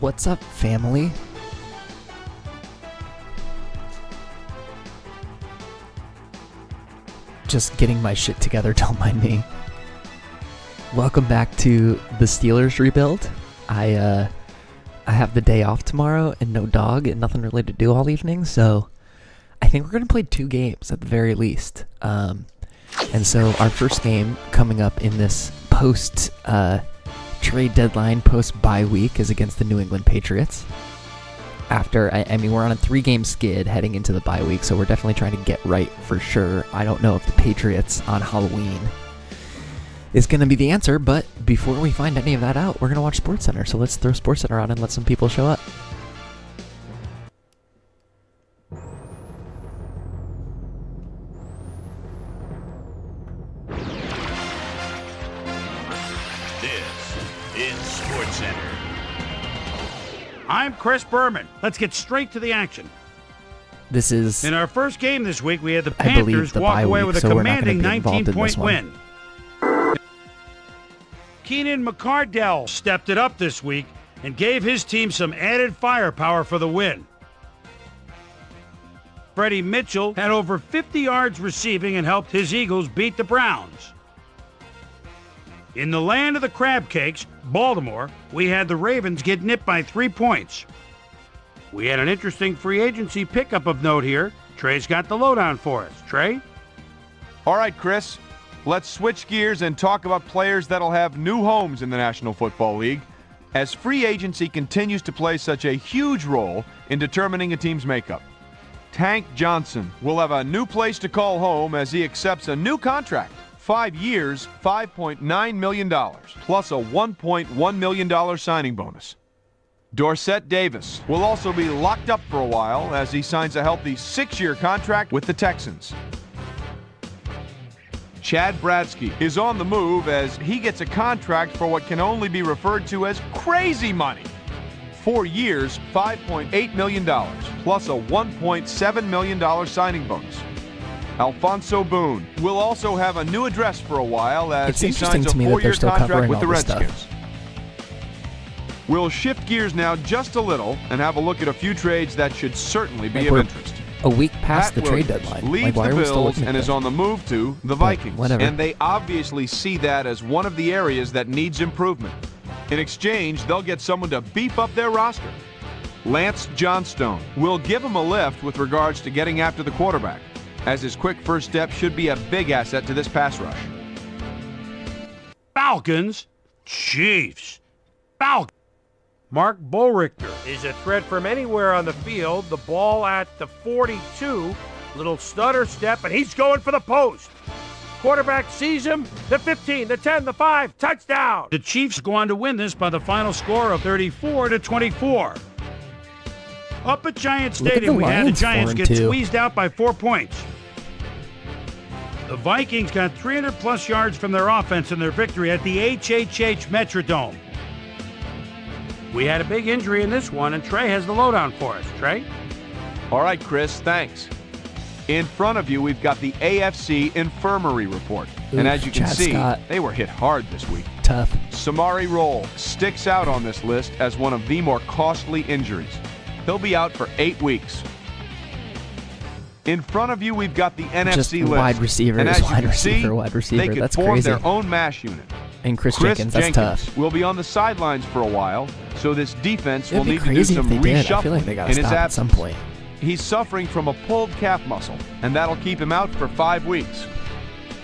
What's up, family? Just getting my shit together, don't mind me. Welcome back to the Steelers rebuild. I have the day off tomorrow and no dog and nothing really to do all evening, so I think we're going to play 2 games at the very least. And so our first game coming up in this post-trade deadline, post-bye week is against the New England Patriots. After, we're on a 3-game skid heading into the bye week, so we're definitely trying to get right for sure. I don't know if the Patriots on Halloween is going to be the answer, but before we find any of that out, we're going to watch SportsCenter. So let's throw SportsCenter on and let some people show up. This is SportsCenter. I'm Chris Berman. Let's get straight to the action. This is, In our first game this week, we had the I believe, Panthers the walk bye away week, with a so we're not gonna commanding be involved in this 19-point one. win. Keenan McCardell stepped it up this week and gave his team some added firepower for the win. Freddie Mitchell had over 50 yards receiving and helped his Eagles beat the Browns. In the land of the crab cakes, Baltimore, we had the Ravens get nipped by 3 points. We had an interesting free agency pickup of note here. Trey's got the lowdown for us. Trey? All right, Chris. Let's switch gears and talk about players that'll have new homes in the National Football League, as free agency continues to play such a huge role in determining a team's makeup. Tank Johnson will have a new place to call home as he accepts a new contract. 5 years, $5.9 million, plus a $1.1 million signing bonus. Dorsett Davis will also be locked up for a while as he signs a healthy 6-year contract with the Texans. Chad Bradsky is on the move as he gets a contract for what can only be referred to as crazy money. 4 years, $5.8 million, plus a $1.7 million signing bonus. Alfonso Boone will also have a new address for a while as he signs a 4-year contract with the Redskins. We'll shift gears now just a little and have a look at a few trades that should certainly be of interest. A week past Pat the trade Williams deadline. leaves why the are we still Bills looking at and is that? on the move to the Vikings. Whatever. And they obviously see that as one of the areas that needs improvement. In exchange, they'll get someone to beef up their roster. Lance Johnstone will give him a lift with regards to getting after the quarterback, as his quick first step should be a big asset to this pass rush. Falcons, Chiefs. Falcons. Mark Bullrichter is a threat from anywhere on the field. The ball at the 42. Little stutter step, and he's going for the post. Quarterback sees him. The 15, the 10, the 5. Touchdown. The Chiefs go on to win this by the final score of 34-24. Up at Giant Stadium, we had the Giants get squeezed out by 4 points. The Vikings got 300-plus yards from their offense in their victory at the HHH Metrodome. We had a big injury in this one, and Trey has the lowdown for us. Trey? All right, Chris, thanks. In front of you, we've got the AFC Infirmary Report. And as you can see, they were hit hard this week. Tough. Samari Rolle sticks out on this list as one of the more costly injuries. He'll be out for 8 weeks. In front of you, we've got the NFC Just list. wide receiver, and as you wide can see, receiver, wide receiver. they could That's form crazy. their own mash unit. And Chris Jenkins, that's tough. will be on the sidelines for a while, so this defense will It'd be need to do crazy some if they did. reshuffling I feel like they got in to his stop at absence. some point. He's suffering from a pulled calf muscle, and that'll keep him out for 5 weeks.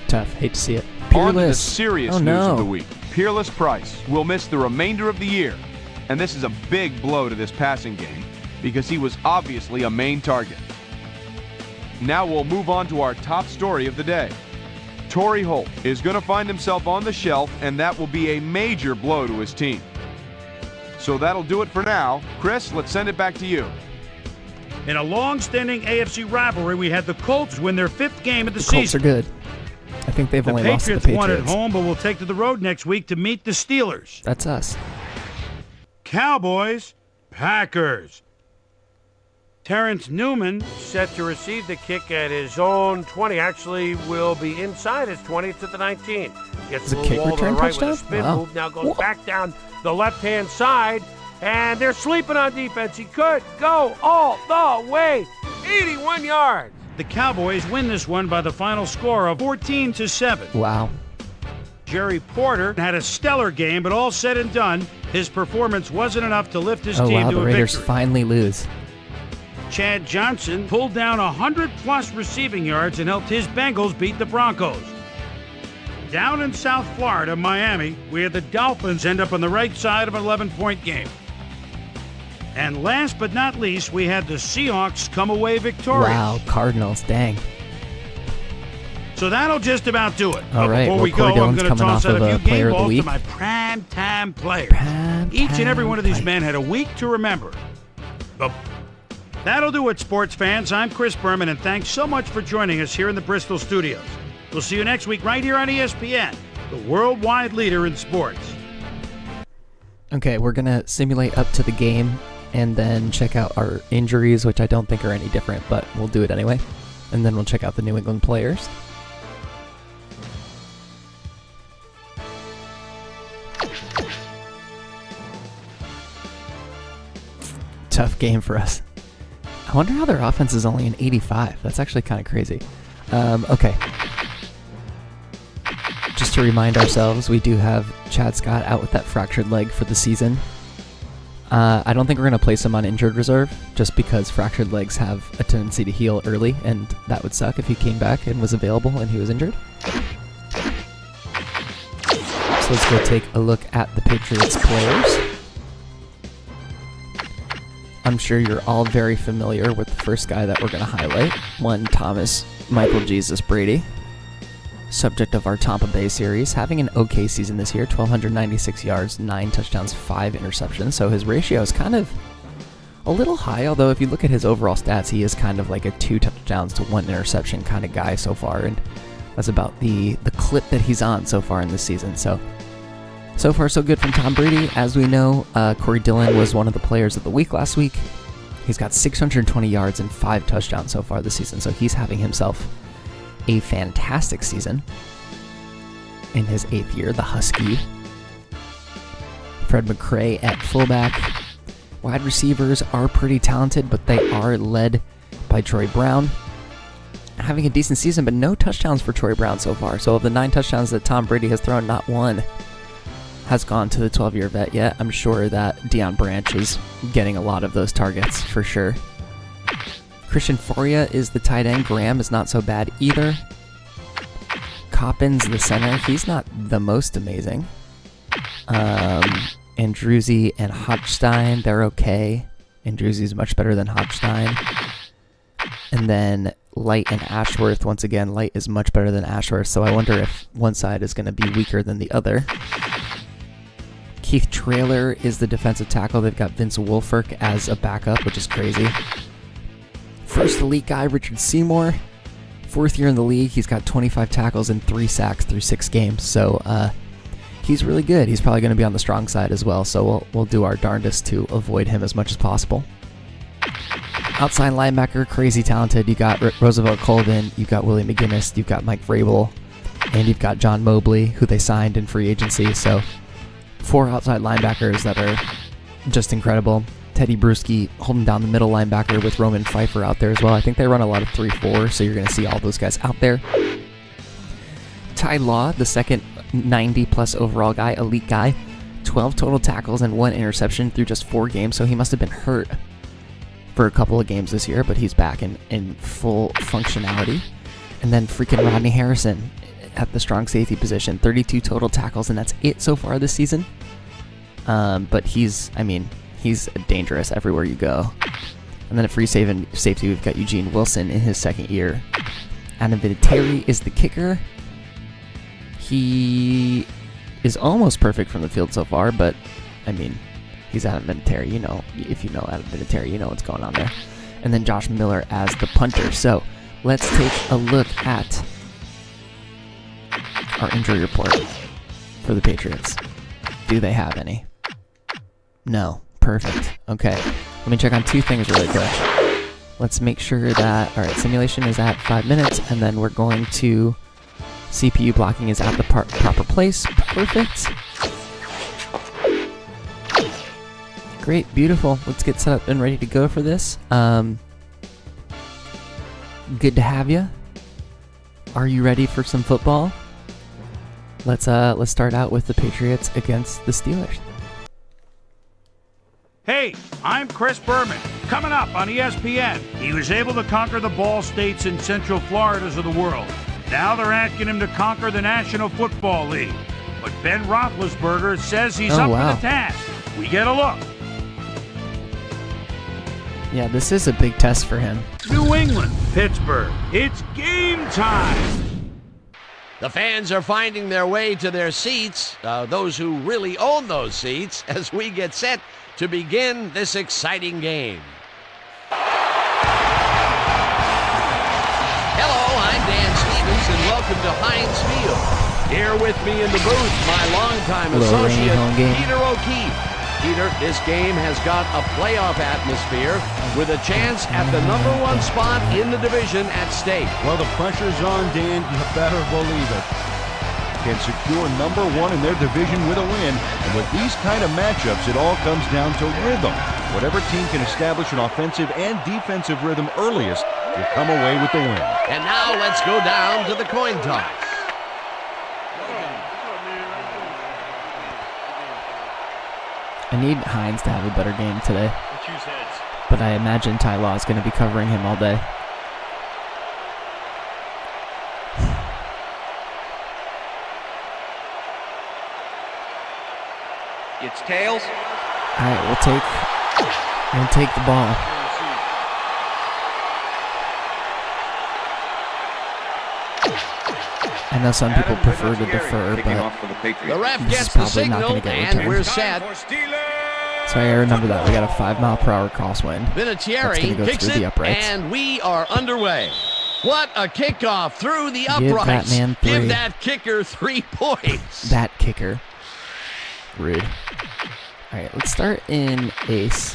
Tough. Hate to see it. On to the Peerless. serious news of the week. Peerless Price will miss the remainder of the year, and this is a big blow to this passing game because he was obviously a main target. Now we'll move on to our top story of the day. Torrey Holt is going to find himself on the shelf, and that will be a major blow to his team. So that'll do it for now. Chris, let's send it back to you. In a long-standing AFC rivalry, we had the Colts win their 5th game of the Colts season. are good. I think they've The only lost to the Patriots won at Patriots. home, but will take to the road next week to meet the Steelers. That's us. Cowboys, Packers. Terrence Newman, set to receive the kick at his own 20. Actually, will be inside his 20 to the 19. Gets Is a it little kick wall to the return right with a touchdown? spin Wow. move. Now goes back down the left-hand side. And they're sleeping on defense. He could go all the way. 81 yards. The Cowboys win this one by the final score of 14-7. Wow. Jerry Porter had a stellar game, but all said and done, his performance wasn't enough to lift his Oh team wow, to the a Raiders victory. finally lose. Chad Johnson pulled down 100-plus receiving yards and helped his Bengals beat the Broncos. Down in South Florida, Miami, we had the Dolphins end up on the right side of an 11-point game. And last but not least, we had the Seahawks come away victorious. Wow, Cardinals, dang. So that'll just about do it. All right, Before well, we go, Corey I'm Dillon's going to coming toss off out of a few Player game of the balls to Week. my prime-time players. Each and every one of these men had a week to remember. But that'll do it, sports fans. I'm Chris Berman, and thanks so much for joining us here in the Bristol studios. We'll see you next week right here on ESPN, the worldwide leader in sports. Okay, we're going to simulate up to the game and then check out our injuries, which I don't think are any different, but we'll do it anyway. And then we'll check out the New England players. Tough game for us. I wonder how their offense is only an 85. That's actually kind of crazy. Okay. Just to remind ourselves, we do have Chad Scott out with that fractured leg for the season. I don't think we're going to place him on injured reserve, just because fractured legs have a tendency to heal early, and that would suck if he came back and was available and he was injured. So let's go take a look at the Patriots players. I'm sure you're all very familiar with the first guy that we're going to highlight. One Thomas Michael Jesus Brady, subject of our Tampa Bay series, having an okay season this year, 1,296 yards, 9 touchdowns, 5 interceptions. So his ratio is kind of a little high, although if you look at his overall stats, he is kind of like a 2 touchdowns to 1 interception kind of guy so far, and that's about the clip that he's on so far in this season. So far so good from Tom Brady. As we know, Corey Dillon was one of the players of the week last week. He's got 620 yards and 5 touchdowns so far this season, so he's having himself a fantastic season in his 8th year, the Husky. Fred McRae at fullback. Wide receivers are pretty talented, but they are led by Troy Brown. Having a decent season, but no touchdowns for Troy Brown so far. So of the 9 touchdowns that Tom Brady has thrown, not one has gone to the 12-year vet yet. I'm sure that Deion Branch is getting a lot of those targets for sure. Christian Foria is the tight end. Graham is not so bad either. Coppins, the center, he's not the most amazing. Andruzzi and Hodgstein, they're okay. Andruzzi's much better than Hodgstein. And then Light and Ashworth, once again, Light is much better than Ashworth, so I wonder if one side is going to be weaker than the other. Keith Traylor is the defensive tackle. They've got Vince Wilfork as a backup, which is crazy. First elite guy, Richard Seymour. 4th year in the league. He's got 25 tackles and 3 sacks through 6 games. So he's really good. He's probably going to be on the strong side as well. So we'll do our darndest to avoid him as much as possible. Outside linebacker, crazy talented. You got Roosevelt Colvin. You've got Willie McGinnis. You've got Mike Vrabel. And you've got John Mobley, who they signed in free agency. So 4 outside linebackers that are just incredible. Teddy Bruschi holding down the middle linebacker with Roman Pfeiffer out there as well. I think they run a lot of 3-4, so you're going to see all those guys out there. Ty Law, the second 90-plus overall guy, elite guy. 12 total tackles and 1 interception through just 4 games, so he must have been hurt for a couple of games this year, but he's back in full functionality. And then freaking Rodney Harrison at the strong safety position. 32 total tackles, and that's it so far this season. But he's dangerous everywhere you go. And then at free safety, we've got Eugene Wilson in his 2nd year. Adam Vinatieri is the kicker. He is almost perfect from the field so far, but, he's Adam Vinatieri. You know, if you know Adam Vinatieri, you know what's going on there. And then Josh Miller as the punter. So let's take a look at our injury report for the Patriots. Do they have any? No. Perfect. Okay. Let me check on 2 things really quick. Let's make sure that, alright, simulation is at 5 minutes, and then we're going to CPU blocking is at the proper place. Perfect. Great, beautiful. Let's get set up and ready to go for this. Good to have you. Are you ready for some football? Let's start out with the Patriots against the Steelers. Hey, I'm Chris Berman. Coming up on ESPN, he was able to conquer the Ball States and Central Floridas of the world. Now they're asking him to conquer the National Football League. But Ben Roethlisberger says he's up for the task. We get a look. Yeah, this is a big test for him. New England, Pittsburgh. It's game time. The fans are finding their way to their seats, those who really own those seats, as we get set to begin this exciting game. Hello, I'm Dan Stevens, and welcome to Heinz Field. Here with me in the booth, my longtime associate, Peter O'Keefe. Peter, this game has got a playoff atmosphere with a chance at the #1 spot in the division at stake. Well, the pressure's on, Dan. You better believe it. Can secure #1 in their division with a win. And with these kind of matchups, it all comes down to rhythm. Whatever team can establish an offensive and defensive rhythm earliest will come away with the win. And now let's go down to the coin toss. I need Hines to have a better game today. But I imagine Ty Law is going to be covering him all day. It's tails. All right, we'll take the ball. I know some people prefer to defer, but the ref this gets is the probably not going signal, to get and returned. we're set. So I remember that. We got a 5-mile-per-hour crosswind. Vinatieri go kicks through it, the uprights. and we are underway. What a kickoff through the Give uprights. that man 3. Give that kicker 3 points. That kicker. Rude. All right, let's start in ace.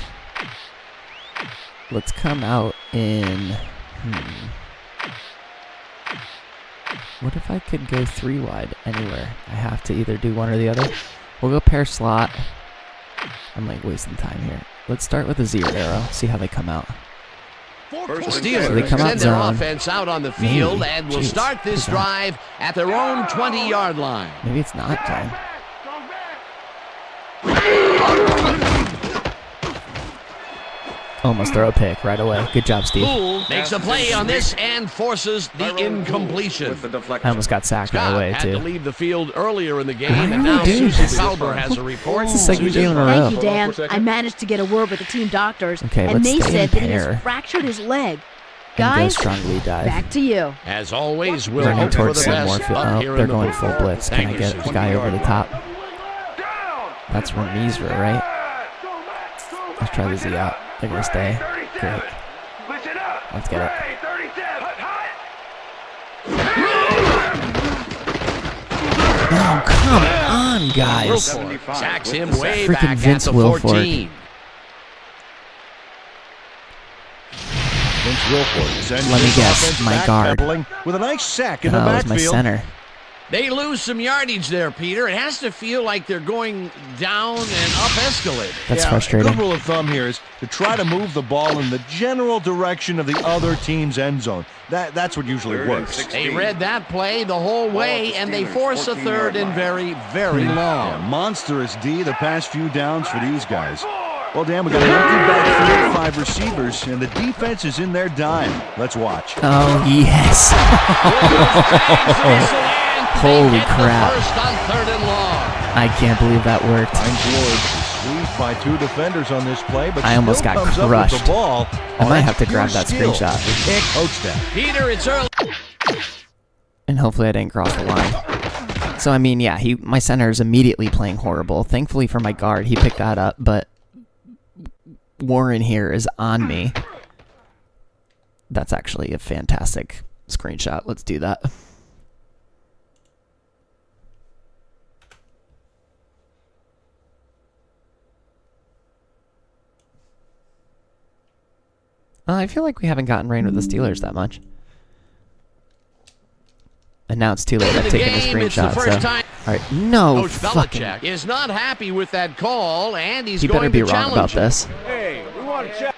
Let's come out in... What if I could go 3 wide anywhere? I have to either do one or the other. We'll go pair slot. I'm like wasting time here. Let's start with a 0 arrow. See how they come out. Steelers So they come out send their zone. offense out on the field and will start this drive at their own 20-yard line. Maybe it's not zone. Almost throw a pick right away. Good job, Steve. Poole makes a play on this and forces the incompletion. I almost got sacked right away, had too. to leave the field earlier in the game, Why and are we now doing Susan this? Fowler has a report. It's the second game in a row. Thank you, Dan. I managed to get a word with the team doctors, Okay, and let's they stay said in that he pair. has fractured his leg. And go Guys, strong lead dive. back to you. As always, we'll Running hope for towards the some more. best up here They're in the going booth. full blitz. Can Thank I you, get Susan. the guy over the top? That's Ramizra, right? Let's try the Z out. They're going to stay. Great. Let's get it. Oh, come on, guys. Sacks him way Freaking back Vince at the Wilfork. 14. Vince Wilfork sends Let me his guess, offense my guard. backpedaling with a nice sack in the That was my backfield. center. They lose some yardage there, Peter. It has to feel like they're going down and up escalator. That's A frustrating. good rule of thumb here is to try to move the ball in the general direction of the other team's end zone. That's what usually works. They read that play the whole way, and they force a third and very, very Yeah, long. monstrous D the past few downs for these guys. Well, Dan, we got an empty backfield, 5 receivers, and the defense is in their dime. Let's watch. Oh, yes. Holy crap. First on 3rd and long. I can't believe that worked. Heinz Ward squeezed by 2 defenders on this play, but I almost still got comes up crushed. with the ball. I might that's have to pure grab that skill. screenshot. You can't coach that. Peter, it's early. And hopefully I didn't cross the line. So, I mean, yeah, my center is immediately playing horrible. Thankfully for my guard, he picked that up, but Warren here is on me. That's actually a fantastic screenshot. Let's do that. I feel like we haven't gotten rain with the Steelers that much. announced too late. I've taken a screenshot. So. All right, no Coach fucking. Belichick is not happy with that call, and he's He going better be to wrong about challenge him. this. Hey, we want to check.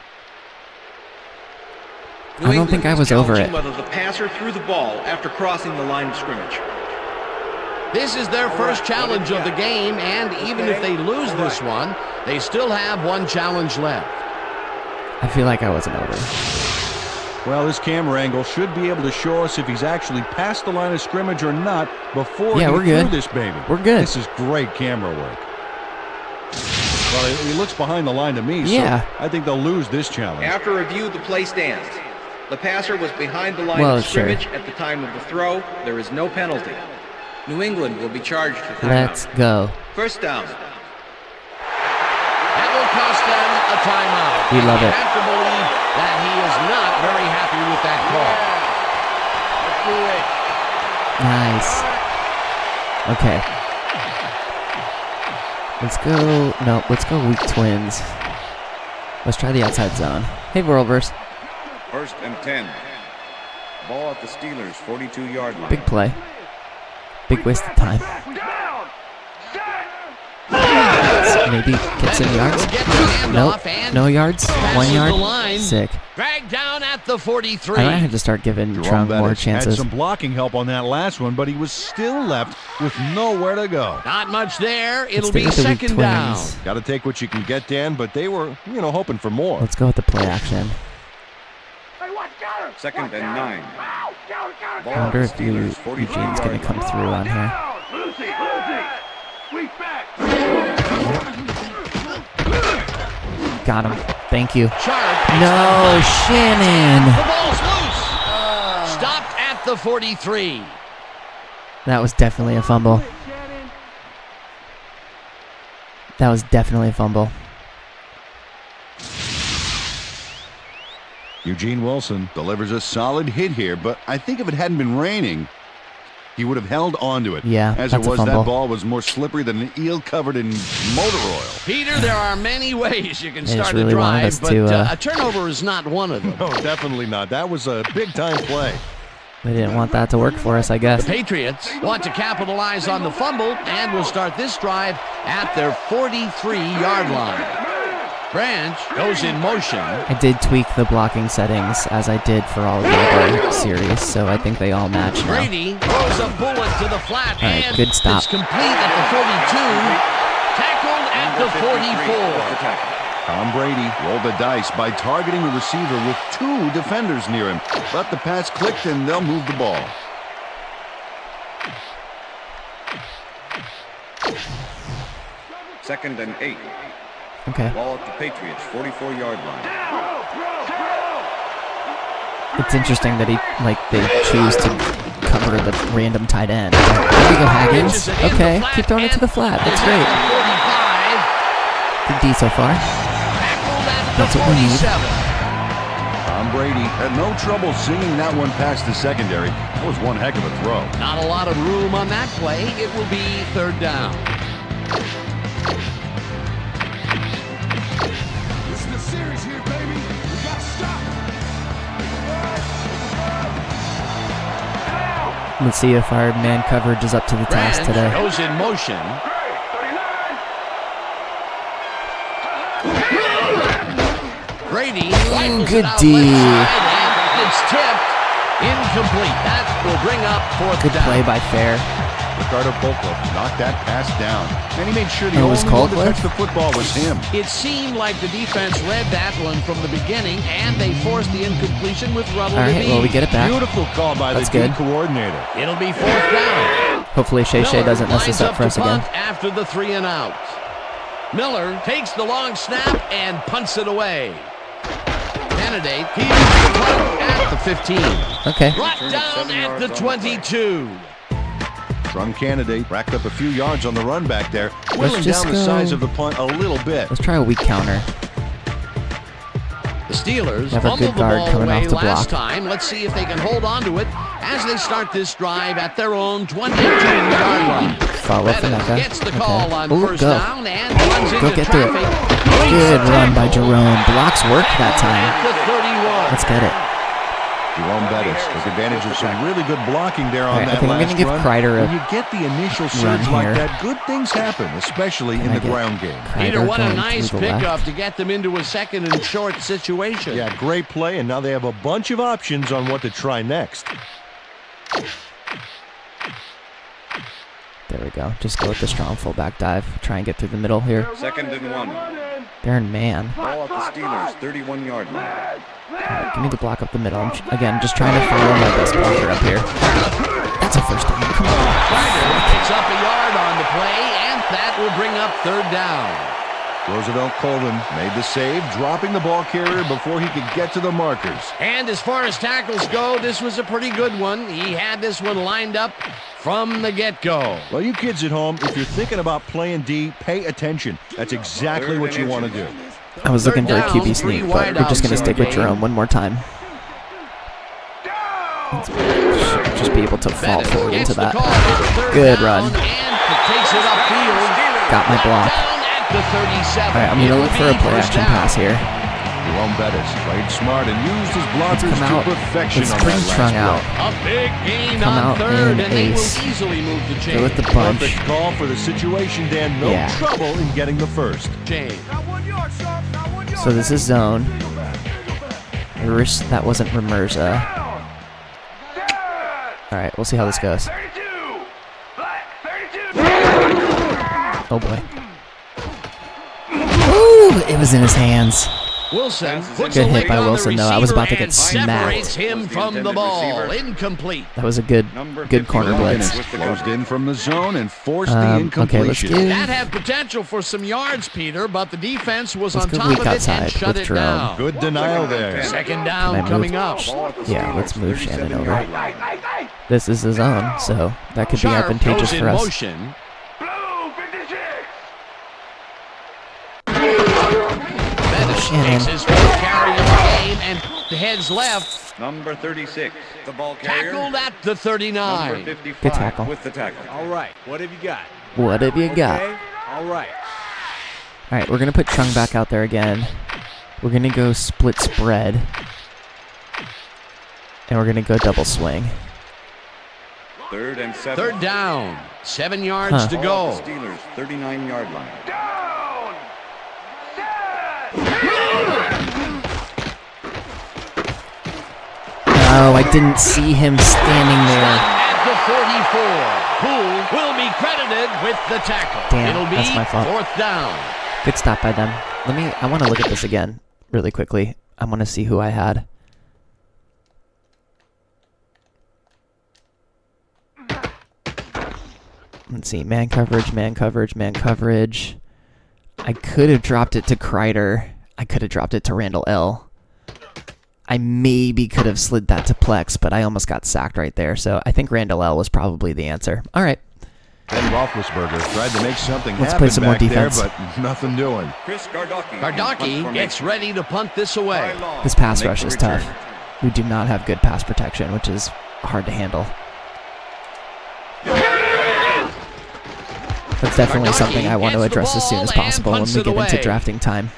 I don't think I was over it. Whether the passer threw the ball after crossing the line of scrimmage. This is their first challenge of the game, and even if they lose this one, they still have one challenge left. I feel like I wasn't over. Well, this camera angle should be able to show us if he's actually past the line of scrimmage or not before Yeah, he we're threw good. this baby. We're good. This is great camera work. Well, he looks behind the line to me, Yeah. so I think they'll lose this challenge. After review, the play stands. The passer was behind the line Well, of scrimmage sure. at the time of the throw. There is no penalty. New England will be charged for timeout. Let's go. First down. That will cost them a timeout. We love You it. have to believe that he is not very happy with that call. Nice. Okay. Let's go. No, let's go weak twins. Let's try the outside zone. Hey, Whirlverse. First and 10. Ball at the Steelers' 42-yard line. Big play. Big waste of time. Maybe get some yards. Nope. No yards. 1 yard. Sick. Dragged down at the 43. I might have to start giving Trump more Bettis had chances. some blocking help on that last one, but he was still left with nowhere to go. Not much there. It'll Let's be stick with the weak second down. twins. Got to take what you can get, Dan, but they were, hoping for more. Let's go with the play action. Second and 9. Ball I wonder at if the Steelers' 42-yard Eugene's going line. to come through on here. Got him. Thank you. Sharp. No, Shannon. The ball's loose. Stopped at the 43. That was definitely a fumble. That was definitely a fumble. Eugene Wilson delivers a solid hit here, but I think if it hadn't been raining, he would have held onto it. Yeah, As that's it a was, fumble. that ball was more slippery than an eel covered in motor oil. Peter, there are many ways you can They just start really a wanted drive, us but to, a turnover is not one of them. No, definitely not. That was a big-time play. They didn't want that to work for us, I guess. The Patriots want to capitalize on the fumble and will start this drive at their 43-yard line. Branch goes in motion. I did tweak the blocking settings as I did for all of the other series, so I think they all match now. Brady throws a bullet to the flat, All right, and good stop. it's complete at the 42, tackled at the 44. Tom Brady rolled the dice by targeting the receiver with 2 defenders near him. But the pass clicked and they'll move the ball. Second and 8. Okay. Ball at the Patriots' 44-yard line. It's interesting that they choose to cover the random tight end. There we go, Haggins. Okay, keep throwing it to the flat. That's great. 45, Good D so far. tackled at the That's what we need. 47. Tom Brady had no trouble singing that one past the secondary. That was one heck of a throw. Not a lot of room on that play. It will be third down. This is the series here, baby. We got to stop. Let's see if our man coverage is up to the task Branch today. goes in motion. Brady rifles good it out D. left side, and it's tipped. Incomplete. That will bring up fourth Good down. play by Fair. Ricardo Bolclo knocked that pass down. And he made sure the Oh, it only was one to Colquitt? touch the football was him. It seemed like the defense read that one from the beginning, and they forced the incompletion with relative All right, well, we ease. get it back. Beautiful call by That's the good. D coordinator. It'll be fourth down. Hopefully Shay Miller doesn't mess this lines up for us to again. punt after the 3 and out. Miller takes the long snap and punts it away. Candidate keeps the punt at the 15. Okay. Brought down at the 22. Strong candidate racked up a few yards on the run back there, whittling just down the go- size of the punt a little bit. Let's try a weak counter. The Steelers Have a fumbled good the guard ball coming away off the last block. time. Let's see if they can hold on to it as they start this drive at their own 22-yard line. Follow up for Bettis Mecca. gets the call on Ooh, first go. down and runs Go into get through it. traffic. Good run by Jerome. Blocks work that At time. the 31. Let's get it. Jerome Bettis took advantage of some really good blocking there on right, that I think I'm last going to give run. Kreider When you get the initial surge like that, good things happen, especially in the ground game. Peter, what a nice pickup left to get them into a second and short situation. Yeah, great play, and now they have a bunch of options on what to try next. There we go. Just go with the strong fullback dive. Try and get through the middle here. 2nd and 1. They're in man. Ball at the Steelers' 31-yard line. Right, give me the block up the middle. Again, just trying to follow my best blocker up here. That's a first down. Come on. Ryder picks up a yard on the play, and that will bring up 3rd down. Roosevelt Colvin made the save, dropping the ball carrier before he could get to the markers. And as far as tackles go, this was a pretty good one. He had this one lined up from the get-go. Well, you kids at home, if you're thinking about playing D, pay attention. That's exactly what you want to do. I was looking for a QB sneak, but we're just going to stick with Jerome one more time. Should just be able to fall forward into that. Good run. Takes it upfield. Got my block. The 37. All right, I'm going to look for a play-action pass here. Jerome Bettis played smart and used his blockers to perfection Let's on bring that Trung last out. A big gain Come on out 3rd, and they will ace. easily move the chain. Go with the bunch. Perfect call for the situation, Dan. No trouble in getting the first. So this is zone. I wish that wasn't Ramirza. All right, we'll see how this goes. Oh boy. Ooh, it was in his hands. Wilson puts Good a hit leg by on the Wilson, though. I was about to receiver get smacked. and separates him from the ball. Incomplete. That was a good corner blitz. Closed in from the zone and forced the incompletion. Okay, That had potential for some yards, Peter, but the defense was let's on go top weak of it outside and shut with it Jerome. down. Good denial there. 2nd Can down I move? coming up. Yeah, let's move Shannon over. This is the zone, so that could be Sharp advantageous goes for in us. motion. Shannon. Takes his first carry of the game and heads left. Number 36, the ball carrier. Tackled at the 39. Number 55 Good tackle. with the tackle. All right, what have you got? What have you got? Okay, all right. All right, we're going to put Chung back out there again. We're going to go split spread. And we're going to go double swing. 3rd and 7. 3rd down. 7 yards to Ball go. at the Steelers' 39-yard line. Oh, I didn't see him standing there. At the 44. Poole will be credited with the tackle. Damn, It'll be that's my fault. 4th down. Good stop by them. I want to look at this again really quickly. I want to see who I had. Let's see. Man coverage, man coverage, man coverage. I could have dropped it to Kreider. I could have dropped it to Randall L. I maybe could have slid that to Plex, but I almost got sacked right there. So I think Randall L was probably the answer. All right. Ben Roethlisberger tried to make something Let's happen play some more back there, defense. but nothing doing. Chris Gardocki. Gardocki gets ready to punt this away. This pass rush is tough. We do not have good pass protection, which is hard to handle. That's definitely something I want to address as soon as possible when we get into drafting time.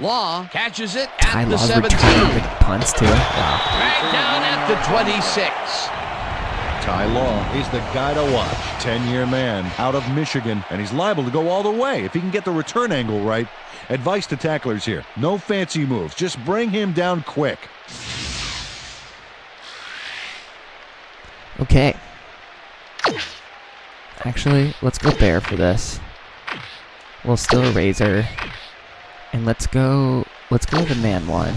Law catches it Ty at the Law's 17. returning big punts too. Wow. Right down at the 26. Ty Law is the guy to watch. 10-year man out of Michigan, and he's liable to go all the way if he can get the return angle right. Advice to tacklers here. No fancy moves. Just bring him down quick. Okay. Actually, let's go bear for this. We'll still a razor. And let's go with the man one.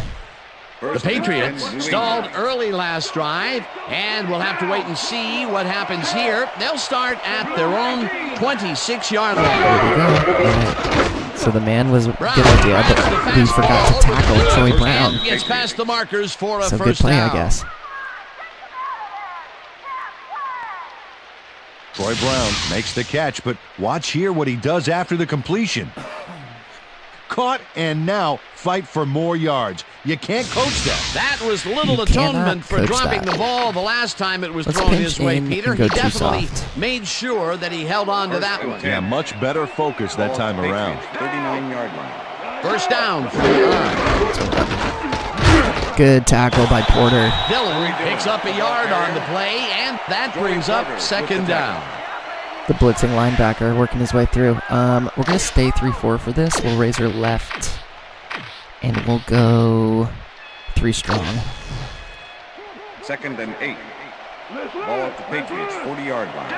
The Patriots stalled early last drive, and we'll have to wait and see what happens here. They'll start at their own 26-yard line. There we go. Right. So the man was a good idea, but we forgot to tackle Troy Brown. Gets past the markers for a So first good play, down. I guess. Troy Brown makes the catch, but watch here what he does after the completion. Caught and now fight for more yards. You can't coach that. That was little atonement for dropping the ball the last time it was thrown his way, Peter. He definitely made sure that he held on to that one. Yeah, much better focus that time around. 39-yard line. First down for the Good tackle by Porter. Dillon picks up a yard on the play, and that brings up second down. The blitzing linebacker working his way through. We're going to stay 3-4 for this. We'll raise her left, and we'll go 3 strong. 2nd and 8. Ball at the Patriots 40-yard line.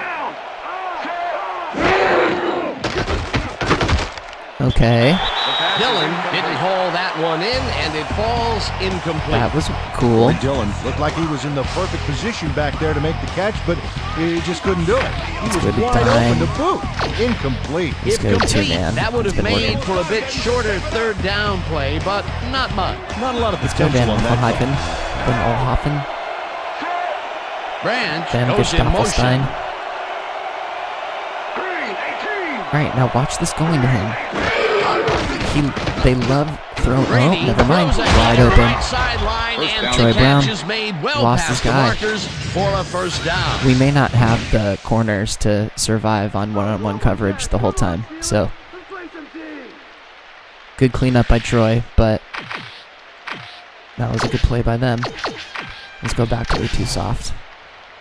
Okay. Dillon didn't haul that one in, and it falls incomplete. That was cool. Dillon looked like he was in the perfect position back there to make the catch, but he just couldn't do it. He was wide open to boot. Incomplete. Incomplete. That would have made for a bit shorter third down play, but not much. Not a lot of Let's go potential Van on that. Olhoffen. Branch Van goes in motion. All right, now watch this going to him. They love throwing. Oh, never mind. Wide open. Right sideline, and Troy the Brown catch is made well lost past his guy. the markers for a first down. We may not have the corners to survive on one-on-one coverage the whole time. So good cleanup by Troy, but that was a good play by them. Let's go back to the too soft.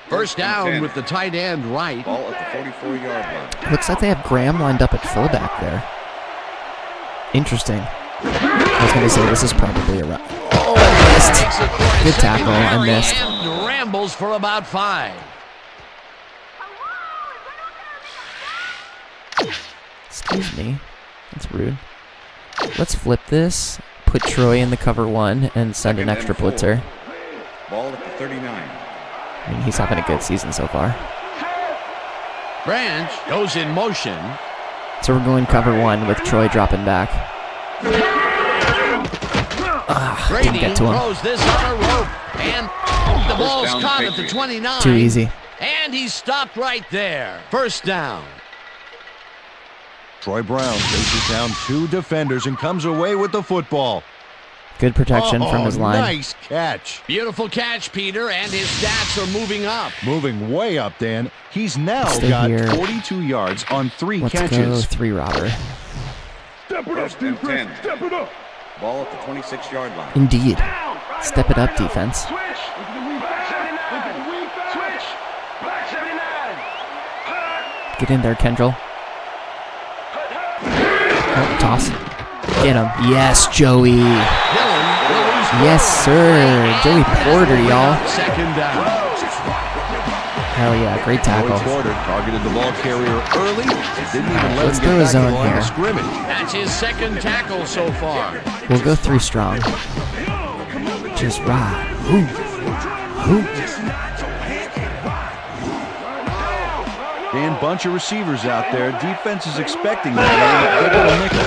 First down with the tight end right. Ball at the 44-yard line. Looks like they have Graham lined up at fullback there. Interesting. I was going to say this is probably a run. Oh, I missed. Good tackle. I missed. And rambles for about 5. Excuse me. That's rude. Let's flip this. Put Troy in the cover 1 and send an extra blitzer. Ball at the 39. I mean, he's having a good season so far. Branch goes in motion. So we're going cover 1 with Troy dropping back. Didn't get to him. Throws this on a rope, and the ball's caught at the 29. Too easy. And he's stopped right there. First down. Troy Brown chases down 2 defenders and comes away with the football. Good protection from his line. Nice catch. Beautiful catch, Peter, and his stats are moving up. Moving way up, Dan. He's now Stay got here. 42 yards on 3 Let's catches. go 3 robber. Step it up, 1st and 10. Step it up. Ball at the 26-yard line. Indeed. Step it up, defense. Switch. Look at the weak back 79. Look at the weak back. Switch. Back 79. Get in there, Kendall. Oh, toss. Get him. Yes, Joey. Yes, sir. Joey Porter, y'all. Second down. Hell yeah, great tackle. Porter targeted the ball carrier early. Didn't even let Let's him throw get a back to zone the line here. of scrimmage. That's his second tackle so far. We'll go 3 strong. Just ride. Hoop. Hoop. Dan, bunch of receivers out there. Defense is expecting that. They're going to nickel.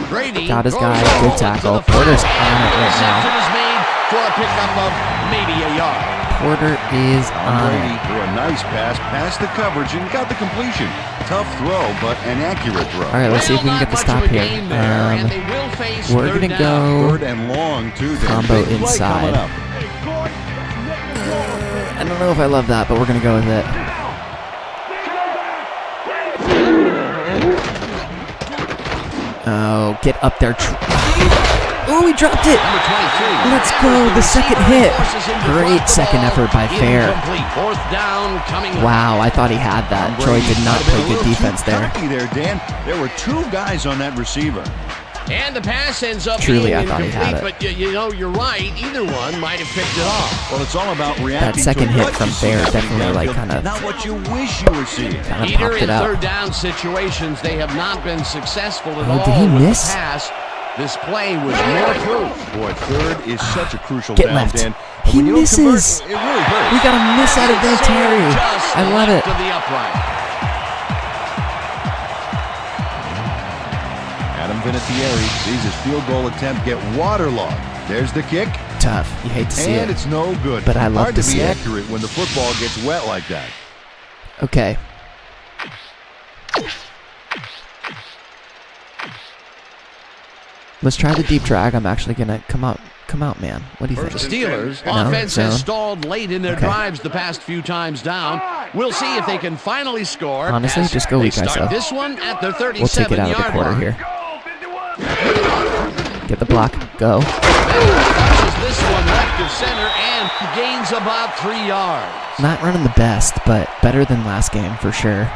Brady Got his guy. Good tackle. Porter's on it right now. Reception is made for a pickup of maybe a yard. Porter is on Brady it. threw a nice pass past the coverage and got the completion. Tough throw, but an accurate throw. All right, let's see if we can get the stop here. We're going to go 3rd and long, too. Dan. combo Big play inside. coming up. I don't know if I love that, but we're going to go with it. Oh, get up there. Oh, he dropped it. Let's go. The second hit. Great second effort by Fair. Wow, I thought he had that. Troy did not play good defense there. There, Dan. There were 2 guys on that receiver. And the pass ends up Truly, being I thought he had incomplete, but you know, you're right. Either one might have picked it off. Well, it's all about reacting That second to hit what from you see Fair happening definitely, like, downfield, kind of... not what you wish you were seeing. Kind of Peter, popped in it out. third down situations, they have not been successful at all did he with miss? the pass. This play was more proof. Boy, 3rd is such a crucial Get down, left. Dan. He When you don't convert, misses. it really hurts. We got a miss out of Terry. Just I love it. left of the upright. Adam Vinatieri sees his field goal attempt get waterlogged. There's the kick. Tough. You hate to see And it. it's no good. But I love Hard to to see be it. accurate when the football gets wet like that. Okay. Let's try the deep drag. I'm actually going to come out, man. What do you think? The Steelers' No, offense has zone. stalled late in their drives the past few times down. We'll see if they can finally score. Honestly, as just go they weak start ISO. this one at their 37-yard We'll take it out of the quarter line. here. Get the block. Go. Punches this one to center and gains about 3 yards. Not running the best, but better than last game for sure.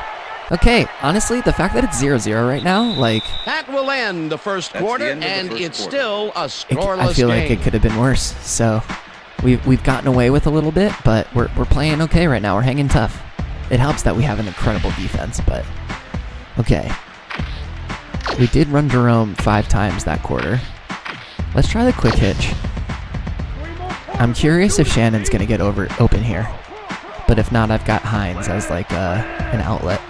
Okay, honestly, the fact that it's 0-0 right now, like... That will end the first quarter, and it's still a scoreless I feel like it could have been worse. So we've gotten away with a little bit, but we're playing okay right now. We're hanging tough. It helps that we have an incredible defense, but... Okay. We did run Jerome 5 times that quarter. Let's try the quick hitch. I'm curious if Shannon's going to get open here. But if not, I've got Hines as like an outlet.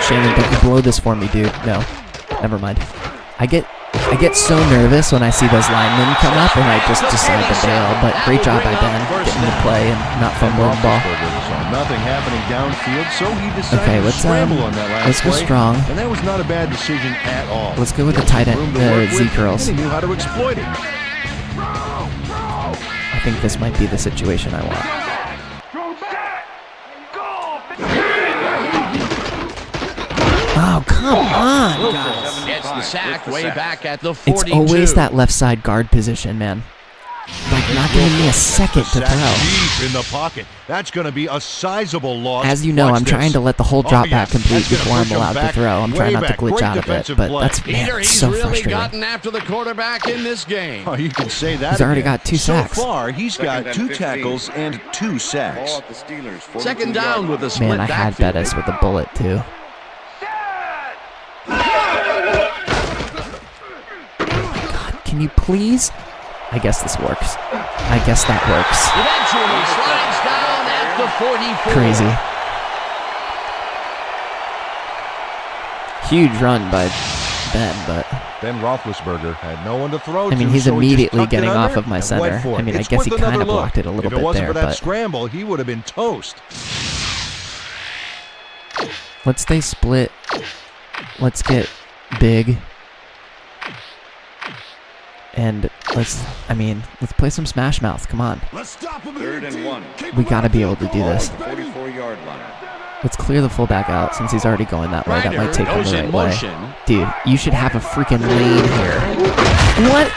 Shannon, don't you blow this for me, dude. No. Never mind. I get so nervous when I see those linemen come up and I just decide to bail. But great job by Ben getting the play and not fumbling the ball. Nothing happening downfield, so he decided to scramble on that last let's go play, strong. And that was not a bad decision at all. Let's go with the tight end, the Z curls. He knew how to exploit it. I think this might be the situation I want. Oh, come on! Gets the sack way back at the 42. It's always that left side guard position, man. Like, not giving me a second to throw. Deep in the pocket. That's going to be a sizable loss. As you know, I'm trying to let the whole drop back complete before I'm allowed to throw. I'm trying not to glitch out of it, but that's, man, it's so frustrating. Gotten after the quarterback in this game. Oh, you can say that. He's already got 2 sacks. So far, he's got 2 tackles and 2 sacks. Second down with a split Man, I had Bettis with a bullet, too. God, can you please? I guess this works. I guess that works. Eventually slides down at the 44. Crazy. Huge run by Ben, but... Ben Roethlisberger had no one to throw to. I mean, he's so immediately he getting off of my center. I mean, I guess he kind of blocked it a little bit there, If it wasn't for that but... scramble, he would have been toast. Let's stay split. Let's get big. And let's play some Smash Mouth. Come on. 3rd and 1. We got to be able to do this. 44-yard line. Let's clear the fullback out since he's already going that way. That might take him the right way. Dude, you should have a freaking lane here. What?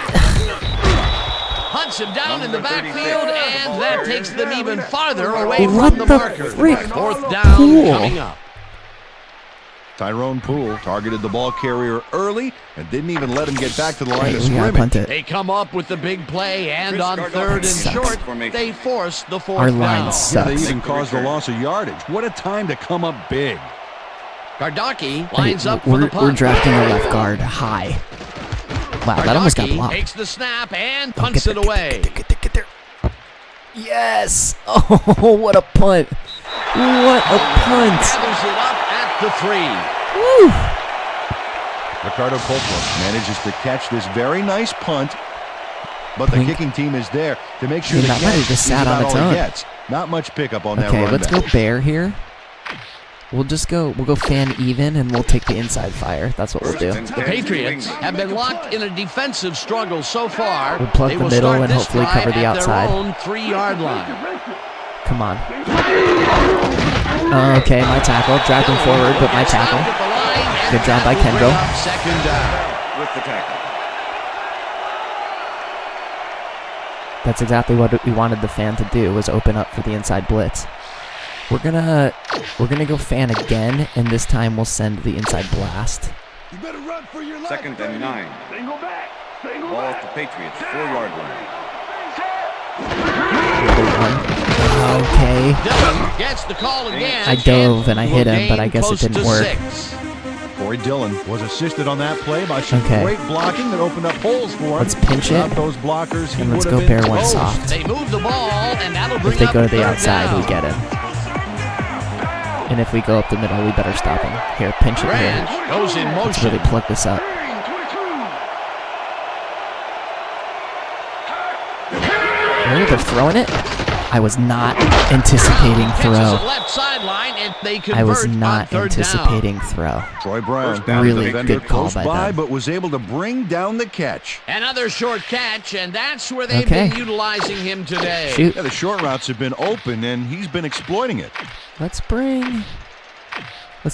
Hunts him down in the backfield, and that takes them even farther away from the marker. Frick? 4th down coming up. Tyrone Poole targeted the ball carrier early and didn't even let him get back to the line of scrimmage. They come up with the big play, and on 3rd and short, they force the 4th Our down. line sucks. They even caused a loss of yardage. What a time to come up big. Gardocki lines up for the punt. We're drafting a left guard high. Wow, that almost got blocked. Takes the snap and punts it away. Get there. Yes! Oh, what a punt. What a punt. Gathers it up at the 3. Woo! Ricardo Coppola manages to catch this very nice punt, but the kicking team is there to make sure that might have just sat on its own. Not much pickup on that run. Okay, let's go bear here. We'll go fan even, and we'll take the inside fire. That's what we'll do. The Patriots have been locked in a defensive struggle so far. We'll plug the middle and hopefully cover the outside. Their own 3-yard line. Come on. Okay, my tackle. Dragged him forward, but my tackle. Good job by Kendall. Second down. With the tackle. That's exactly what we wanted the fan to do, was open up for the inside blitz. We're gonna go fan again, and this time we'll send the inside blast. You better run for your life. 2nd and 9. Single back. Ball at the Patriots 4-yard line. Okay. Dillon gets the call again. I dove and I hit him, but I guess it didn't work. Corey Dillon was assisted on that play by some great blocking that opened up holes for him. Let's pinch it. Those blockers, and let's go bear one soft. They move the ball, and that'll bring if they go to the up outside, down. we get him. And if we go up the middle, we better stop him. Here, pinch it here. Goes in motion. Let's really plug this up. Really, they're throwing it? I was not anticipating throw. I was not anticipating throw. Troy Brown, really good call by them. But was able to bring down the catch. Another short catch, and that's where they've been utilizing him today. Shoot. Yeah, the short routes have been open, and he's been exploiting it. Let's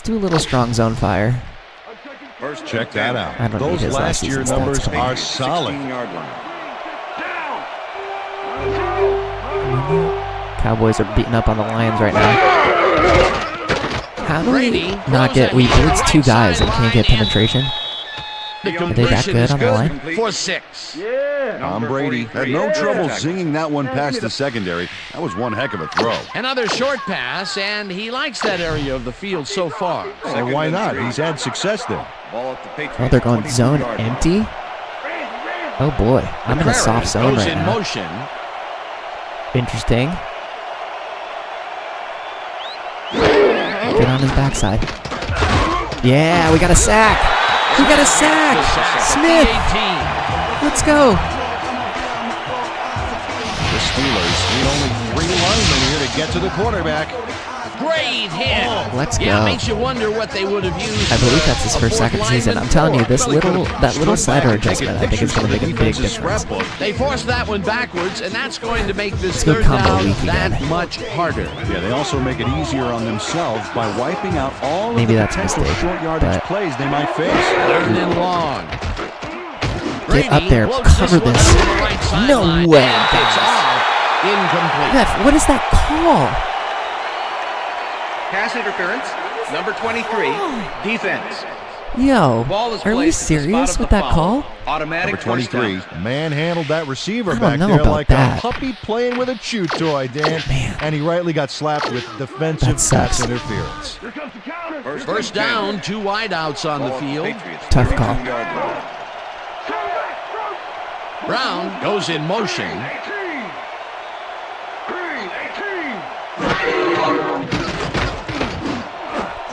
do a little strong zone fire. Check that out. I don't Those need his last year numbers stats. are solid. Cowboys are beating up on the Lions right now. How do we not get... We blitz 2 guys and can't get penetration? Are they that good on the line? For 6. Tom Brady had no trouble zinging that one past the secondary. That was one heck of a throw. Another short pass, and he likes that area of the field so far. Well, why not? He's had success there. Oh, they're going zone empty? Oh boy, I'm in a soft zone right now. Interesting. Get on his backside. Yeah, we got a sack. We got a sack. Smith. Let's go. The Steelers need only 3 linemen here to get to the quarterback. Great hit. Let's go. Yeah, makes you wonder what they would have used. I believe that's his first second season. I'm telling you, that little slider adjustment, I think is going to make a big difference. They forced that one backwards, and that's going to make this Let's go third combo down week that again. much harder. Yeah, they also make it easier on themselves by wiping out all Maybe of the that's a potential mistake, short yardage but- plays they might face. 3rd and long. Get up there, cover this. No way. It's off. Incomplete. Ref, what is that call? Pass interference, number 23, defense. Yo, Ball is are we placed at the spot serious of with the that foul. call? Automatic Number 23 first down. manhandled that receiver I don't back know there about like that. a puppy playing with a chew toy, Dan. Man. And he rightly got slapped with defensive That sucks. pass interference. Here comes the counter. First down, 2 wideouts on the field. Tough call. Brown goes in motion. 18. Green,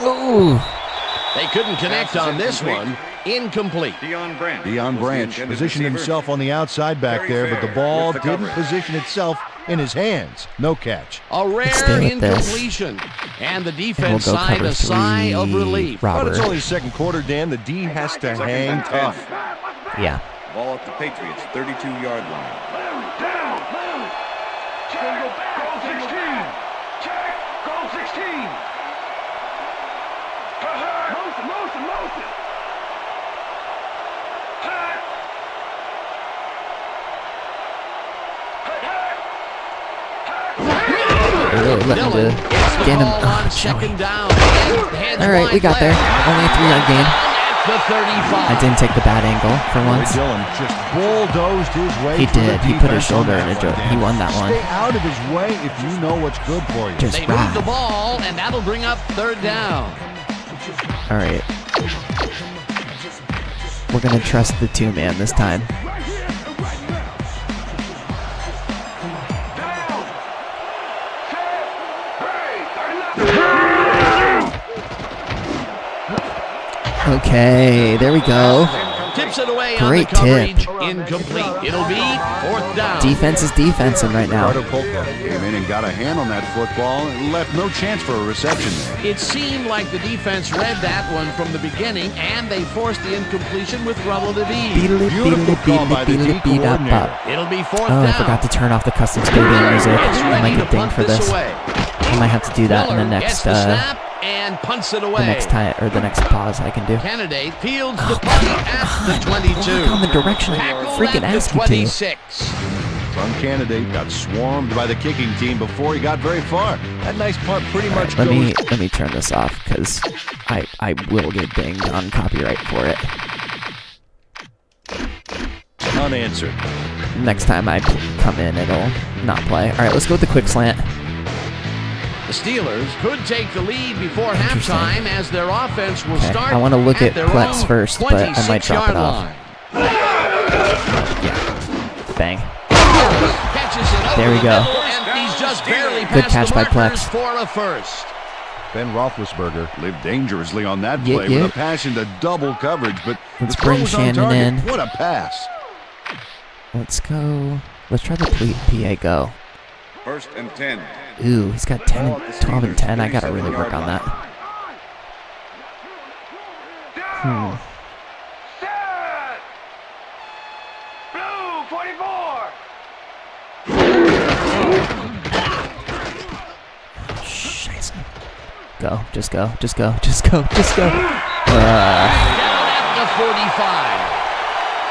18. Ooh. They couldn't connect on this one. Incomplete. Deion Branch positioned himself on the outside back there, but the ball didn't position itself in his hands. No catch. A rare stay with this. incompletion. And the And we'll defense go signed cover a sigh of 3, relief. But Robert. it's only the second quarter, Dan. The D has to hang tough. Yeah. Ball at the Patriots, 32-yard line. Down. Check. Goal 16. Check. Goal 16. Motion. Hut. Letting Dillon the gets the get him. ball on Oh, second Joey. down. All right, we got there. Only a 3-yard gain. The 35. I didn't take the bad angle for once. Dillon just bulldozed his way. He through did. the He put his defense shoulder on in a that joke. one, He Dan. won that one. Stay out of his way if you know what's good for you. Just They move the ride. ball, and that'll bring up third down. All right. We're going to trust the 2-man this time. Okay, there we go. Tips it away Great on the tip. coverage. Incomplete. It'll be fourth down. Defense is defensing right now. Ricardo Polka came in and got a hand on that football and left no chance for a reception there. It seemed like the defense read that one from the beginning, and they forced the incompletion with relative ease. Beautiful call by the D coordinator. It'll be fourth Oh, down. I forgot to turn off the custom stadium music. It's I ready might to get dinged punt for this. away. I might have to do that in the Miller next gets the snap and punts it away. the next time or the next pause I can do. Candidate fields the punt at the 22. Block on the direction I Tackled freaking at asked the you to. 26. Some candidate got swarmed by the kicking team before he got very far. That nice punt pretty much Let goes. me turn this off because I will get dinged on copyright for it. Unanswered. Next time I come in, it'll not play. All right, let's go with the quick slant. The Steelers could take the lead before Interesting. halftime as their offense will Okay, start. I want to look at their Plex own first, but I might drop it 26-yard off. line. Yeah. Bang. Catches it over There we the go. middle, and he's just barely Good past catch the by markers Plex. for a first. Ben Roethlisberger lived dangerously on that Yeah, play yeah. with a pass into double coverage, but Let's the throw bring was on Shannon target. in. What a pass. Let's go. Let's try the PA go. First and 10. Ooh, he's got 10, 12 and 10. I got to really work on that. Set. Blue 44. Scheiße. Go. Just go. Just go. Just go. Just go. Down at the 45.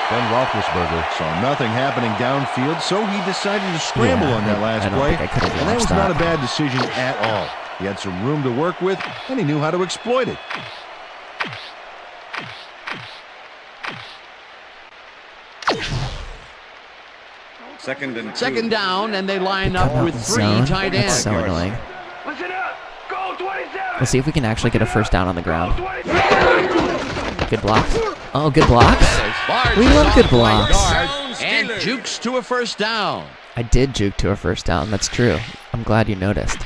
Ben Roethlisberger saw nothing happening downfield, so he decided to scramble on that last play. And that was not a bad decision at all. He had some room to work with, and he knew how to exploit it. Second down, and they line up with 3 tight ends. That's so annoying. Listen up. Go 27. Let's see if we can actually get a first down on the ground. Good blocks. Oh, good blocks. We love good blocks. And jukes to a first down. I did juke to a first down. That's true. I'm glad you noticed.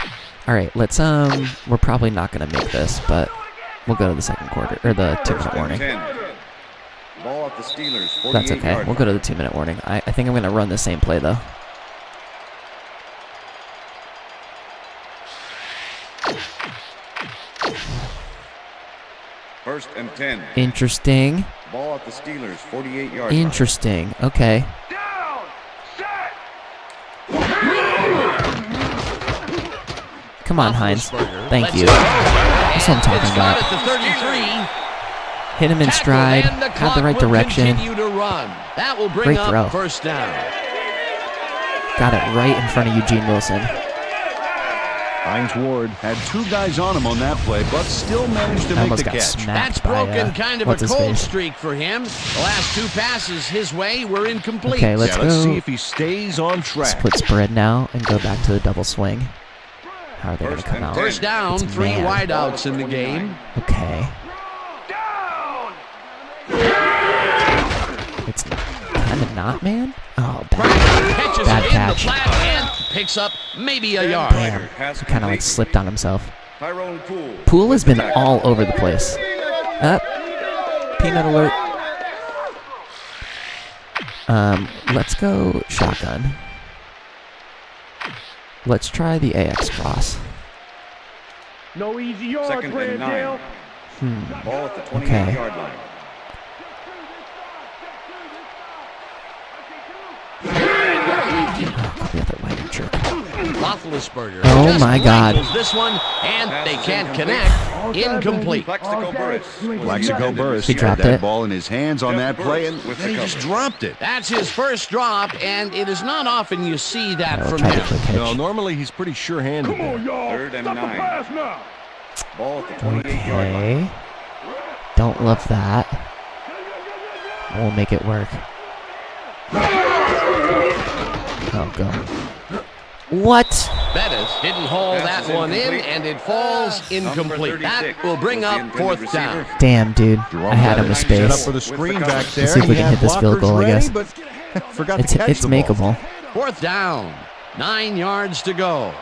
All right, let's we're probably not going to make this, but we'll go to the second quarter or the 2-minute warning. Ball at the Steelers. That's okay. We'll go to the 2-minute warning. I think I'm going to run the same play though. First and 10. Interesting. Ball at the Steelers, 48-yard line. Interesting. Okay. Down. Set. Come on, Hines. Thank you. That's what I'm talking about. At the 33. Hit him in stride. Had the right direction. That will bring Great up throw. first down. Got it right in front of Eugene Wilson. Hines Ward had 2 guys on him on that play, but still managed to make the catch. That's broken kind of a cold streak for him. The last 2 passes his way were incomplete. Okay, let's Let's see if he stays on track. split spread now and go back to the double swing. How are they going to come out? First down, It's 3 man. wideouts in the game. Okay. Down. It's kind of not man. Oh, bad. Catches Bad it catch. in the flat and picks up maybe a yard. Damn. He kind of like slipped on himself. Tyrone Poole. Poole has been all over the place. Peanut alert. Let's go shotgun. Let's try the AX cross. No easy yards, Second and 9. Ball at the 28-yard line. The other way, jerk. Roethlisberger. Oh my God. This one, and they can't connect. Incomplete. Plexico Burris. Plaxico Burris He had dropped that it. ball in his hands on that play, and then he just dropped it. That's his first drop, and it is not often you see that We'll from try the him. quick hitch. No, normally he's pretty sure-handed. Come on, y'all. Third and Stop the 9. pass now. Ball at the 28-yard line. Okay. Don't love that. We'll make it work. Oh, go. What? Bettis didn't haul that one in, and it falls incomplete. That will bring up fourth down. Damn, dude. I had him with Set up space. for the screen back there. Let's see if we He can had hit this field goal, I blockers guess. ready, but forgot to catch It's the ball. makeable. Fourth down. 9 yards to go.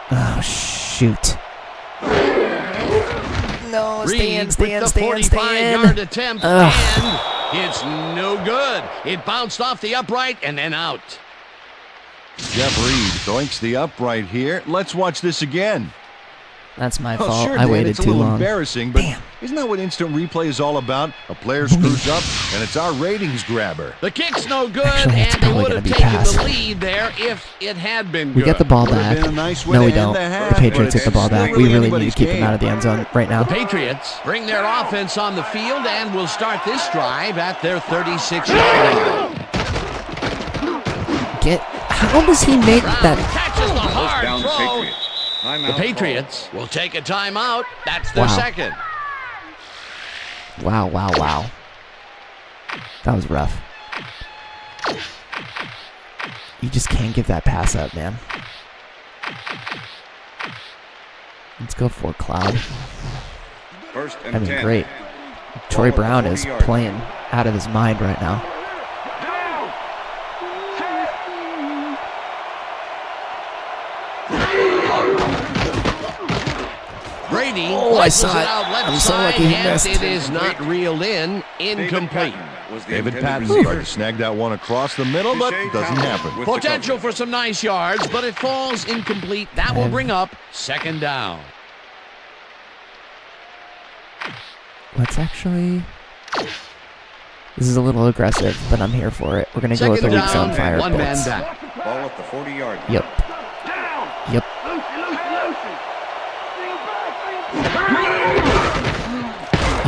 Oh, shoot. No, Reed with the 45-yard attempt, and it's no good. It bounced off the upright and then out. Jeff Reed doinks the upright here. Let's watch this again. That's my Oh, fault. sure, I Dan, waited it's a too little long. embarrassing, but Damn. isn't that what instant replay is all about? A player screws up, and it's our ratings grabber. The kick's no good, Actually, it's and they probably would gonna have be taken passed. the lead there if it had been We good. get the ball Would have back. been a nice way No, to we end don't. the The half, Patriots but get the ball it's back. really We really need to anybody's keep him game. out of the end zone right now. The Patriots bring their offense on the field and will start this drive at their 36-yard line. How does he make that? Catches the hard Down throw. Patriots. Timeout The Patriots will take a timeout. That's their Wow. second. Wow. That was rough. You just can't give that pass up, man. Let's go for Cloud. First and I mean, 10. great. Troy Ball at Brown the is 40-yard line. playing out of his mind right now. Brady I saw it. out left I'm so side, lucky he and missed. it is not reeled in. Incomplete. Was the David intended Patton receiver. tried to snag that one across the middle, but Touche doesn't Townsend happen. with the Potential coverage. for some nice yards, but it falls incomplete. That will bring up second down. Let's actually... This is a little aggressive, but I'm here for it. We're going to go with the Second weak zone down, fire one man blitz. back. Ball at the 40-yard line. Yep. Yep.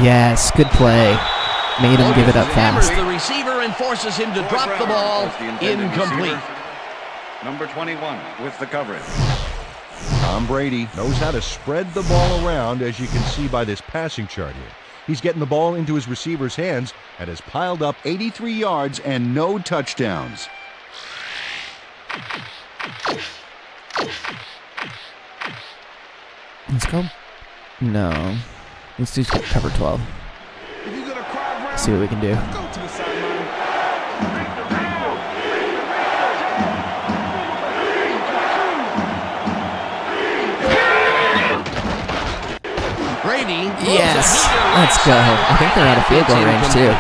Yes, good play. Made him give it up fast. The receiver and forces him to drop the ball. Incomplete. Number 21 with the coverage. Tom Brady knows how to spread the ball around, as you can see by this passing chart here. He's getting the ball into his receiver's hands and has piled up 83 yards and no touchdowns. Let's go. No. Let's do cover 12. See what we can do. Brady. Yes. Let's go. I think they're out of field goal range too.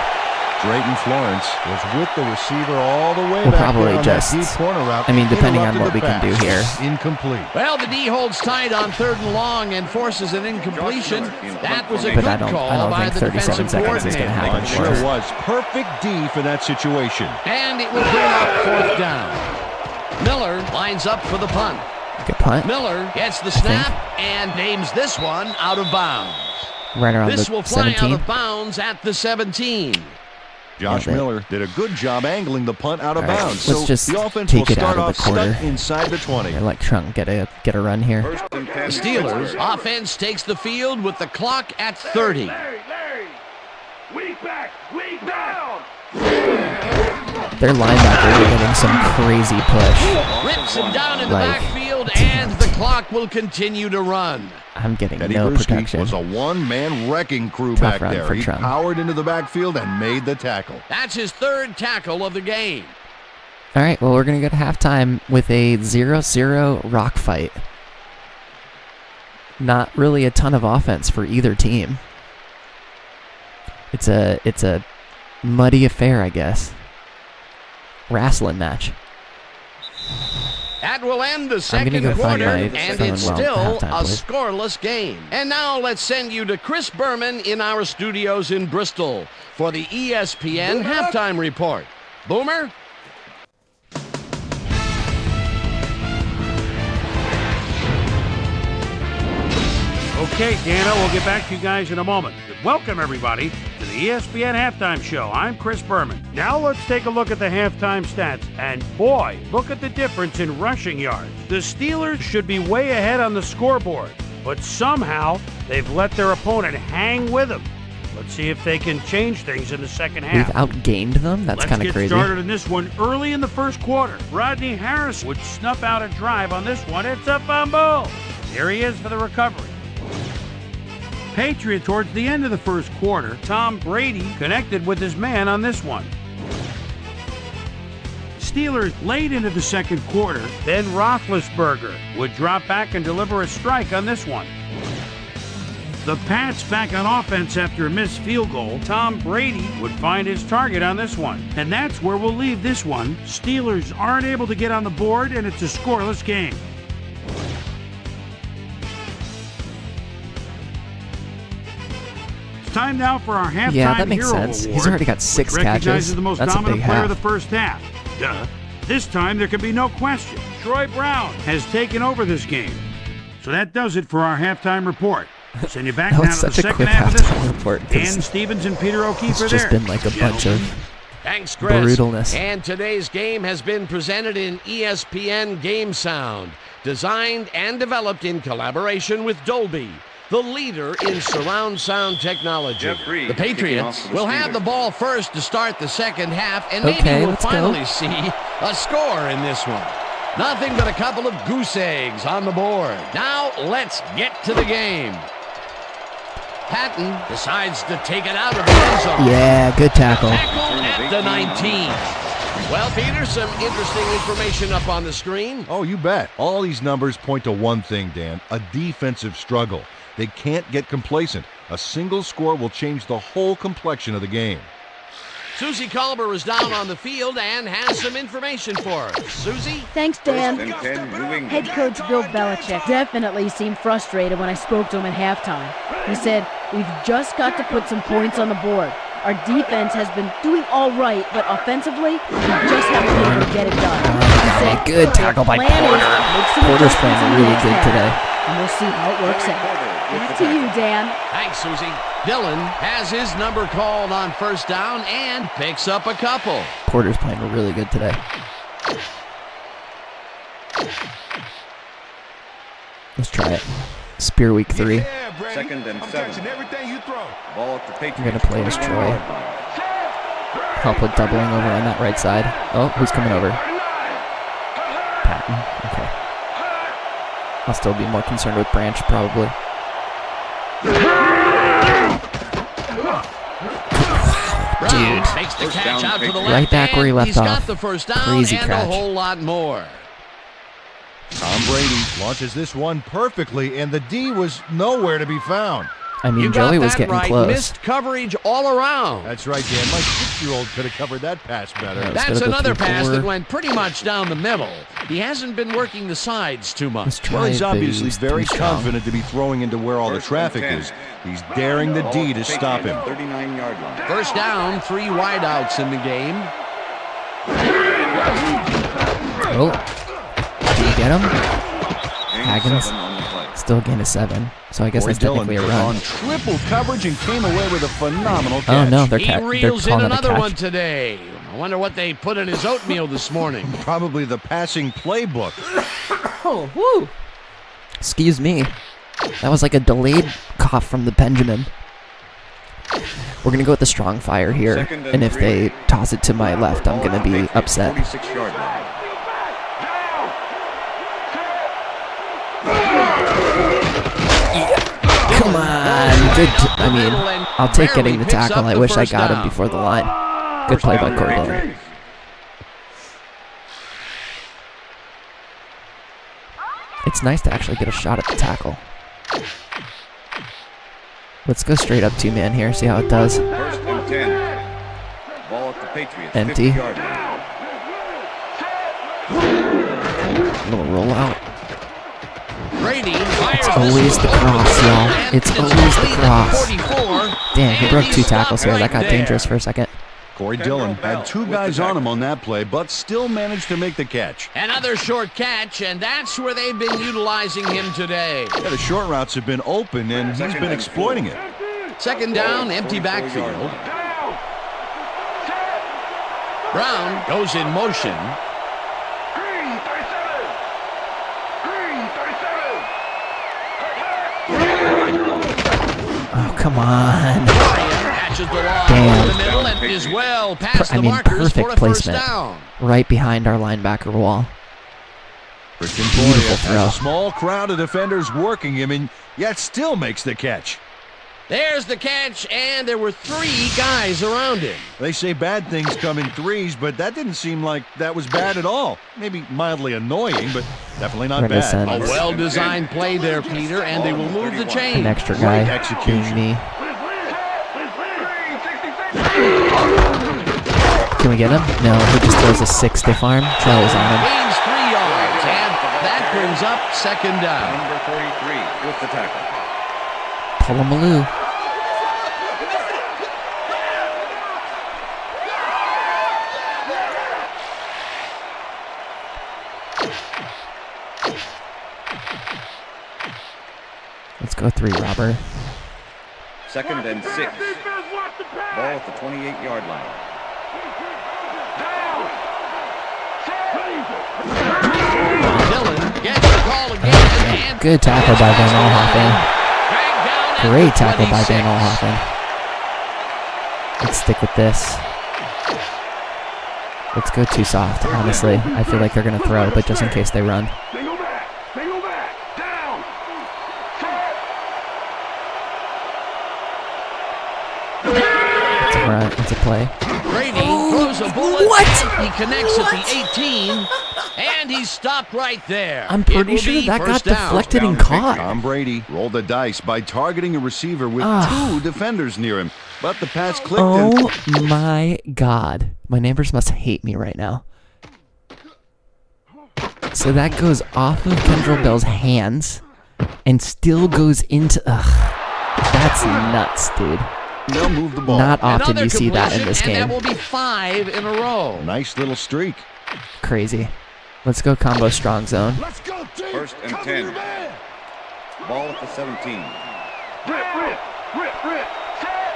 Drayton Florence was with the receiver all the way We'll back probably there on just, that deep corner route. I mean, depending on Interrupted what we the can do pass. here. Incomplete. Well, the D holds tight on 3rd and long and forces an incompletion. That was a good call by the defensive coordinator. It sure was. Perfect D for that situation. And it will bring up 4th down. Miller lines up for the punt. Good punt. Miller gets the snap and names this one out of bounds. Right around This the will fly 17. out of bounds at the 17. Josh Miller did a good job angling the punt out of bounds. Let's so just the offense take will it start out of off the quarter. stuck inside the 20. They're like trying to get a run here. The Steelers offense takes the field with the clock at 30. Larry, weak back, weak down. Their linebackers are getting some crazy push. Rips him down in the backfield, and the clock will continue to run. I'm getting Teddy no Bruschi protection. was a one-man wrecking crew Tough back run there. for He Trump. powered into the backfield and made the tackle. That's his 3rd tackle of the game. All right, well, we're going to go to halftime with a 0-0 rock fight. Not really a ton of offense for either team. It's a muddy affair, I guess. Wrestling match. That will end the second go find quarter, my and phone it's while still halftime, a please. scoreless game. And now let's send you to Chris Berman in our studios in Bristol for the ESPN halftime report. Boomer? Okay, Dana, we'll get back to you guys in a moment. Welcome, everybody, to the ESPN Halftime Show. I'm Chris Berman. Now let's take a look at the halftime stats. And boy, look at the difference in rushing yards. The Steelers should be way ahead on the scoreboard, but somehow they've let their opponent hang with them. Let's see if they can change things in the second half. We've outgained them? That's kind of crazy. Let's get started in this one early in the first quarter. Rodney Harris would snuff out a drive on this one. It's a fumble. Here he is for the recovery. Patriot towards the end of the first quarter. Tom Brady connected with his man on this one. Steelers late into the second quarter. Then Roethlisberger would drop back and deliver a strike on this one. The Pats back on offense after a missed field goal. Tom Brady would find his target on this one. And that's where we'll leave this one. Steelers aren't able to get on the board, and it's a scoreless game. It's time now for our halftime Yeah, that makes hero sense. award, He's already got 6 which recognizes catches. the most That's a dominant big player half. of the first half. Duh. This time there can be no question. Troy Brown has taken over this game. So that does it for our halftime report. Send you back That now was to the such a second quick half of this halftime one. report, 'cause Dan Stevens and Peter O'Keefe It's are just there. been like a bunch of Thanks, Chris. brutalness. And today's game has been presented in ESPN Game Sound, designed and developed in collaboration with Dolby, the leader in surround sound technology. The Patriots will have the ball first to start the second half, and maybe we'll finally see a score in this one. Nothing but a couple of goose eggs on the board. Now let's get to the game. Patton decides to take it out of the end zone. Yeah, good tackle. Tackle at the 19. Well, Peter, some interesting information up on the screen. Oh, you bet. All these numbers point to one thing, Dan, a defensive struggle. They can't get complacent. A single score will change the whole complexion of the game. Susie Culber is down on the field and has some information for us. Susie? Thanks, Dan. First and 10, New England. Head coach Bill Belichick definitely seemed frustrated when I spoke to him at halftime. He said, "We've just got to put some points on the board. Our defense has been doing all right, but offensively, we just haven't been able to get it done." He said, Good tackle by "The plan is Porter. to make some Porter's adjustments playing in the really next good half, today. and we'll see how it works out." Back to you, Dan. Thanks, Susie. Dillon has his number called on first down and picks up a couple. Porter's playing really good today. Let's try it. Spear week 3. Yeah, 2nd and 7. Everything you throw. Ball at the Patriots. We're going to play as Troy. Help with doubling over on that right side. Oh, who's coming over? Patton. Okay. I'll still be more concerned with Branch, probably. Dude. Takes the catch out to the left, right back where he left he's off. Got the first down Crazy and catch. a whole lot more. Tom Brady launches this one perfectly, and the D was nowhere to be found. I mean, You got Joey was that getting right. close. Missed coverage all around. That's right, Dan. My 6-year-old could have covered that pass better. Yeah, That's another pass 3-4. that went pretty much down the middle. He hasn't been working the sides too much. Let's Well, try he's obviously these very 3 strong. confident to be throwing into where all the traffic is. He's daring the D to stop him. 39-yard line. First down, 3 wideouts in the game. Oh. Did you get him? Gain Haggins. 7 on the play. Still gain of 7. So I guess Corey that's technically a Dillon run. on triple coverage and came away with a phenomenal catch. Oh, no. They're He calling reels in it a another catch. one today. I wonder what they put in his oatmeal this morning. Probably the passing playbook. Oh, woo. Excuse me. That was like a delayed cough from the Benjamin. We're going to go with the strong fire here. 2nd And if 3. they toss it to my left, I'm Ball going at to the be Patriots, upset. 46-yard line. Come on. Good. I mean, I'll take getting the tackle. I wish I got him before the line. Good play by Corey Dillon. It's nice to actually get a shot at the tackle. Let's go straight up 2-man here, see how it does. 1st and 10. Ball at the Patriots. Empty. 50-yard line. Little rollout. Brady It's always the cross, y'all. It's always the cross. Damn, he broke 2 tackles here. That got dangerous for a second. Corey Dillon had 2 guys on him on that play, but still managed to make the catch. Another short catch, and that's where they've been utilizing him today. Yeah, the short routes have been open, and he's been exploiting it. 2nd down, empty backfield. Brown goes in motion. Green 37. Oh, come on. Catches the ball Damn. in the middle and is well past the markers for perfect a first placement. down. Right behind our linebacker wall. Christian Beautiful Boyer throw. has a small crowd of defenders working him, and yet still makes the catch. There's the catch, and there were 3 guys around him. They say bad things come in threes, but that didn't seem like that was bad at all. Maybe mildly annoying, but definitely not bad. Renaissance. A well-designed play there, Peter, and they will move the An chain. extra guy Great execution. being me. Can we get him? No, he just throws a 6 stiff arm. Charlie's on him. Gains 3 yards, and that brings up 2nd down. Number 43 with the tackle. Palomaloo. Let's go 3, Robert. 2nd and 6. Ball at the 28-yard line. Dillon gets the call again. And Good tackle by Van Alhoffen. dragged down at Great the tackle by 26. Van Alhoffen. Let's stick with this. Let's go too soft, honestly. I feel like they're going to throw, but just in case they run. They go back. They go back. Down. It's a run. It's a play. Brady throws a bullet. What? He connects at the 18, and he's stopped right there. I'm It pretty will sure be that got first down. deflected and caught. Tom Brady rolled the dice by targeting a receiver with 2 defenders near him, but the pass clicked and Oh my God. My neighbors must hate me right now. So that goes off of Kendrell Bell's hands and still goes into... Ugh. That's nuts, dude. they'll move the ball. Not often Another you see that in completion, this and game. that will be 5 in a row. Nice little streak. Crazy. Let's go combo strong zone. Let's go, team. 1st and 10. Ball at the 17. Rip. Set.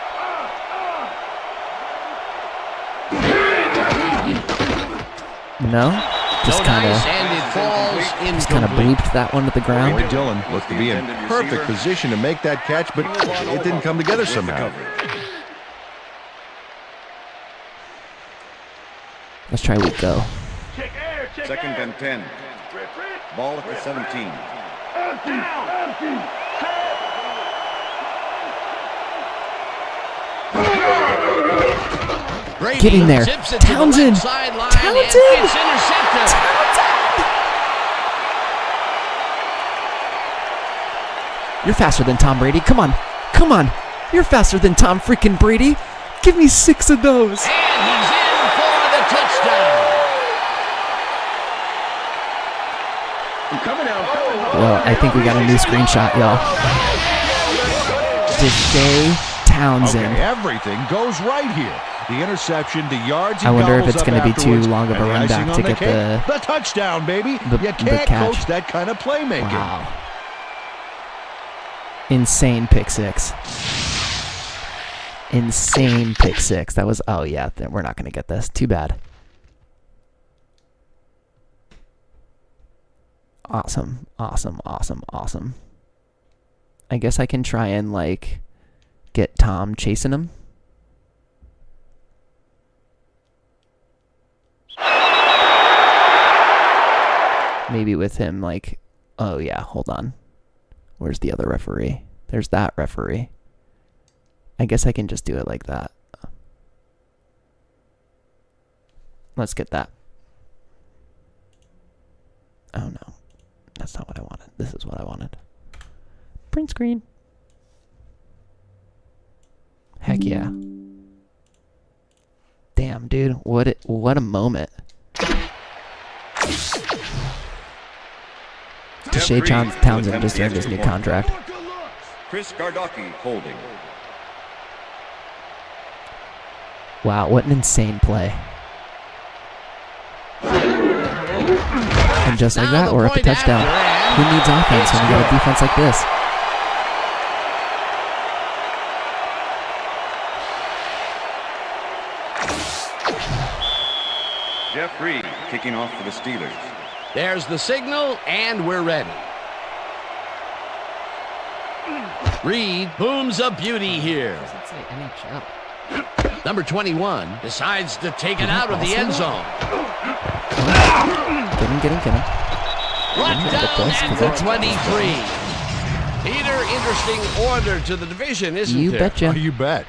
No? Just kind of blooped that one to the ground. Boy, Dillon looked to be in perfect position to make that catch, but it didn't come together somehow. Let's try weak go. Second and 10. Ball at the 17. Get in there. Townsend! Townsend! You're faster than Tom Brady. Come on. You're faster than Tom freaking Brady. Give me 6 of those. And he's in for the touchdown. Well, I think we got a new screenshot, y'all. Deshae Townsend. Okay, everything goes right here. The interception, the yards. I wonder if it's going to be too long of a run back to get the touchdown, baby. You can't catch. coach that kind of playmaking. Wow. Insane pick six. That was, oh yeah, we're not going to get this. Too bad. Awesome. I guess I can try and, get Tom chasing him. Maybe with him, oh yeah, hold on. Where's the other referee? There's that referee. I guess I can just do it like that. Let's get that. Oh no. That's not what I wanted. This is what I wanted. Print screen. Heck yeah. Damn, dude. What a moment. Deshae Townsend just earned his new contract. Chris Gardocki holding. Wow, what an insane play. And just like that, we're up a touchdown. Who needs offense when we got a defense like this? Jeff Reed kicking off for the Steelers. There's the signal, and we're ready. Reed booms a beauty here. Doesn't say NHL. Number 21 decides to take it out of the end zone. Get him. Brought down at the 23. Peter, interesting order to the division, isn't you there? Betcha. Oh, you bet.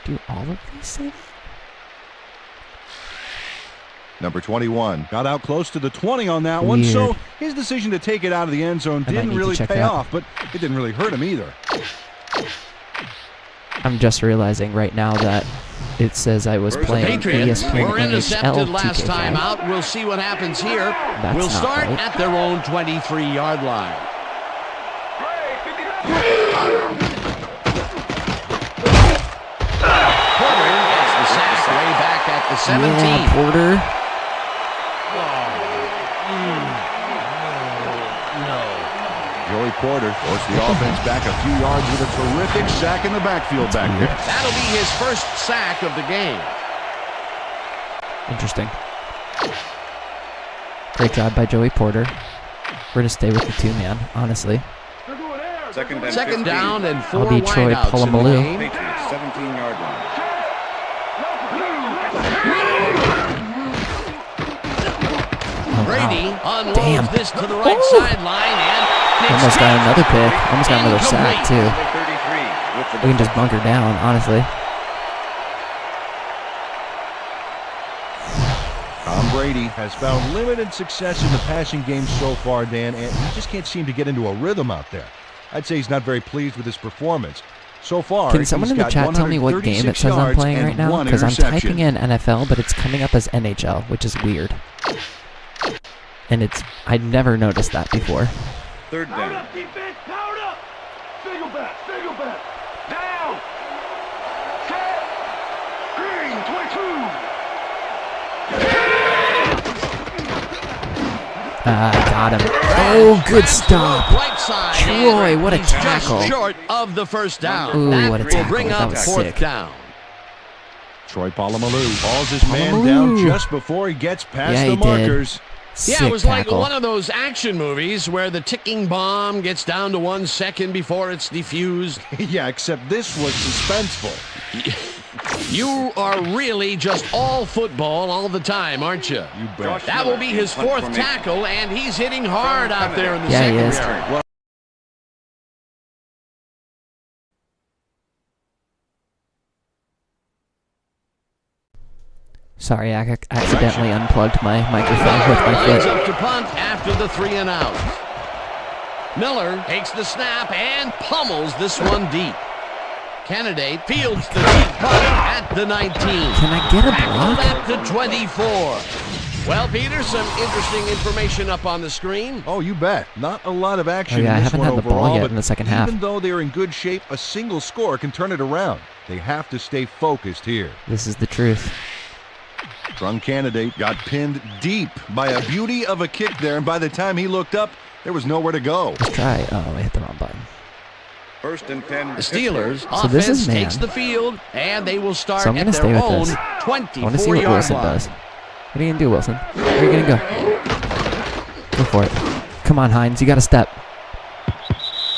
Do all of these say? Number 21 got out close to the 20 on that one, so his decision to take it out of the end zone didn't really pay off, but it didn't really hurt him either. I'm just realizing right now that it says I was playing ESPN were intercepted NFL last 2K5. time out. We'll see what happens here. That's we'll start right. at their own 23-yard line. Porter gets the sack way back at the 17. Yeah, Porter. Joey Porter forced the offense back a few yards with a terrific sack in the backfield back there. That'll be his first sack of the game. Interesting. Great job by Joey Porter. We're going to stay with the two-man, honestly. Second down and 4 I'll be Troy wideouts in the Polamalu. game. Patriots 17-yard line. Brady unloads Damn. this to the right sideline and Almost got another pick. Almost got another sack, too. Number 33 with the We can just bunker down, honestly. Tom Brady has found limited success in the passing game so far, Dan, and he just can't seem to get into a rhythm out there. I'd say he's not very pleased with his performance. So far, Can someone in the chat tell me what game it says I'm playing right now? Because I'm typing in NFL, but it's coming up as NHL, which is weird. And I'd never noticed that before. third down. Powered up, defense, powered up. Single back. Down. Set. Green, 22. I got him. Oh, good stop. Right side. Troy, what a He's tackle. just short of the first down. Ooh, that what a will tackle. bring That up was fourth sick. down. Troy Polamalu hauls his man Polamalu. down just before he gets past Yeah, the he did. markers. Sick Yeah, it was tackle. like one of those action movies where the ticking bomb gets down to 1 second before it's defused. Yeah, except this was suspenseful. You are really just all football all the time, aren't you? You bet. That will be his fourth tackle, and he's hitting hard out there in the Yeah, he is. secondary. Well, Sorry, I accidentally unplugged my microphone with my Lines foot. up to punt after the 3 and out. Miller takes the snap and pummels this one deep. Candidate fields the deep punt at the 19. Can I get a Tackled block? at the 24. Well, Peter, some interesting information up on the screen. oh, you bet. Not a lot of action Oh, yeah, I in this haven't one had the ball overall, yet but in the second half. even though they're in good shape, a single score can turn it around. They have to stay focused here. This is the truth. Strong Candidate got pinned deep by a beauty of a kick there, and by the time he looked up, there was nowhere to go. Let's try. Oh, I hit the wrong button. 1st and 10. The Steelers So this offense is man. takes the field, and they will start So I'm at gonna their stay with own this. I want to see what 24-yard Wilson line. does. What are you gonna do, Wilson? Where are you gonna go? Go for it. Come on, Hines. You got to step.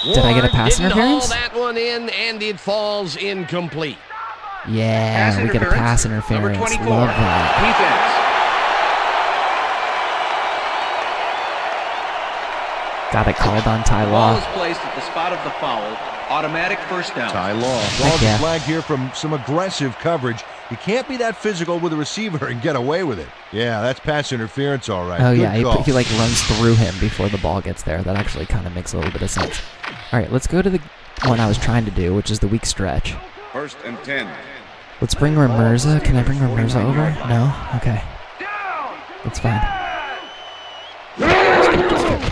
Did I get a pass Didn't interference? haul that one in, and it falls incomplete. Yeah, we get a pass interference. Number 24. Love that. Defense. Got it called on Ty Ball Law. is placed at the spot of the foul. Automatic first down. Ty Law draws yeah. a flag here from some aggressive coverage. You can't be that physical with a receiver and get away with it. Yeah, that's pass interference, all right. Oh, Good yeah, call. he like runs through him before the ball gets there. That actually kind of makes a little bit of sense. All right, let's go to the one I was trying to do, which is the weak stretch. 1st and 10. Let's bring Ramirza. Can I bring Ramirza over? No? Okay. That's fine.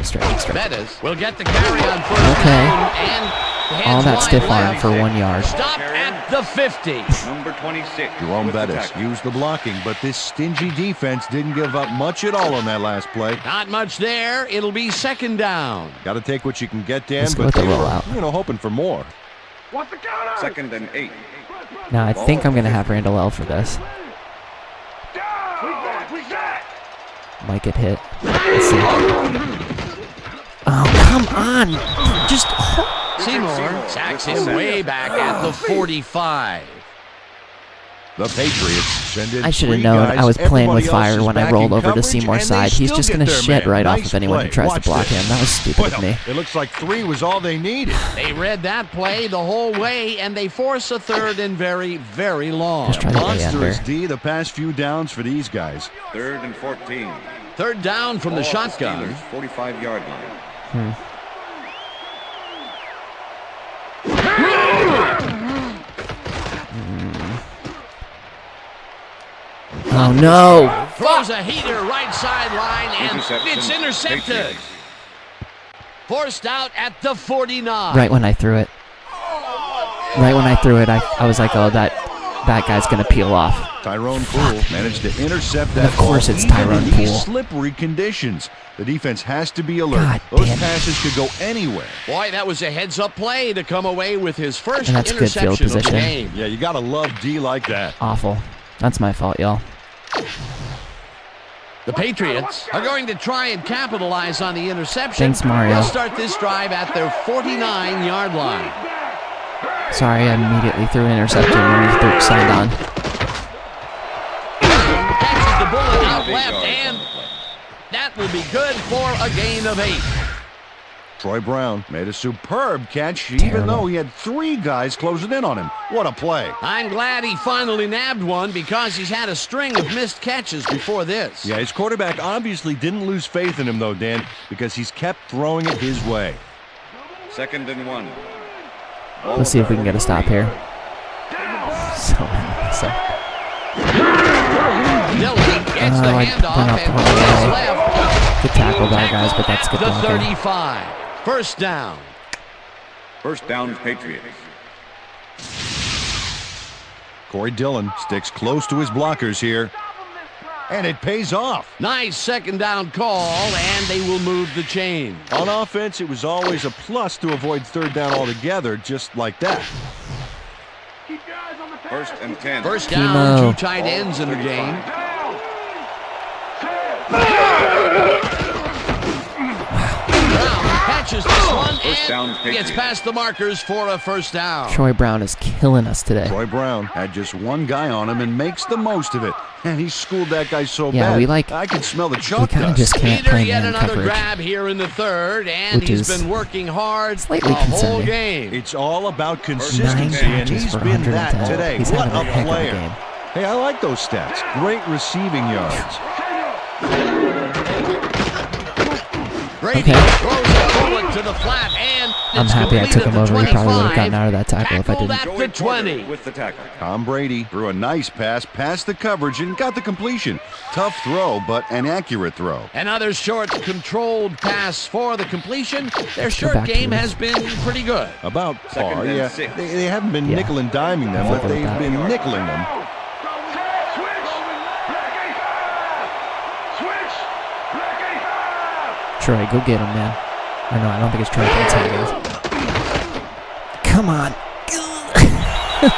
Stretch. Bettis will get the carry on first Okay. down, and the All hands that wide stiff arm left. for 1 yard. Stop at the 50. Number 26. Jerome with the Bettis tackle. used the blocking, but this stingy defense didn't give up much at all on that last play. Not much there. It'll be second down. Got to take what you can get, Dan, Let's go but with the they were, rollout. hoping for more. What's the counter? 2nd and 8. Now, I think I'm going to have Randall L for this. We got. Might get hit. Let's see. Oh, come on. Just... Seymour sacks him way back at the 45. The Patriots send in I should have three known. guys. I was playing with Everybody else fire is when I back rolled in over to coverage, Seymour's and they side. He's still just get going to their shit man. right off Nice of anyone who play. tries Watch to block this. him. That was stupid of Well, me. it looks like 3 was all they needed. They read that play the whole way, and they force a third and very, very long. Just try to stay Monstrous under. D the past few downs for these guys. 3rd and 14. Third down from the Ball at shotgun. Steelers' 45-yard line. Oh, no. Throws a heater right sideline, and Interception. it's intercepted. Patriots. Forced out at the 49. Right when I threw it. Right when I threw it, I was like, oh, that guy's going to peel off. Tyrone Poole managed to intercept that of course ball it's even Tyrone in these Poole. slippery conditions. The defense has to be alert. God Those damn it. passes could go anywhere. Boy, that was a heads-up play to come away with his first And that's good field interception of the position. game. Yeah, you got to love D like that. Awful. That's my fault, y'all. The Patriots are going to try and capitalize on the interception. Thanks, Mario. They'll start this drive at their 49-yard line. Sorry, I immediately threw an interception when he signed on. Catches the bullet out left, and that will be good for a gain of 8. Troy Brown made a superb catch, even Terrible. though he had 3 guys closing in on him. What a play. I'm glad he finally nabbed one because he's had a string of missed catches before this. Yeah, his quarterback obviously didn't lose faith in him, though, Dan, because he's kept throwing it his way. 2nd and 1. Let's see if we can get a stop here. So. Dillon gets the I handoff went up and the goes wrong way. left. Good tackle by guys, but that's good The blocking. 35. First down. First down, Patriots. Corey Dillon sticks close to his blockers here. And it pays off. Nice second down call, and they will move the chain. On offense, it was always a plus to avoid third down altogether, just like that. First and 10. First down, 2 tight ends in the game. Catches this one and gets past the markers for a first down. Troy Brown is killing us today. Troy Brown had just one guy on him and makes the most of it. And he schooled that guy so bad. I can smell the chalk we kind of dust. just can't play Yet man another coverage. grab here in the third, and Which he's is been working hard the slightly whole concerning. game. It's all about 9 consistency, and catches he's for been 110. that today. He's What having a a heck of a player. game. Hey, I like those stats. Great receiving yards. Brady Okay. throws a bullet to the flat, and I'm it's happy I complete took at him the over. He probably would have 25. gotten out of that tackle if I Tackled didn't. at the 20. With the tackle. Tom Brady threw a nice pass past the coverage and got the completion. Tough throw, but an accurate throw. Another short, controlled pass for the completion. Their Let's go short back to game this. has been pretty good. About Second par, and yeah. 6. They haven't been Yeah. nickel and diming them, but Flip it they've back. been nickeling them. Troy, go get him, man. Or no, I don't think it's Troy. I think it's Higgins. Come on.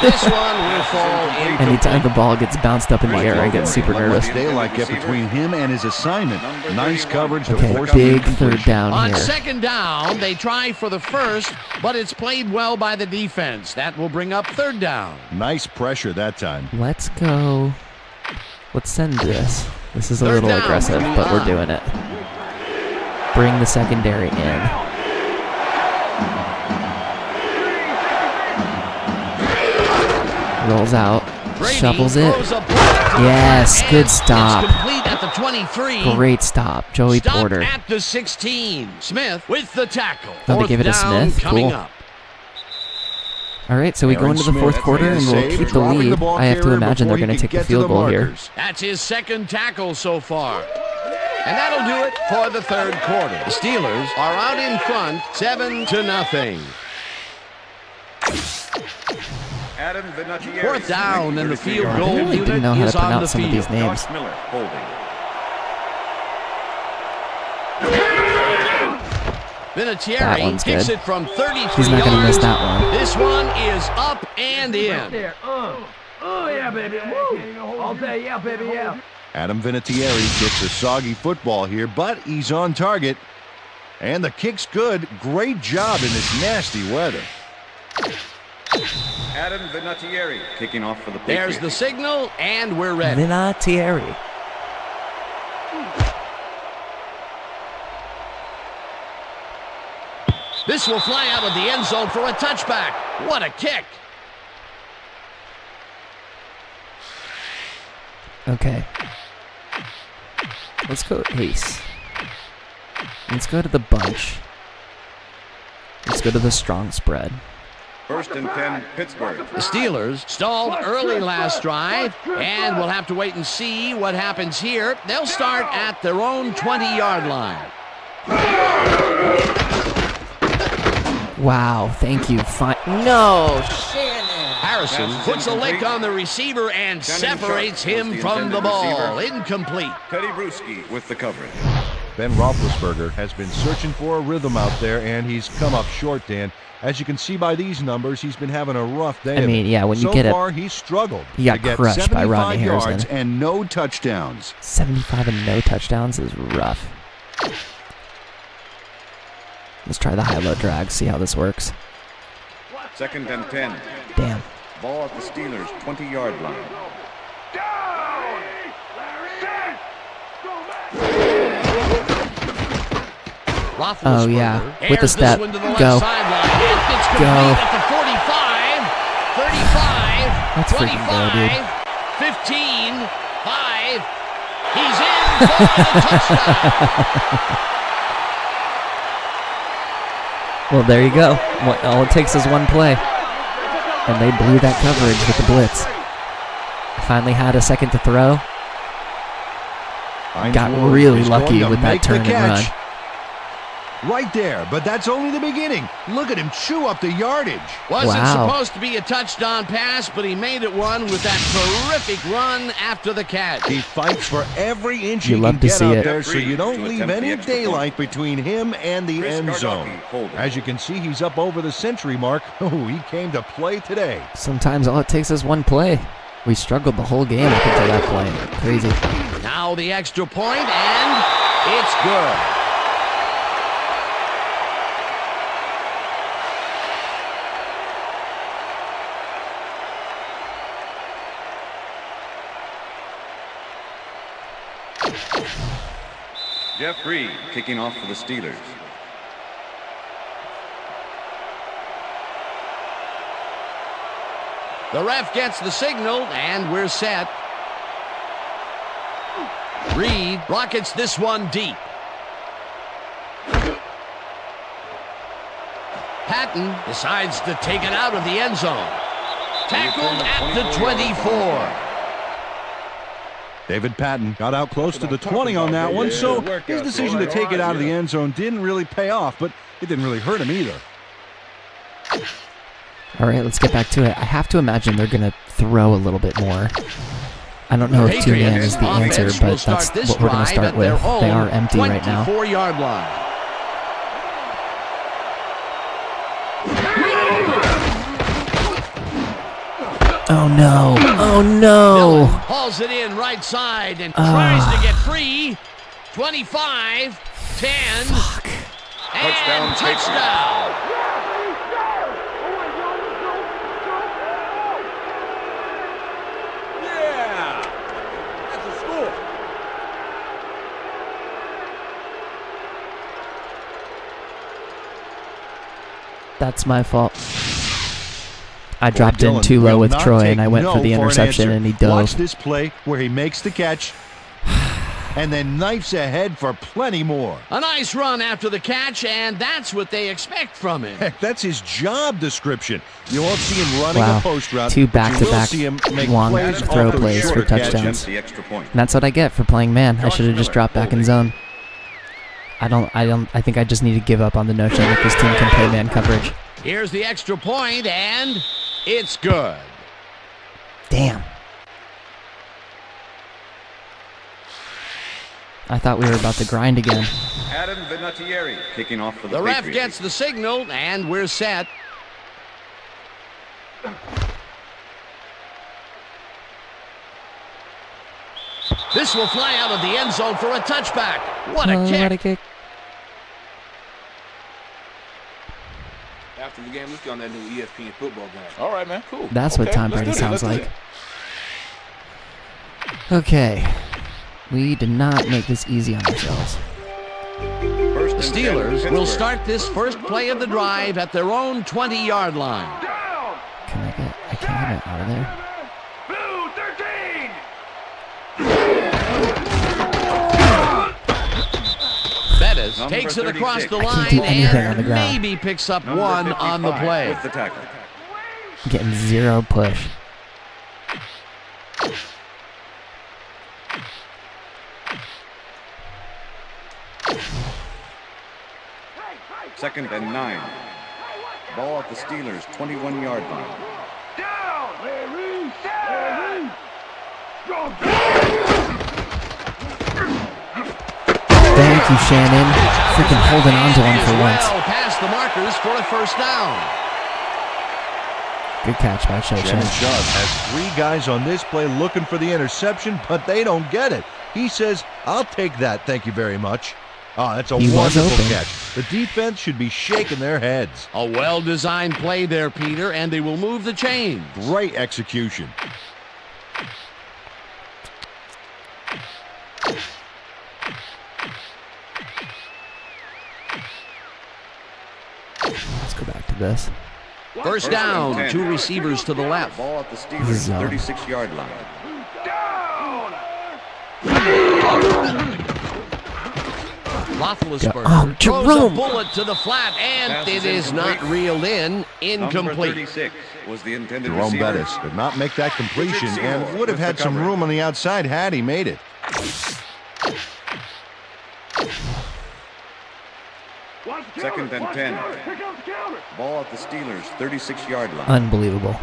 This one will fall incomplete. Anytime the ball gets bounced up in the air, I get super nervous. Daylight get between him and his assignment. Nice coverage to Okay, force big the incompletion. third down On here. second down, they try for the first, but it's played well by the defense. That will bring up third down. Nice pressure that time. Let's go. Let's send this. This is a Third little down. aggressive, but we're doing it. Bring the secondary in. Rolls out. Brady Shovels it. throws a bullet to Yes, the good it's stop. complete at the 23. Great stop. Joey Stopped Porter. at the 16. Smith with the tackle. Oh, they Fourth give it to down Smith? coming Cool. up. All right, so we go Aaron into the Smith, fourth quarter and we'll save, keep the dropping lead. ball I have to carrier imagine they're before going he to could take the get to field goal here. markers. That's his second tackle so far. And that'll do it for the third quarter. The Steelers are out in front, 7-0. Adam Vinatieri. Fourth down, and the field I goal really unit didn't know how is to on the pronounce some of these field. names. Josh Miller holding. That Vinatieri one's kicks good. it from 33 He's not going to miss yards. that one. This one is up and in. Oh, yeah, baby. Woo. All day, yeah, baby, yeah. Adam Vinatieri gets a soggy football here, but he's on target. And the kick's good. Great job in this nasty weather. Adam Vinatieri kicking off for the There's Patriots. the signal, and we're ready. Vinatieri. This will fly out of the end zone for a touchback. What a kick. Okay. Let's go Ace. Let's go to the bunch. Let's go to the strong spread. First and 10, Pittsburgh. The Steelers stalled early last drive, and we'll have to wait and see what happens here. They'll start at their own 20-yard line. Wow, thank you. No, Harrison puts a lick on the receiver and separates him from the ball. Incomplete. Teddy Bruschi with the coverage. Ben Roethlisberger has been searching for a rhythm out there, and he's come up short, Dan. As you can see by these numbers, he's been having a rough day. I mean, yeah, when you so get it, far, he's struggled. he got to get crushed by Rodney 75 yards Harrison. and no touchdowns. 75 and no touchdowns is rough. Let's try the high-low drag, see how this works. Second and 10. Damn. Ball at the Steelers' 20-yard line. Oh, yeah. With the Airs step. this one to the left Go. sideline. It's complete Go. at the 45, 35, Let's freaking go, 25, dude. 15, 5. He's in for the touchdown. Well, there you go. All it takes is one play. And they blew that coverage with the blitz. Finally had a second to throw. Got really lucky with that turn and run. Right there, but that's only the beginning. Look at him chew up the yardage. Wasn't supposed to be a touchdown pass, but he made it one with that terrific run after the catch. He fights for every inch he can get out there, so you don't leave any daylight between him and the end zone. As you can see, he's up over the century mark. Oh, he came to play today. Sometimes all it takes is one play. We struggled the whole game up until that play. Crazy. Now the extra point, and it's good. Jeff Reed kicking off for the Steelers. The ref gets the signal, and we're set. Reed rockets this one deep. Patton decides to take it out of the end zone. Tackled at the 24. David Patton got out close to the 20 on that one, so his decision to take it out of the end zone didn't really pay off, but it didn't really hurt him either. All right, let's get back to it. I have to imagine they're going to throw a little bit more. I don't know if two-man is the answer, but that's what we're going to start with. They are empty right now. 24-yard line. Oh, no. Oh, no. Hauls it in right side and tries to get free. 25, 10, Fuck. And touchdown. Yeah! That's a score. That's my fault. I dropped in too low with Troy, and I went for the interception, and he dove. Watch this play where he makes the catch and then knifes ahead for plenty more. A nice run after the catch, and that's what they expect from him. Heck, that's his job description. You won't see him running a post route. Two back-to-back long throw plays for touchdowns. And that's what I get for playing man. I should have just dropped back in zone. I think I just need to give up on the notion that this team can play man coverage. Here's the extra point, and it's good. Damn. I thought we were about to grind again. Adam Vinatieri kicking off for the The ref Patriots. gets the signal, and we're set. This will fly out of the end zone for a touchback. What a kick. What a kick. After the game, let's get on that new ESPN football game. All right, man. Cool. That's what Tom Brady sounds like. Okay. We did not make this easy on ourselves. The Steelers will start this first play of the drive at their own 20-yard line. I can't get it out of there. Blue 13. Bettis takes it across the line and maybe picks up one on the play. With the tackle. Getting zero push. Second and 9. Ball at the Steelers' 21-yard line. Down. Down. Thank you, Shannon. Freaking holding on to one for once. Well past the markers for a first down. Good catch by Shannon. Shannon Sharp has three guys on this play looking for the interception, but they don't get it. He says, I'll take that, thank you very much. Oh, that's a wonderful catch. The defense should be shaking their heads. A well-designed play there, Peter, and they will move the chains. Great execution. Let's go back to this. First down, two receivers to the left. Ball at the Steelers' 36-yard line. Roethlisberger throws a bullet to the flat, and it is not reeled in. Incomplete. Number 36 was the intended Jerome receiver. Bettis did not make that completion and would have had some room on the outside had he made it. Second and 10. Ball at the Steelers' 36-yard line. Unbelievable.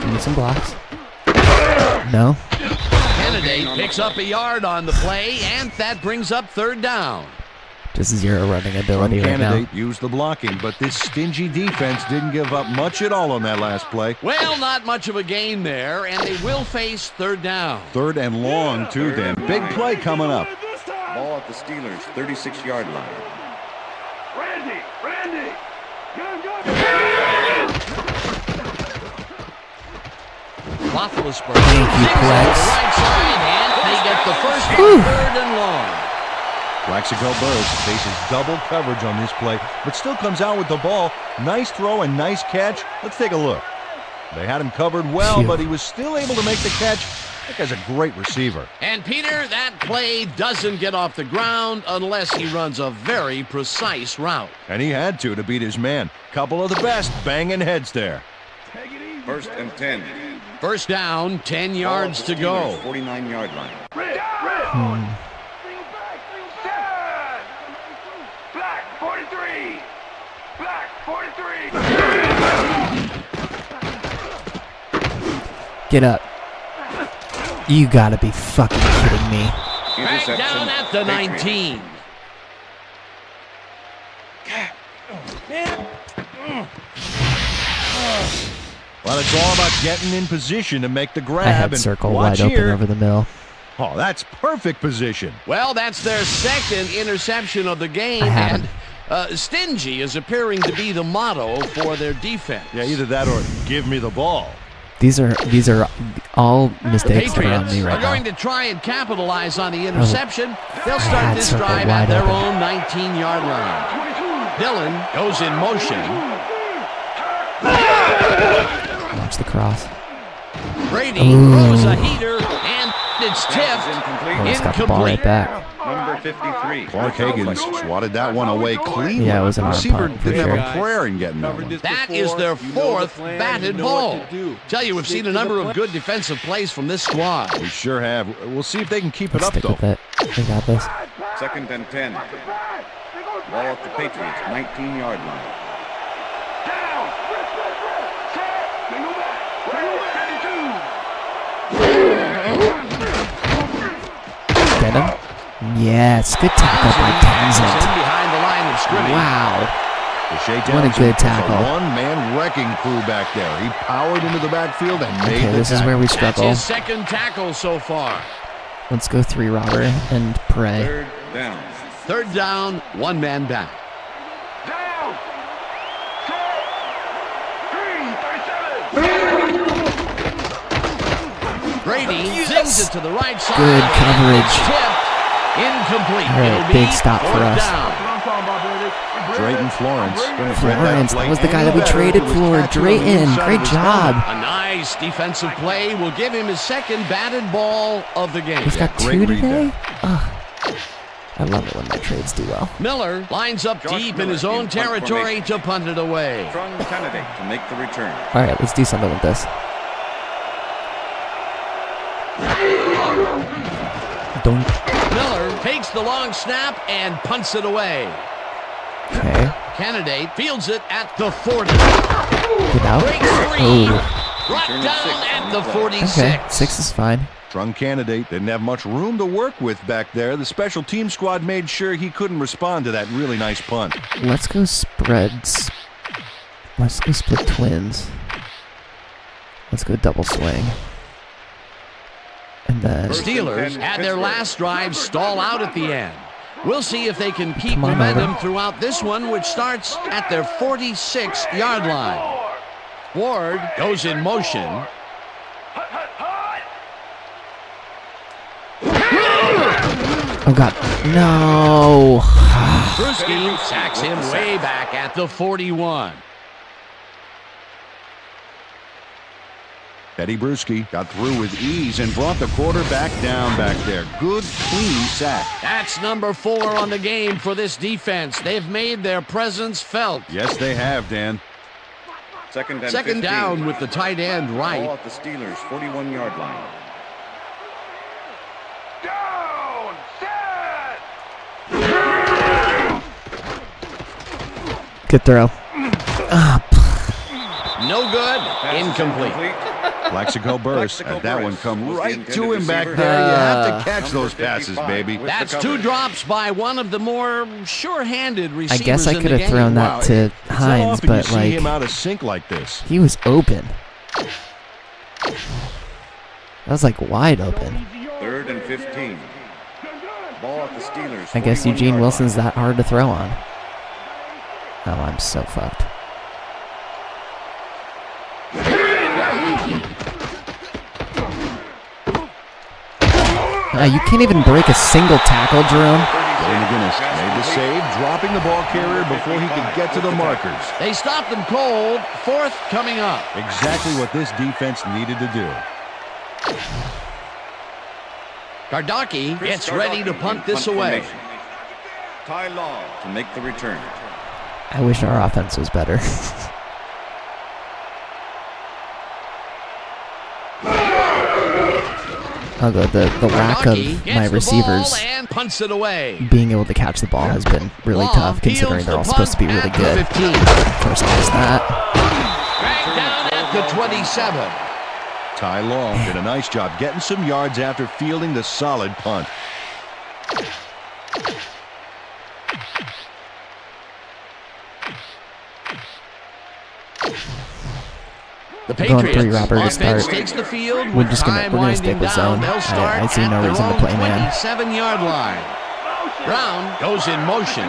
Give me some blocks. No. Kennedy picks up a yard on the play, and that brings up third down. Just zero running ability right now. Candidate used the blocking, but this stingy defense didn't give up much at all on that last play. Well, not much of a gain there, and they will face third down. Third and long, too, then. Big play coming up. Ball at the Steelers' 36-yard line. Randy! Roethlisberger. Thank you, Flex. Right side, and they get the first one, third and long. Plaxico Burress faces double coverage on this play, but still comes out with the ball. Nice throw and nice catch. Let's take a look. They had him covered well, but he was still able to make the catch. That guy's a great receiver. And Peter, that play doesn't get off the ground unless he runs a very precise route. And he had to beat his man. Couple of the best banging heads there. First and 10. First down, 10 yards to go. 49-yard line. Black 43. Black 43. Get up. You gotta be fucking kidding me. Back down at the 19. Well, it's all about getting in position to make the grab. I had circle wide open over the middle. Oh, that's perfect position. Well, that's their second interception of the game, and stingy is appearing to be the motto for their defense. Yeah, either that or give me the ball. These are all mistakes that are on me are right going now. to try and capitalize on the interception. They'll start this drive at their own 19-yard line. Dillon goes in motion. Watch the cross. Brady throws a heater, and it's tipped. Almost got the ball right back. Number 53. Clark Hagan swatted that one away clean. Yeah, it was an arm receiver punt, for didn't sure. have a prayer in getting that one. That is their fourth batted ball. Tell you, we've seen a number of good defensive plays from this squad. We sure have. We'll see if they can keep Let's it up, stick though. with it. They got this. Second and 10. Ball at the Patriots' 19-yard line. Get him. Yes, good tackle by Townsend. Behind the line of scrimmage. Wow. What a good tackle. One-man wrecking crew back there. He powered into the backfield and made Okay, the this is tackle. where we That's struggle. his second tackle so far. Let's go 3-robber and pray. Third down. Third down, one man back. Down. 3-37. Brady zings it to the right side. Good coverage. Tipped. Incomplete. All right, It'll big be stop for fourth us. down. Drayton Florence. Florence, that was the guy that we traded for. Drayton, great job. A nice defensive play will give him his second batted ball of the game. He's got great 2 read today? there. Ugh. I love it when my trades do well. Miller lines up deep in his own territory to punt it away. Strong candidate to make the return. All right, let's do something with this. Don't. Miller takes the long snap and punts it away. Okay. Candidate fields it at the 40. Get out. Breaks free. Ooh. Brought down at the 46. Okay, 6 is fine. Strong candidate. Didn't have much room to work with back there. The special team squad made sure he couldn't respond to that really nice punt. Let's go spreads. Let's go split twins. Let's go double swing. And then Steelers had their last drive stall out at the end. We'll see if they can keep Come on, momentum Miller. throughout this one, which starts at their 46-yard line. Ward goes in motion. oh god, no. Bruschi sacks him way back at the 41. Eddie Bruschi got through with ease and brought the quarterback down back there. Good, clean sack. That's number 4 on the game for this defense. They've made their presence felt. Yes, they have, Dan. Second and Second 15. down with the tight end Ball right. at the Steelers' 41-yard line. Good throw. No good. Incomplete. Plaxico burst. That one come right to him back there. You have to catch those passes, baby. That's 2 drops by one of the more sure-handed receivers. I guess I could have thrown that to Hines, but you see him out of sync like this. He was open. That was like wide open. 3rd and 15. Ball at the Steelers. I guess Eugene Wilson's that hard to throw on. Oh, I'm so fucked. You can't even break a single tackle, Jerome. McGinnis made the save, dropping the ball carrier before he could get to the markers. They stopped them cold. 4th coming up. Exactly what this defense needed to do. Gardocki gets ready to punt this away. Ty Law to make the return. I wish our offense was better. Although the lack of my receivers punts it away. being able to catch the ball has been really tough, considering they're all supposed to be really good. Of course, I missed that. Right down at the 27. Ty Law did a nice job getting some yards after fielding the solid punt. The Patriots going 3 wrapper to start. Takes the field. We're gonna stick with zone. I see no reason to play man. 27-yard line. Brown goes in motion.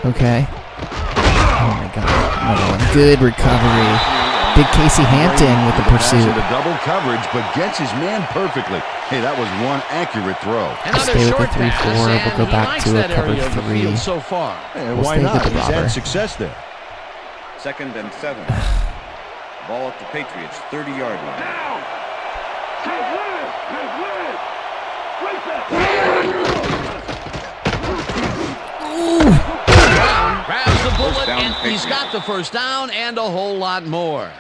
Okay. Oh my God! Another one. Good recovery. Big Casey Hampton with the pursuit. The double coverage, but gets his man perfectly. Hey, that was one accurate throw. Stay with the 3-4. We'll go back to a cover 3. So far. Hey, why not? He's had success there. 2nd and 7. Ball at the Patriots 30-yard line. Brown grabs the bullet, and he's got the first down and a whole lot more.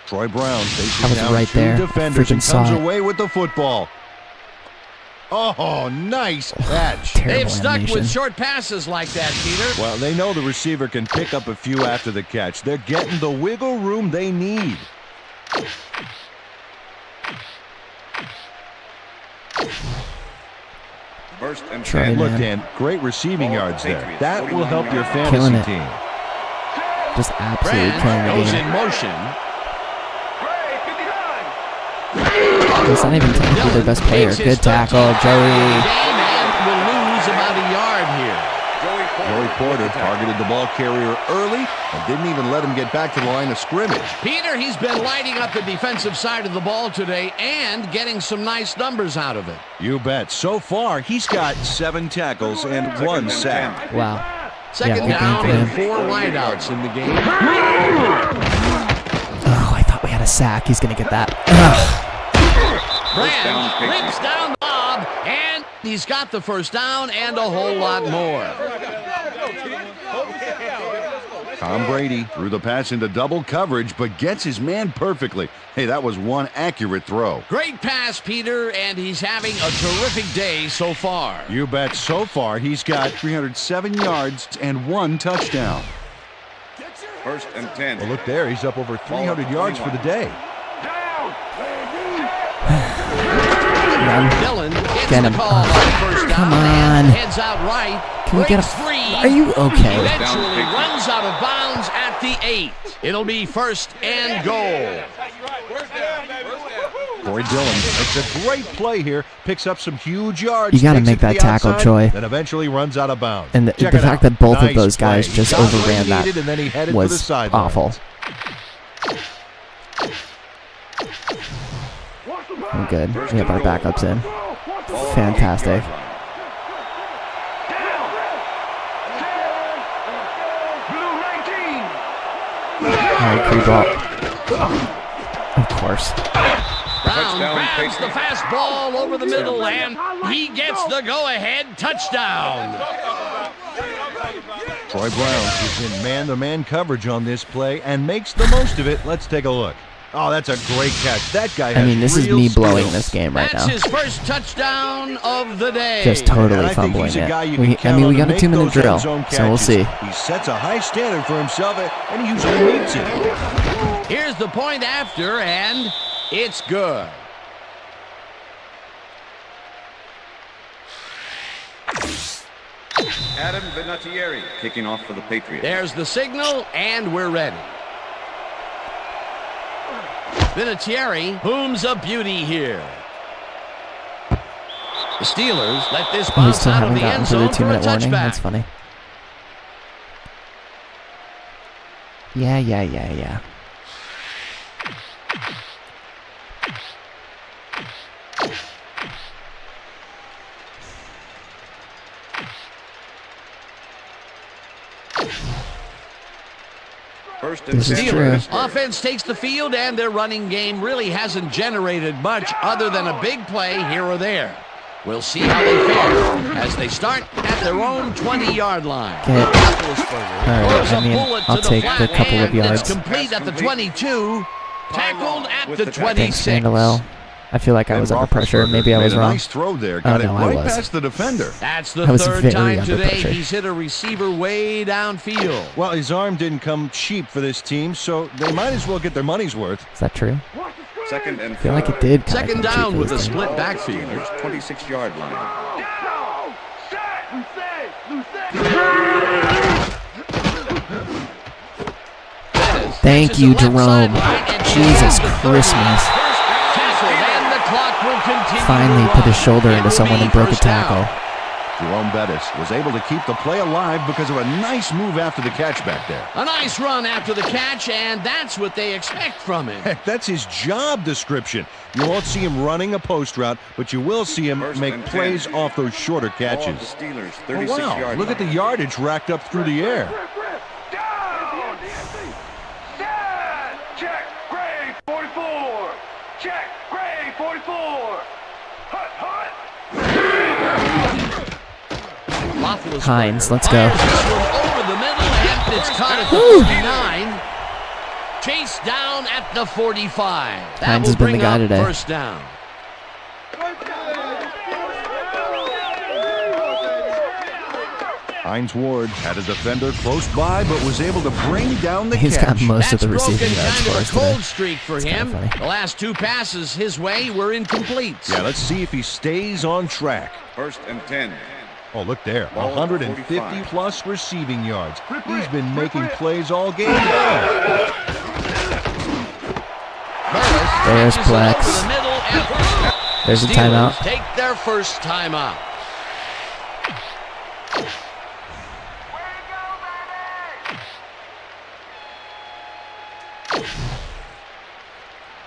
Troy Brown faces down right 2 there. defenders and Freaking comes saw it. away with the football. Oh, nice catch. They've stuck animation. with short passes like that, Peter. Well, they know the receiver can pick up a few after the catch. They're getting the wiggle room they need. First and Try 10. Look, Dan, great receiving yards there. That will help your Killing fantasy it. team. Just absolutely killing the Goes game. in motion. He's not even technically their best player. Good tackle, Joey. Will lose about a yard here. Joey Porter targeted the ball carrier early and didn't even let him get back to the line of scrimmage. Peter, he's been lighting up the defensive side of the ball today and getting some nice numbers out of it. You bet. So far, he's got 7 tackles and 1 sack. Wow. Second good down game and for 4 wideouts in the game. Oh, I thought we had a sack. He's going to get that. Ugh. Brand brings down Bob, and he's got the first down and a whole lot more. Tom Brady threw the pass into double coverage, but gets his man perfectly. Hey, that was one accurate throw. Great pass, Peter, and he's having a terrific day so far. You bet. So far, he's got 307 yards and 1 touchdown. First and 10. Well, look there. He's up over 300 yards for the day. Dillon gets Get the him. call on first down. Come on. And heads out right. Can we get a... Free. Are you okay? Eventually runs out of bounds at the 8. It'll be first and goal. Corey Dillon makes a great play here. Picks up some huge yards. You got to make that tackle, Troy. Then eventually runs out of bounds. And the fact that both of those guys just overran that was awful. Oh, good. We have our backups in. Fantastic. All right, free ball. Of course. Brown grabs the fast ball over the middle, and he gets the go-ahead touchdown. Troy Brown is in man-to-man coverage on this play and makes the most of it. Let's take a look. Oh, that's a great catch. That guy I mean, has this is real me blowing skills. this game right That's now. his first touchdown of the day. Just totally fumbling it. I mean, we got a 2-minute drill, so we'll see. He sets a high standard for himself, and he usually meets it. Here's the point after, and it's good. Adam Vinatieri kicking off for the Patriots. There's the signal, and we're ready. Vinatieri booms a beauty here. The Steelers let this We bounce still out of haven't the gotten end to the zone for a 2-minute warning. touchback. That's funny. Yeah. First and This is 10. true. Offense takes the field, and their running game really hasn't generated much other than a big play here or there. We'll see how they fare as they start at their own 20-yard line. Alright, I mean, I'll take the couple of yards. It's complete at the 22, tackled at the Thanks, 26. Randall. I feel like I was under pressure. Maybe I was made a wrong. nice throw there. Got it no, I right was. past the defender. That's the I was third very time under today pressure. he's hit a receiver way downfield. Well, his arm didn't come cheap for this team, so they might as well get their money's worth. Is that true? Second and I feel like it did. kinda Second come cheap down for with a this team. split backfield. Steelers 26-yard line. Down! Set! Thank you, Jerome. Jesus Christmas. Finally put his shoulder into someone and broke a tackle. Jerome Bettis was able to keep the play alive because of a nice move after the catch back there. A nice run after the catch, and that's what they expect from him. Heck, that's his job description. You won't see him running a post route, but you will see him First make and plays 10. off those shorter catches. The Steelers Oh, 36-yard wow, line. look at the yardage racked up through the air. Down! Set! Check! Gray 44! Check! Gray 44! Hut! Hut! Hines, let's go. Over the middle, and it's caught at the 49. Chased down at the 45. That Hines will has been the bring guy up today. First down. Hines Ward had a defender close by, but was able to bring down the He's catch. got most of That's the receiving broken yards kind for of us a cold today. streak for It's him. kinda funny. The last two passes his way were incomplete. Yeah, let's see if he stays on track. First and 10. Oh, look there. Ball at 150 plus receiving yards. He's been making plays all game long. There's Over Plex. the middle, and There's a Steelers timeout. take their first timeout.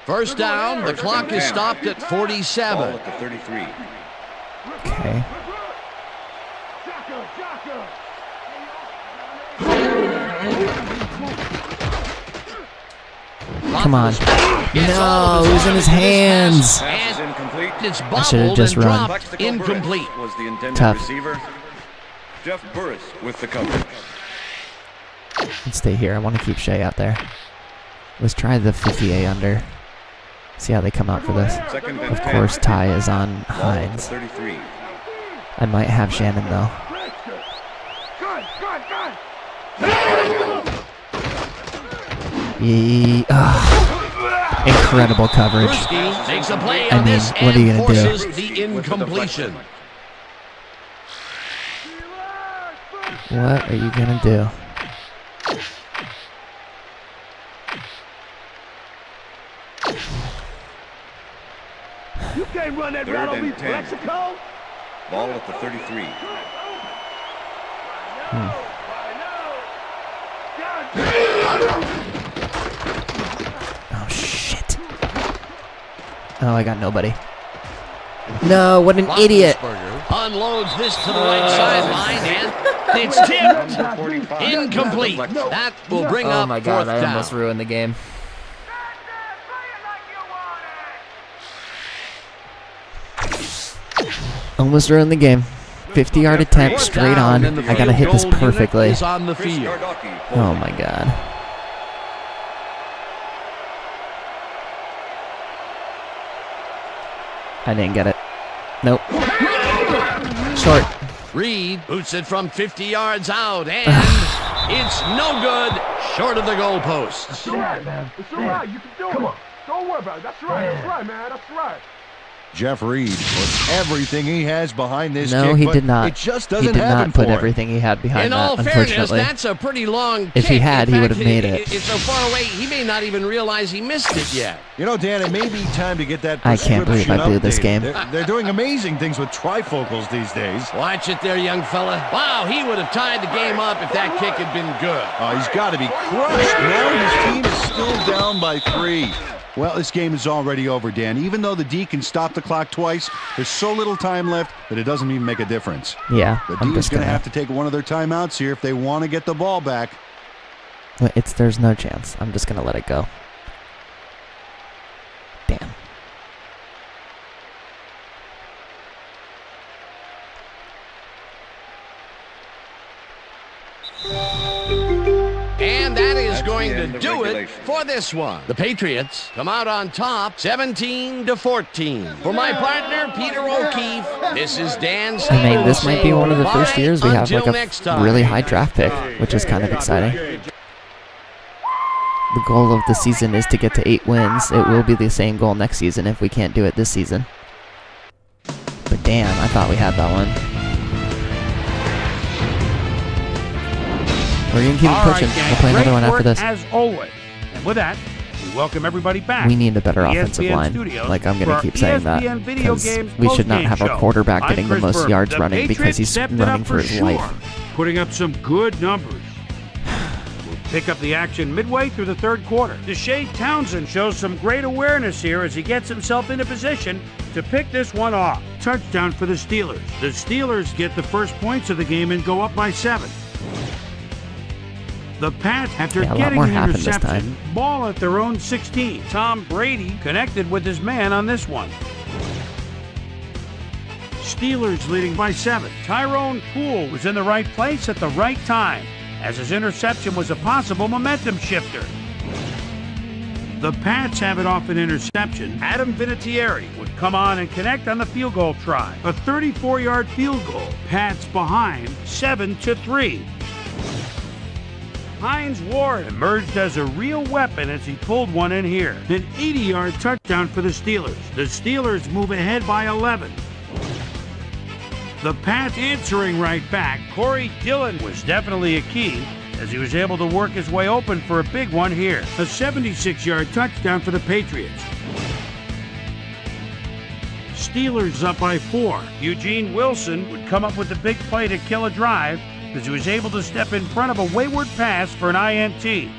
First down, the clock is stopped at 47. Ball at the 33. Okay. Come on. No, it was in his hands. Pass is incomplete. It's I should have bobbled just and run. dropped. Plexico Incomplete. Burris was the intended Tough. receiver. Jeff Burris with the coverage. Let's stay here. I want to keep Shea out there. Let's try the 50A under. See how they come out for this. Second and Of 10. course, Ty is on Ball at the Hines. 33. I might have Shannon, though. Incredible coverage. Bruschi makes a play I on mean, this what are you and gonna do? forces the incompletion. What are you going to do? You can't run that Third route on and me, 10. Mexico! Ball at the 33. Oh, shit. Oh, I got nobody. No, what an idiot. Unloads this to the right sideline, and it's tipped. Incomplete. That will bring Oh up my god, fourth I down. almost ruined the game. Almost ruined the game. 50-yard attempt Fourth straight down, on. and the I gotta hit this field goal unit perfectly. is on the Chris field. Gardocki Oh my god. I didn't get it. Nope. Short. Reed boots it from 50 yards out, and it's no good, short of the goalposts. It's all right, man. It's all right. You can do it. Come on. Don't worry about it. That's right. That's right, man. That's right. Jeff Reed put everything he has behind this No, kick, he but did not. it just He doesn't did happen not put for him. everything he had behind In that, all fairness, unfortunately. that's a pretty long kick. If he had, In he fact, would have made it. It's so far away, he may not even realize he missed it yet. You know, Dan, it may be time to get that I can't believe I blew this game. They're doing amazing things with trifocals these days. Watch it there, young fella. Wow, he would have tied the game up if that kick had been good. Oh, he's got to be crushed. Now his team is still down by 3. Well, this game is already over, Dan. Even though the D can stop the clock twice, there's so little time left that it doesn't even make a difference. Yeah, The I'm D is just going gonna to have to take one of their timeouts here if they want to get the ball back. There's no chance. I'm just gonna let it go. Damn. And that is That's going the to end of do it regulation. for this one. The Patriots come out on top, 17-14. For my partner, Peter O'Keefe, this is Dan I mean, this Staples might be one of the saying first years we have until like next a time. really high draft pick, which is kind of exciting. The goal of the season is to get to 8 wins. It will be the same goal next season if we can't do it this season. But damn, I thought we had that one. We're going to keep it pushing. We'll play another one after this. As always. And with that, we welcome everybody back. We need a better to the offensive ESPN line. studios Like, I'm going for to keep saying that. ESPN Video Because Games we should not postgame have our show. quarterback I'm getting the Chris most Berman. yards The running because Patriots he's stepped it running up for his sure, life. putting up some good numbers. We'll pick up the action midway through the third quarter. Deshae Townsend shows some great awareness here as he gets himself into position to pick this one off. Touchdown for the Steelers. The Steelers get the first points of the game and go up by 7. The Pats, after Yeah, a lot getting more an happened this interception, time. ball at their own 16. Tom Brady connected with his man on this one. Steelers leading by 7. Tyrone Poole was in the right place at the right time, as his interception was a possible momentum shifter. The Pats have it off an interception. Adam Vinatieri would come on and connect on the field goal try. A 34-yard field goal. Pats behind 7-3. Hines Ward emerged as a real weapon as he pulled one in here. An 80-yard touchdown for the Steelers. The Steelers move ahead by 11. The Pats answering right back. Corey Dillon was definitely a key as he was able to work his way open for a big one here. A 76-yard touchdown for the Patriots. Steelers up by 4. Eugene Wilson would come up with the big play to kill a drive as he was able to step in front of a wayward pass for an INT.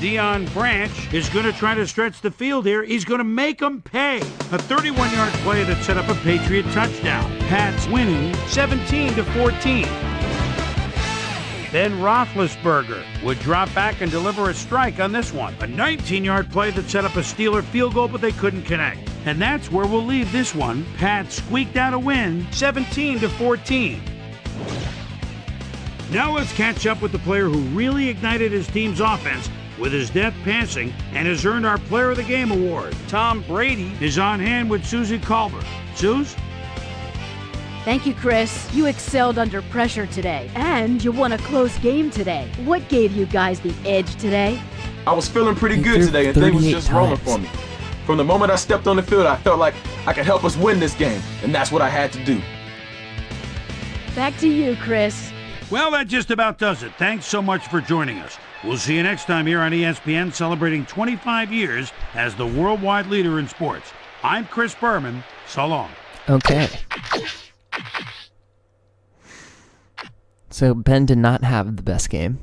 Deion Branch is going to try to stretch the field here. He's going to make them pay. A 31-yard play that set up a Patriot touchdown. Pats winning 17-14. Then Roethlisberger would drop back and deliver a strike on this one. A 19-yard play that set up a Steeler field goal, but they couldn't connect. And that's where we'll leave this one. Pats squeaked out a win, 17-14. Now let's catch up with the player who really ignited his team's offense with his deft passing and has earned our Player of the Game award. Tom Brady is on hand with Susie Culver. Suze? Thank you, Chris. You excelled under pressure today, and you won a close game today. What gave you guys the edge today? I was feeling pretty He good threw today, and things was 38 just rolling times. for me. From the moment I stepped on the field, I felt like I could help us win this game, and that's what I had to do. Back to you, Chris. Well, that just about does it. Thanks so much for joining us. We'll see you next time here on ESPN, celebrating 25 years as the worldwide leader in sports. I'm Chris Berman. So long. Okay. So Ben did not have the best game.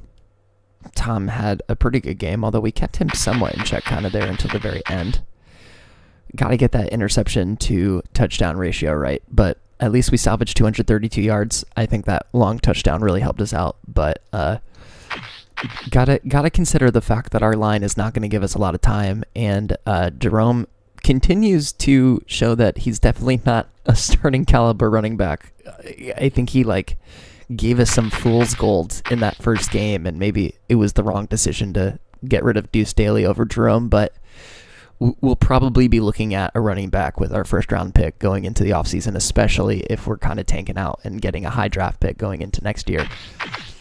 Tom had a pretty good game, although we kept him somewhat in check kind of there until the very end. Got to get that interception to touchdown ratio right, but at least we salvaged 232 yards. I think that long touchdown really helped us out, but gotta consider the fact that our line is not going to give us a lot of time, and Jerome continues to show that he's definitely not a starting caliber running back. I think he gave us some fool's gold in that first game, and maybe it was the wrong decision to get rid of Deuce Daly over Jerome, but we'll probably be looking at a running back with our first-round pick going into the offseason, especially if we're kind of tanking out and getting a high draft pick going into next year.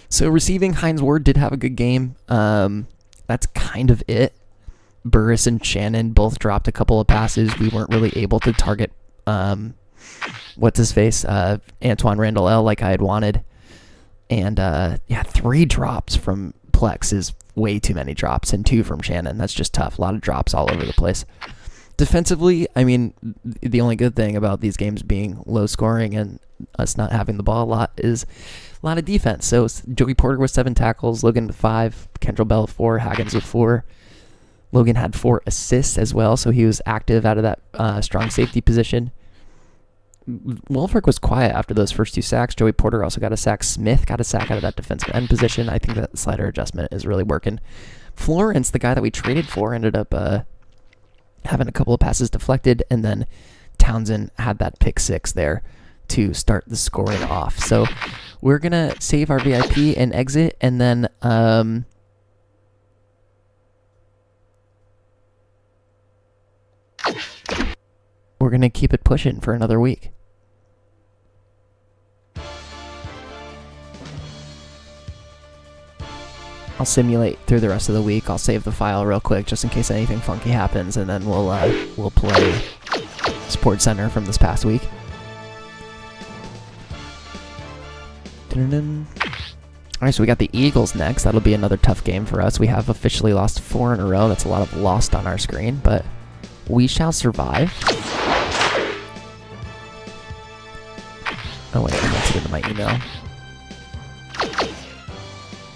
So receiving, Hines Ward did have a good game. That's kind of it. Burris and Shannon both dropped a couple of passes. We weren't really able to target, what's-his-face, Antoine Randall L. like I had wanted. And, 3 drops from Plex is way too many drops, and 2 from Shannon. That's just tough. A lot of drops all over the place. Defensively, I mean, the only good thing about these games being low scoring and us not having the ball a lot is a lot of defense. So Joey Porter with 7 tackles, Logan with 5, Kendrell Bell with 4, Haggins with 4. Logan had 4 assists as well, so he was active out of that strong safety position. Wolfrick was quiet after those first 2 sacks. Joey Porter also got a sack. Smith got a sack out of that defensive end position. I think that slider adjustment is really working. Florence, the guy that we traded for, ended up having a couple of passes deflected, and then Townsend had that pick 6 there to start the scoring off. So we're going to save our VIP and exit, and then we're going to keep it pushing for another week. I'll simulate through the rest of the week. I'll save the file real quick just in case anything funky happens, and then we'll play Sports Center from this past week. Dun-dun-dun. All right, so we got the Eagles next. That'll be another tough game for us. We have officially lost 4 in a row. That's a lot of lost on our screen, but we shall survive. Oh wait, I meant to get to my email.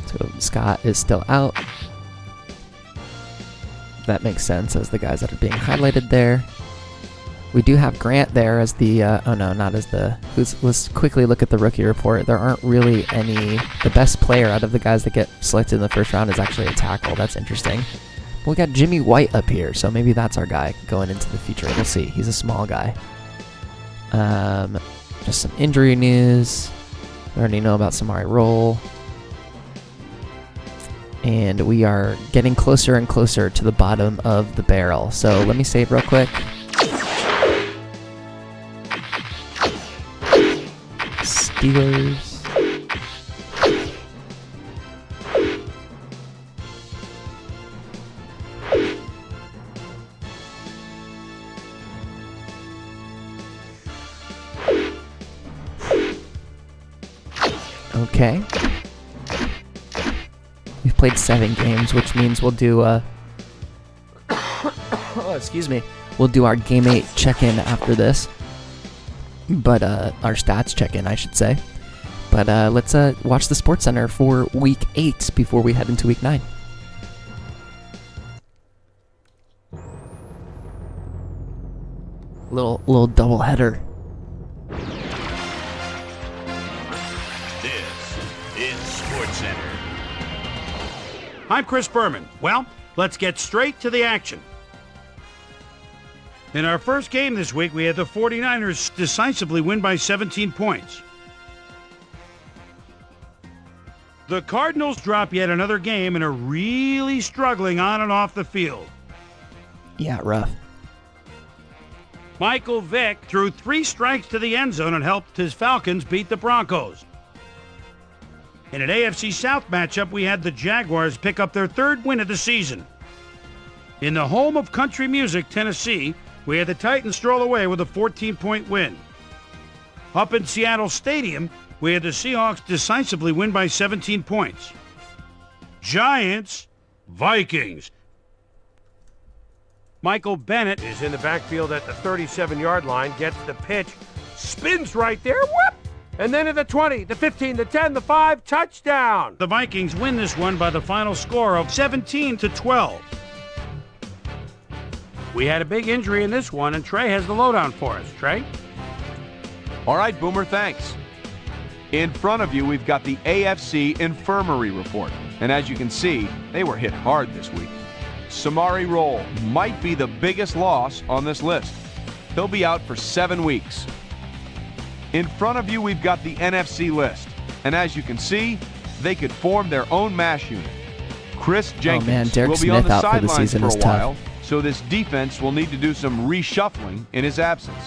So Scott is still out. That makes sense as the guys that are being highlighted there. We do have Grant there as the, oh no, not as the, let's quickly look at the rookie report. There aren't really any, the best player out of the guys that get selected in the first round is actually a tackle. That's interesting. We got Jimmy White up here, so maybe that's our guy going into the future. We'll see. He's a small guy. Just some injury news. We already know about Samari Roll. And we are getting closer and closer to the bottom of the barrel. So let me save real quick. Steelers. Okay. We've played 7 games, which means we'll do excuse me. We'll do our Game 8 check-in after this. But our stats check-in, I should say. But let's watch the Sports Center for Week 8 before we head into Week 9. Little double header. I'm Chris Berman. Well, let's get straight to the action. In our first game this week, we had the 49ers decisively win by 17 points. The Cardinals drop yet another game and are really struggling on and off the field. Yeah, rough. Michael Vick threw 3 strikes to the end zone and helped his Falcons beat the Broncos. In an AFC South matchup, we had the Jaguars pick up their 3rd win of the season. In the home of country music, Tennessee, we had the Titans stroll away with a 14-point win. Up in Seattle Stadium, we had the Seahawks decisively win by 17 points. Giants, Vikings. Michael Bennett is in the backfield at the 37-yard line, gets the pitch, spins right there, whoop! And then at the 20, the 15, the 10, the 5, touchdown! The Vikings win this one by the final score of 17-12. We had a big injury in this one, and Trey has the lowdown for us. Trey? All right, Boomer, thanks. In front of you, we've got the AFC Infirmary Report. And as you can see, they were hit hard this week. Samari Roll might be the biggest loss on this list. He'll be out for 7 weeks. In front of you, we've got the NFC list. And as you can see, they could form their own MASH unit. Chris Jenkins Derek will be Smith on the out for the sidelines season for is a while, tough. so this defense will need to do some reshuffling in his absence.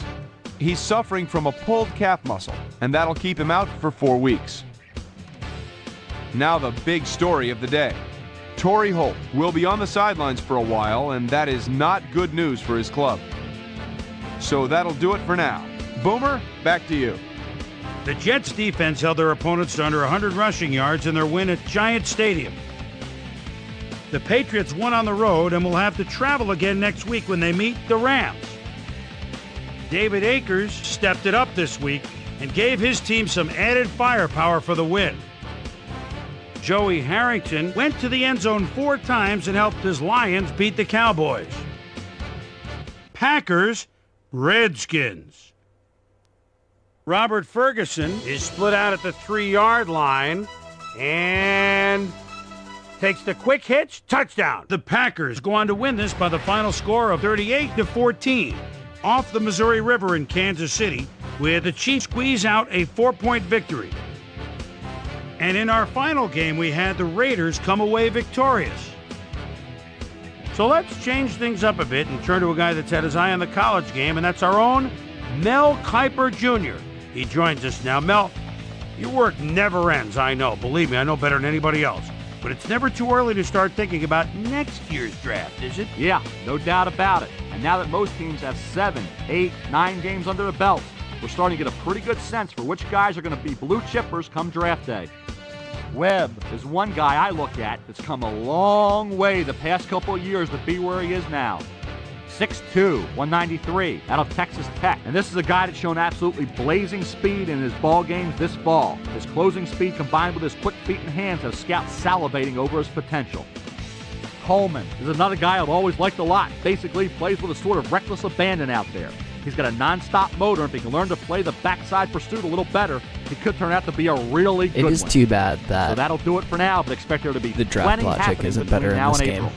He's suffering from a pulled calf muscle, and that'll keep him out for 4 weeks. Now the big story of the day. Torrey Holt will be on the sidelines for a while, and that is not good news for his club. So that'll do it for now. Boomer, back to you. The Jets defense held their opponents to under 100 rushing yards in their win at Giant Stadium. The Patriots won on the road and will have to travel again next week when they meet the Rams. David Akers stepped it up this week and gave his team some added firepower for the win. Joey Harrington went to the end zone 4 times and helped his Lions beat the Cowboys. Packers, Redskins. Robert Ferguson is split out at the 3-yard line and takes the quick hitch, touchdown. The Packers go on to win this by the final score of 38-14 off the Missouri River in Kansas City, where the Chiefs squeeze out a 4-point victory. And in our final game, we had the Raiders come away victorious. So let's change things up a bit and turn to a guy that's had his eye on the college game, and that's our own Mel Kiper Jr. He joins us now. Mel, your work never ends, I know. Believe me, I know better than anybody else. But it's never too early to start thinking about next year's draft, is it? Yeah, no doubt about it. And now that most teams have 7, 8, 9 games under the belt, we're starting to get a pretty good sense for which guys are going to be blue chippers come draft day. Webb is one guy I look at that's come a long way the past couple of years to be where he is now. 6'2", 193, out of Texas Tech. And this is a guy that's shown absolutely blazing speed in his ball games this fall. His closing speed combined with his quick feet and hands have scouts salivating over his potential. Coleman is another guy I've always liked a lot. Basically plays with a sort of reckless abandon out there. He's got a non-stop motor, and if he can learn to play the backside pursuit a little better, he could turn out to be a really good one. It is too bad that so that'll do it for now, but expect there to be the draft logic isn't better in this game. April.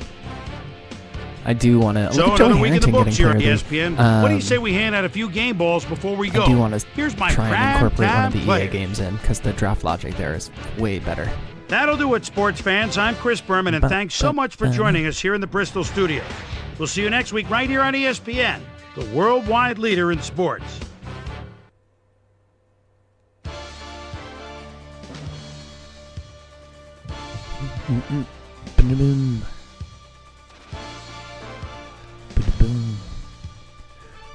I do want to. So another week in the books here on clearly. ESPN. What do you say we hand out a few game balls before we go? I do want to Here's my try and incorporate one of the players. EA games in because the draft logic there is way better. That'll do it, sports fans. I'm Chris Berman, and thanks so much for joining us here in the Bristol studio. We'll see you next week right here on ESPN, the worldwide leader in sports. Boom.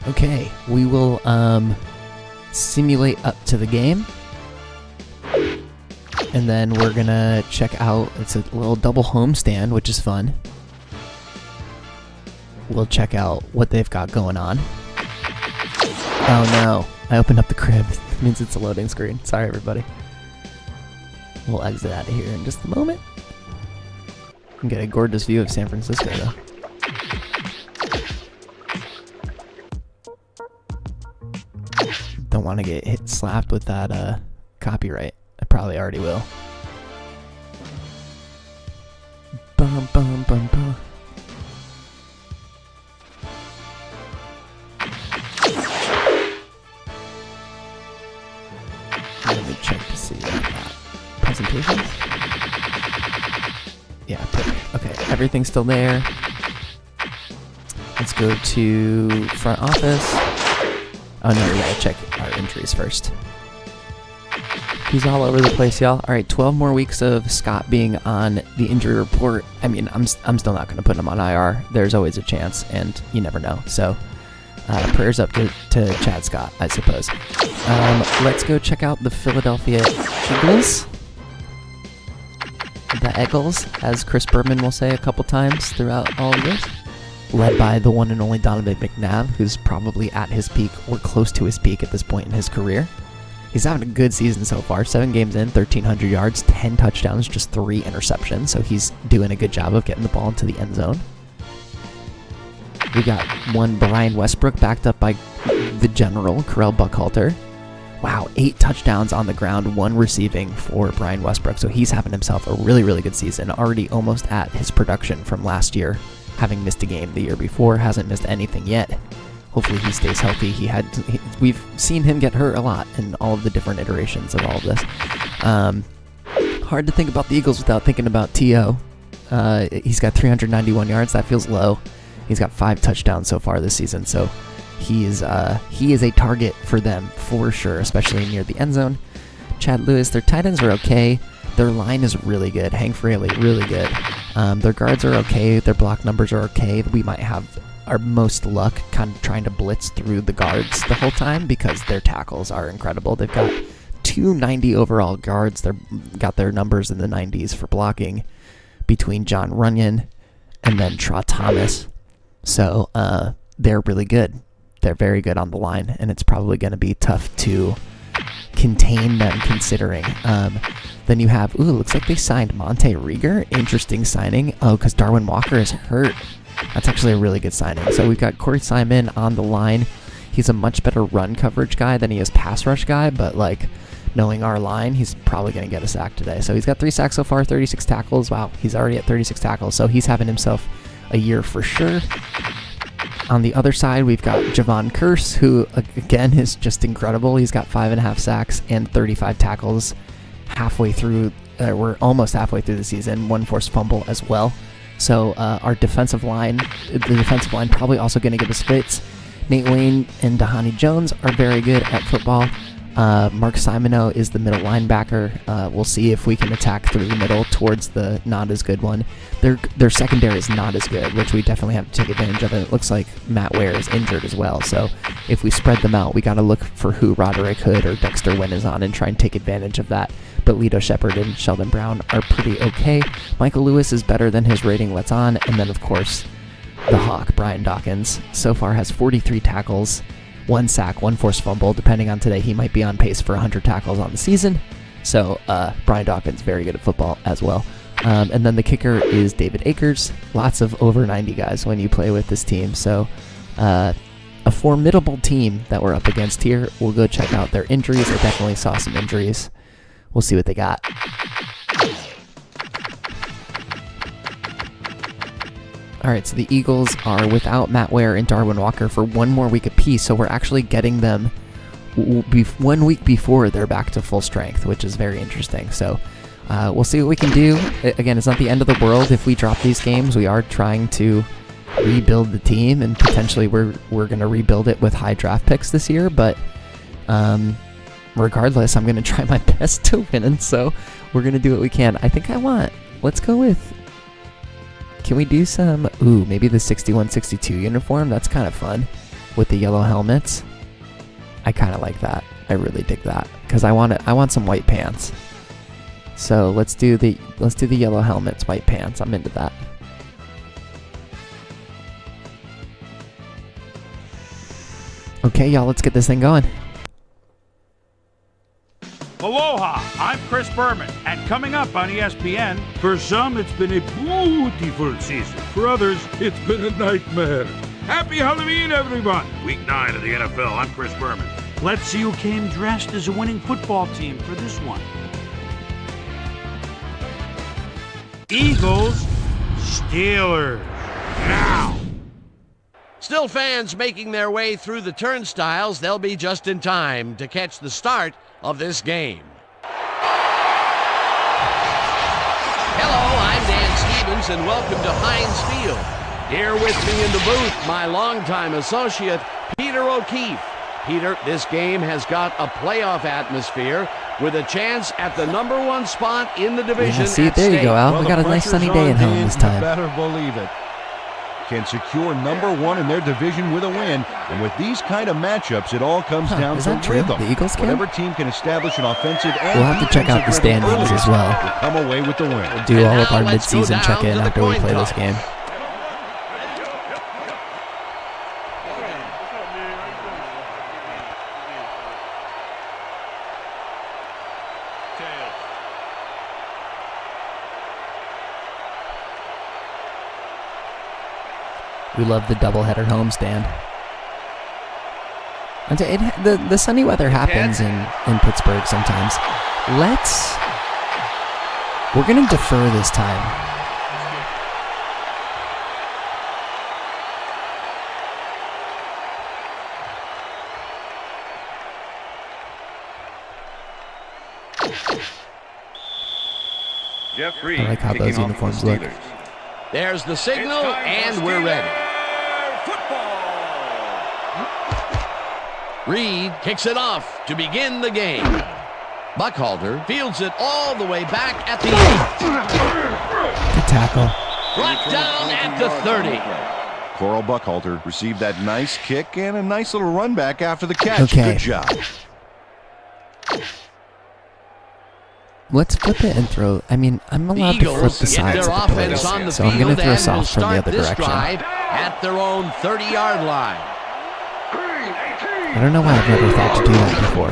Okay, we will simulate up to the game, and then we're gonna check out. It's a little double homestand, which is fun. We'll check out what they've got going on. Oh no, I opened up the crib. It means it's a loading screen. Sorry, everybody. We'll exit out of here in just a moment. You can get a gorgeous view of San Francisco, though. Don't want to get slapped with that copyright. I probably already will. Bum bum bum bum. Let me check to see that presentation. Yeah, perfect. Okay, everything's still there. Let's go to front office. Oh no, we gotta check our injuries first. He's all over the place, y'all. All right, 12 more weeks of Scott being on the injury report. I mean, I'm still not gonna put him on IR. There's always a chance, and you never know. So, prayers up to Chad Scott, I suppose. Let's go check out the Philadelphia Eagles. The Eagles, as Chris Berman will say a couple times throughout all of this. Led by the one and only Donovan McNabb, who's probably at his peak or close to his peak at this point in his career. He's having a good season so far. 7 games in, 1,300 yards, 10 touchdowns, just 3 interceptions. So he's doing a good job of getting the ball into the end zone. We got one Brian Westbrook backed up by the general, Carell Buckhalter. Wow, 8 touchdowns on the ground, 1 receiving for Brian Westbrook. So he's having himself a really, really good season. Already almost at his production from last year. Having missed a game the year before, hasn't missed anything yet. Hopefully he stays healthy. We've seen him get hurt a lot in all of the different iterations of all of this. Hard to think about the Eagles without thinking about T.O. He's got 391 yards. That feels low. He's got 5 touchdowns so far this season, so he is a target for them for sure, especially near the end zone. Chad Lewis, their tight ends are okay. Their line is really good. Hank Fraley, really good. Their guards are okay. Their block numbers are okay. We might have our most luck kind of trying to blitz through the guards the whole time because their tackles are incredible. They've got 290 overall guards. They've got their numbers in the 90s for blocking between John Runyon and then Tra Thomas. So they're really good. They're very good on the line, and it's probably going to be tough to contain them considering. Then you have, looks like they signed Monte Rieger. Interesting signing. Oh, because Darwin Walker is hurt. That's actually a really good signing. So we've got Corey Simon on the line. He's a much better run coverage guy than he is pass rush guy, but like knowing our line, he's probably going to get a sack today. So he's got 3 sacks so far, 36 tackles. Wow, he's already at 36 tackles, so he's having himself a year for sure. On the other side, we've got Javon Curse, who, again, is just incredible. He's got 5.5 sacks and 35 tackles halfway through. We're almost halfway through the season. 1 forced fumble as well. So the defensive line probably also going to give us fits. Nate Wayne and Dahani Jones are very good at football. Mark Simoneau is the middle linebacker. We'll see if we can attack through the middle towards the not as good one. Their secondary is not as good, which we definitely have to take advantage of. And it looks like Matt Ware is injured as well. So if we spread them out, we got to look for who Roderick Hood or Dexter Wynn is on and try and take advantage of that. But Lito Shepard and Sheldon Brown are pretty okay. Michael Lewis is better than his rating lets on. And then, of course, the Hawk, Brian Dawkins, so far has 43 tackles, 1 sack, 1 forced fumble. Depending on today, he might be on pace for 100 tackles on the season. So Brian Dawkins, very good at football as well. And then the kicker is David Akers. Lots of over 90 guys when you play with this team. So a formidable team that we're up against here. We'll go check out their injuries. I definitely saw some injuries. We'll see what they got. All right, so the Eagles are without Matt Ware and Darwin Walker for 1 more week apiece, so we're actually getting them 1 week before they're back to full strength, which is very interesting. So we'll see what we can do. Again, it's not the end of the world if we drop these games. We are trying to rebuild the team, and potentially we're going to rebuild it with high draft picks this year, but regardless, I'm going to try my best to win, and so we're going to do what we can. I think let's go with... Can we do some, maybe the 61-62 uniform? That's kind of fun with the yellow helmets. I kind of like that. I really dig that because I want some white pants. So let's do the yellow helmets, white pants. I'm into that. Okay, y'all, let's get this thing going. Aloha, I'm Chris Berman, and coming up on ESPN, for some it's been a beautiful season. For others, it's been a nightmare. Happy Halloween, everyone! Week 9 of the NFL, I'm Chris Berman. Let's see who came dressed as a winning football team for this one. Eagles, Steelers, now! Still fans making their way through the turnstiles. They'll be just in time to catch the start of this game. Hello, I'm Dan Stevens, and welcome to Heinz Field. Here with me in the booth, my longtime associate, Peter O'Keefe. Peter, this game has got a playoff atmosphere with a chance at the #1 spot in the division. Yeah, see, there you go, Al. Well, we got a nice sunny day at home this time. You better believe it. Can secure #1 in their division with a win, and with these kind of matchups, it all comes down to rhythm. The Eagles can? Whatever team can establish an offensive and we'll have to check out the standings as well. will come away with the win. We'll do all of our mid-season check-in after we play this game. We love the doubleheader homestand. And the sunny weather happens in Pittsburgh sometimes. We're going to defer this time. Jeff Reed I like how those uniforms look. There's the signal, and we're ready. Reed kicks it off to begin the game. Buckhalter fields it all the way back at the 8. Good tackle. Brought down at the 30. Coral Buckhalter received that nice kick and a nice little run back after the catch. Okay. Good job. Let's flip it and throw. I mean, I'm allowed to flip the sides of the plays, so I'm going to throw soft from the other direction. At their own 30-yard line. I don't know why I've never thought to do that before.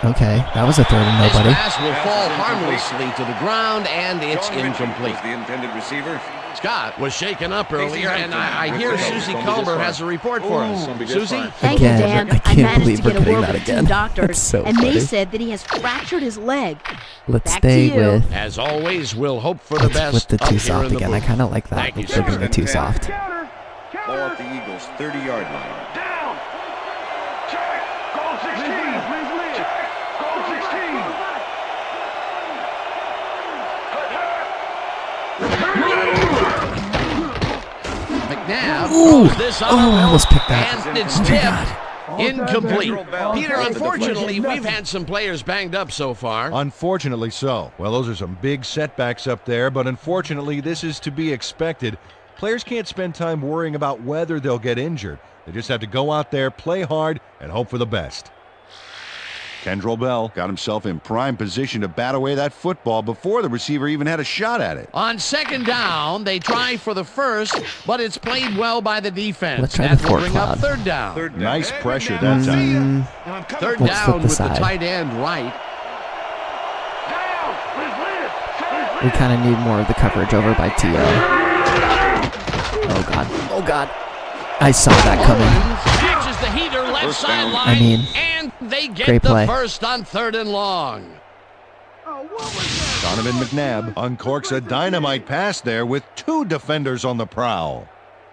Okay, that was a third and nobody. This pass will fall harmlessly to the ground, and it's incomplete. The intended receiver. Scott was shaken up earlier, and I hear Susie Culber has a report for us. Susie? Thank you, Dan. I can't believe we're managed to get a getting word that with the again. two doctors, That's so and funny. they said that he has fractured his leg. Let's Back to stay you. with. As always, we'll hope for the Let's best. flip the up too here soft in the again. I booth. kind of like that. Thank you, Instead of being the too sir. soft. Ball at the Eagles' 30-yard line. Down. Check. Goal 16. Check. Goal 16. McNabb Ooh. throws this up, Oh, I almost picked that. and it's Oh my tipped. God. Incomplete. Peter, unfortunately, we've had some players banged up so far. Unfortunately so. Well, those are some big setbacks up there, but unfortunately, this is to be expected. Players can't spend time worrying about whether they'll get injured. They just have to go out there, play hard, and hope for the best. Kendrell Bell got himself in prime position to bat away that football before the receiver even had a shot at it. On second down, they try for the first, but it's played well by the defense. Let's try that the will four bring up cloud. third down. Nice pressure that time. Third Let's flip down the with the side. tight end right. We kind of need more of the coverage over by T.O. Oh, God. Oh, God. I saw that coming. Catches the heater left sideline. I mean, and they get great the play. first on third and long. Donovan McNabb uncorks a dynamite pass there with two defenders on the prowl.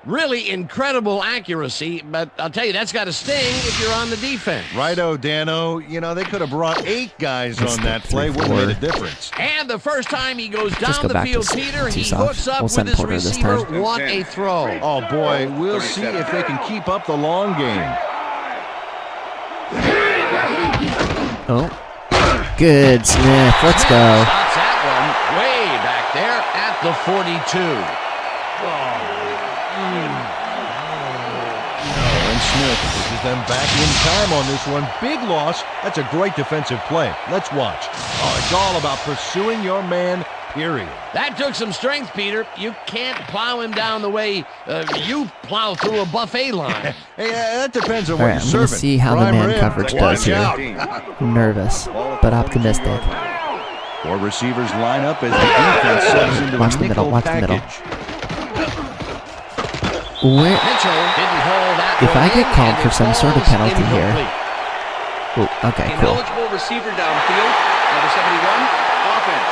Really incredible accuracy, but I'll tell you, that's got to sting if you're on the defense. Righto, Dano. You know, they could have brought 8 guys Let's on that stick play. 3-4. Wouldn't have made a difference. And the first time he goes Just down go the back to field, Peter, too he soft. hooks up We'll with send his Porter this receiver. time. What a throw. Oh, boy, we'll see if they can keep up the long game. Oh. Good, Smith. Let's go. Stops that one way back there at the 42. And Smith pushes them back in time on this one. Big loss. That's a great defensive play. Let's watch. Oh, it's all about pursuing your man, period. That took some strength, Peter. You can't plow him down the way you plow through a buffet line. Hey, that depends on All what right, you're I'm going to serving. see how the Prime man rib. coverage Watch does here. out. I'm nervous, but optimistic. 4 receivers line up as the defense settles into Watch a the middle, nickel watch the middle. package. Where, Mitchell didn't haul that if one I get in, called and for it some sort of falls penalty here. incomplete. Oh, okay, cool. Ineligible receiver downfield, number 71, offense.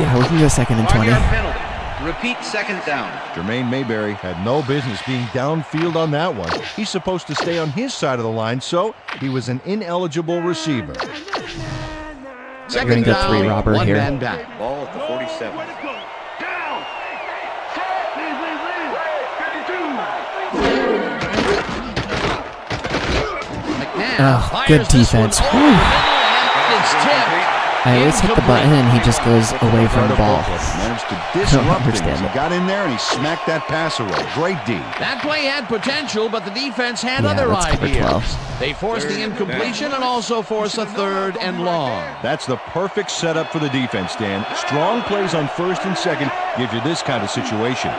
Yeah, we can go second and 20. 5-yard penalty. Repeat second down. Jermaine Mayberry had no business being downfield on that one. He's supposed to stay on his side of the line, so he was an ineligible receiver. Second We're gonna go down, 3 Robert one here. man back. Ball at the 47. McNabb Oh, fires good this one defense. over Whew. the middle, and it's tipped. I always hit the button and he just goes away from the ball. Managed to I don't disrupt things. understand He it. got in there and he smacked that pass away. Great D. That play had potential, but the defense had Yeah, other let's cover ideas. 12. They forced the incompletion and also force a third and long. That's the perfect setup for the defense, Dan. Strong plays on first and second gives you this kind of situation.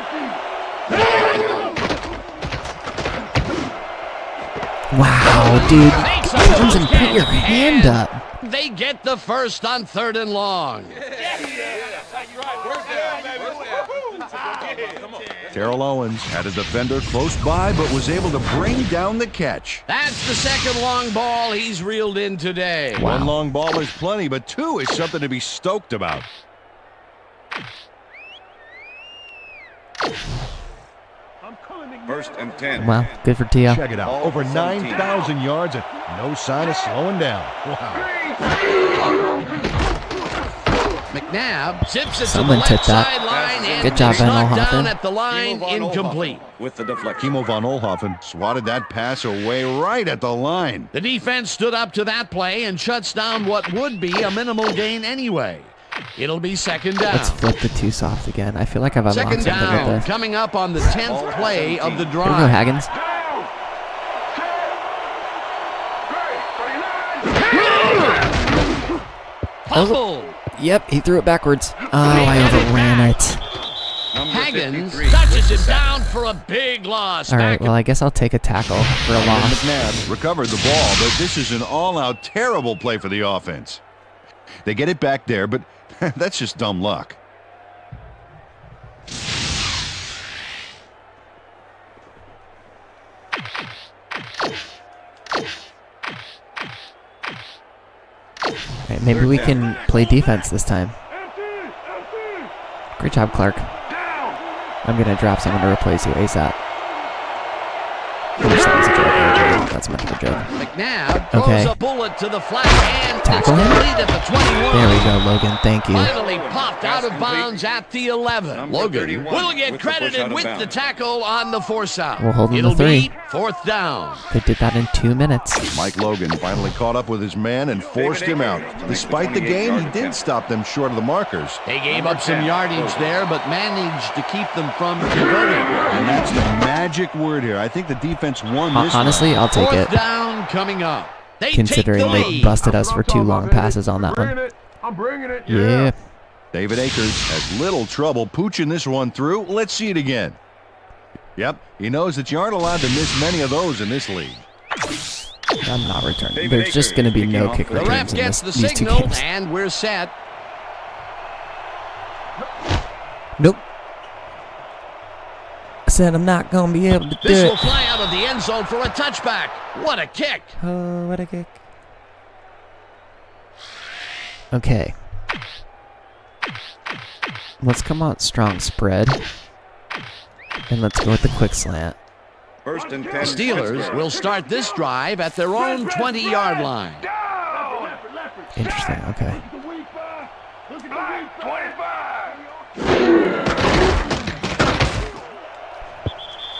Wow, dude. Clemson, put your hand up. They get the first on third and long. Terrell Owens had a defender close by but was able to bring down the catch. That's the second long ball he's reeled in today. One long ball is plenty, but 2 is something to be stoked about. First and 10. Wow, good for T.O. Check it out. Over 9,000 yards and no sign of slowing down. Wow. McNabb zips it Someone to the tipped left that. sideline and Good job, Van knocked down Olhoffen. at the line, incomplete. With the deflection. Timo Van Olhoffen swatted that pass away right at the line. The defense stood up to that play and shuts down what would be a minimal gain anyway. It'll be second down. Let's flip the too soft again. I feel like I've unlocked Second something with down, this. coming up on the 10th play of the Here we go, drive. Haggins. Fumble. Yep, he threw it backwards. Oh, I overran it. Haggins touches him down for a big loss. All right, well, I guess I'll take a tackle for a loss. McNabb recovered the ball, but this is an all-out terrible play for the offense. They get it back there, but that's just dumb luck. All right, maybe we can play defense this time. Great job, Clark. I'm going to drop someone to replace you ASAP. I wish that was a joke. That's much of a joke. McNabb throws a bullet to the flat hand. Tackle him? At the 21. There we go, Logan. Thank you. Finally popped out of bounds at the 11. Logan will get credited with the tackle on the force out. We'll hold him It'll to 3. be fourth down. They did that in 2 minutes. Mike Logan finally caught up with his man and forced him out. Despite the gain, he did stop them short of the markers. They gave up some yardage there, but managed to keep them from converting. And that's the magic word here. I think the defense won this Honestly, round. I'll take it. Fourth down coming up. They Considering take the they lead. busted us for 2 long passes on that one. I'm bringing it. Yeah. David Akers has little trouble pooching this one through. Let's see it again. Yep, he knows that you aren't allowed to miss many of those in this league. I'm not returning. There's just going to be no kick The ref returns in gets the these 2 signal, games. and we're set. Nope. I said I'm not going to be able to do This it. will fly out of the end zone for a touchback. What a kick. Oh, what a kick. Okay. Let's come out strong spread. And let's go with the quick slant. First and 10. The Steelers will start this drive at their own 20-yard line. Interesting, okay.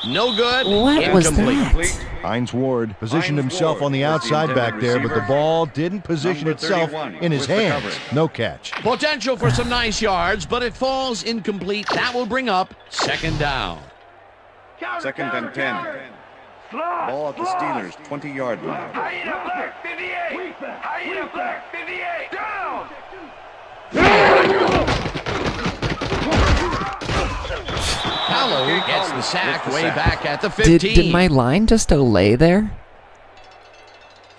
No good. What was Incomplete. that? Hines Ward positioned himself on the outside back there, but the ball didn't position itself in his hands. No catch. Potential for some nice yards, but it falls incomplete. That will bring up second down. Second and 10. Ball at the Steelers' 20-yard line. Hallow gets the sack way back at the 15. Did my line just lay there?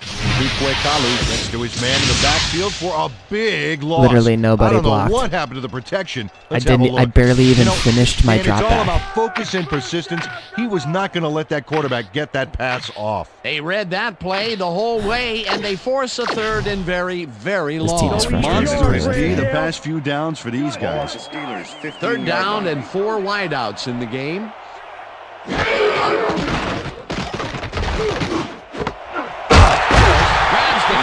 Kalu next to his man in the backfield for a big loss. Literally nobody I don't blocked. know what happened to the protection. I barely even finished my drop It's all back. about focus and persistence. He was not going to let that quarterback get that pass off. They read that play the whole way, and they force a third and very, very This team long. is frustrating. Monstrous D the past few downs for these guys. Steelers 15 Third down and 4 wideouts in the game.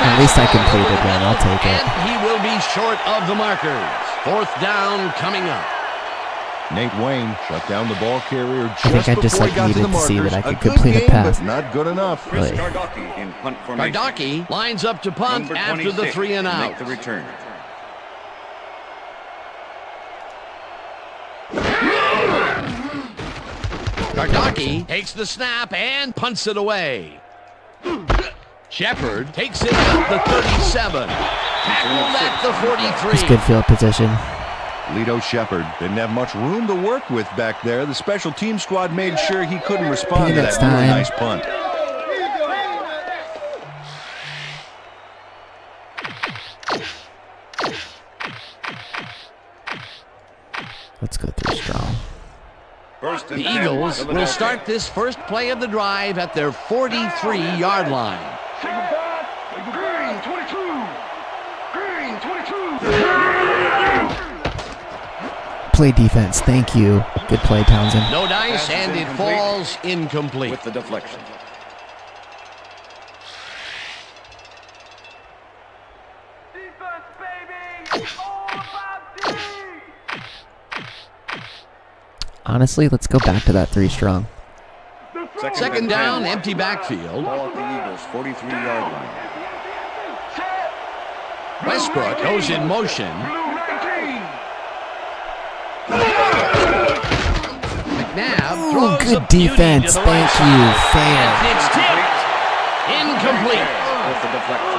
At least I completed one. I'll take it. And he will be short of the markers. Fourth down coming up. Nate Wayne shut down the ball carrier just think I just before he got needed to the to see markers. that I could A good complete a game, pass. but not good enough. Chris Really. Gardocki in punt formation. Gardocki lines up to punt Number after the 26 3 and to out. make the return. Gardocki takes the snap and punts it away. Shepard takes it at the 37. Tackled at the 43. It's good field position. Lito Shepard didn't have much room to work with back there. The special team squad made sure he couldn't respond to Next that really time. nice punt. Let's go through strong. First and The 10, Eagles will Philadelphia. start this first play of the drive at their 43-yard line. Green 22. Green 22. Play defense. Thank you. Good play, Townsend. No dice, and it falls incomplete. With the deflection. Defense, baby. All about Honestly, let's go back to that 3 strong. Second down, empty backfield. Ball at the Eagles' 43-yard line. Westbrook goes in motion. McNabb throws good defense. Thank you. Fair. It's tipped. Incomplete.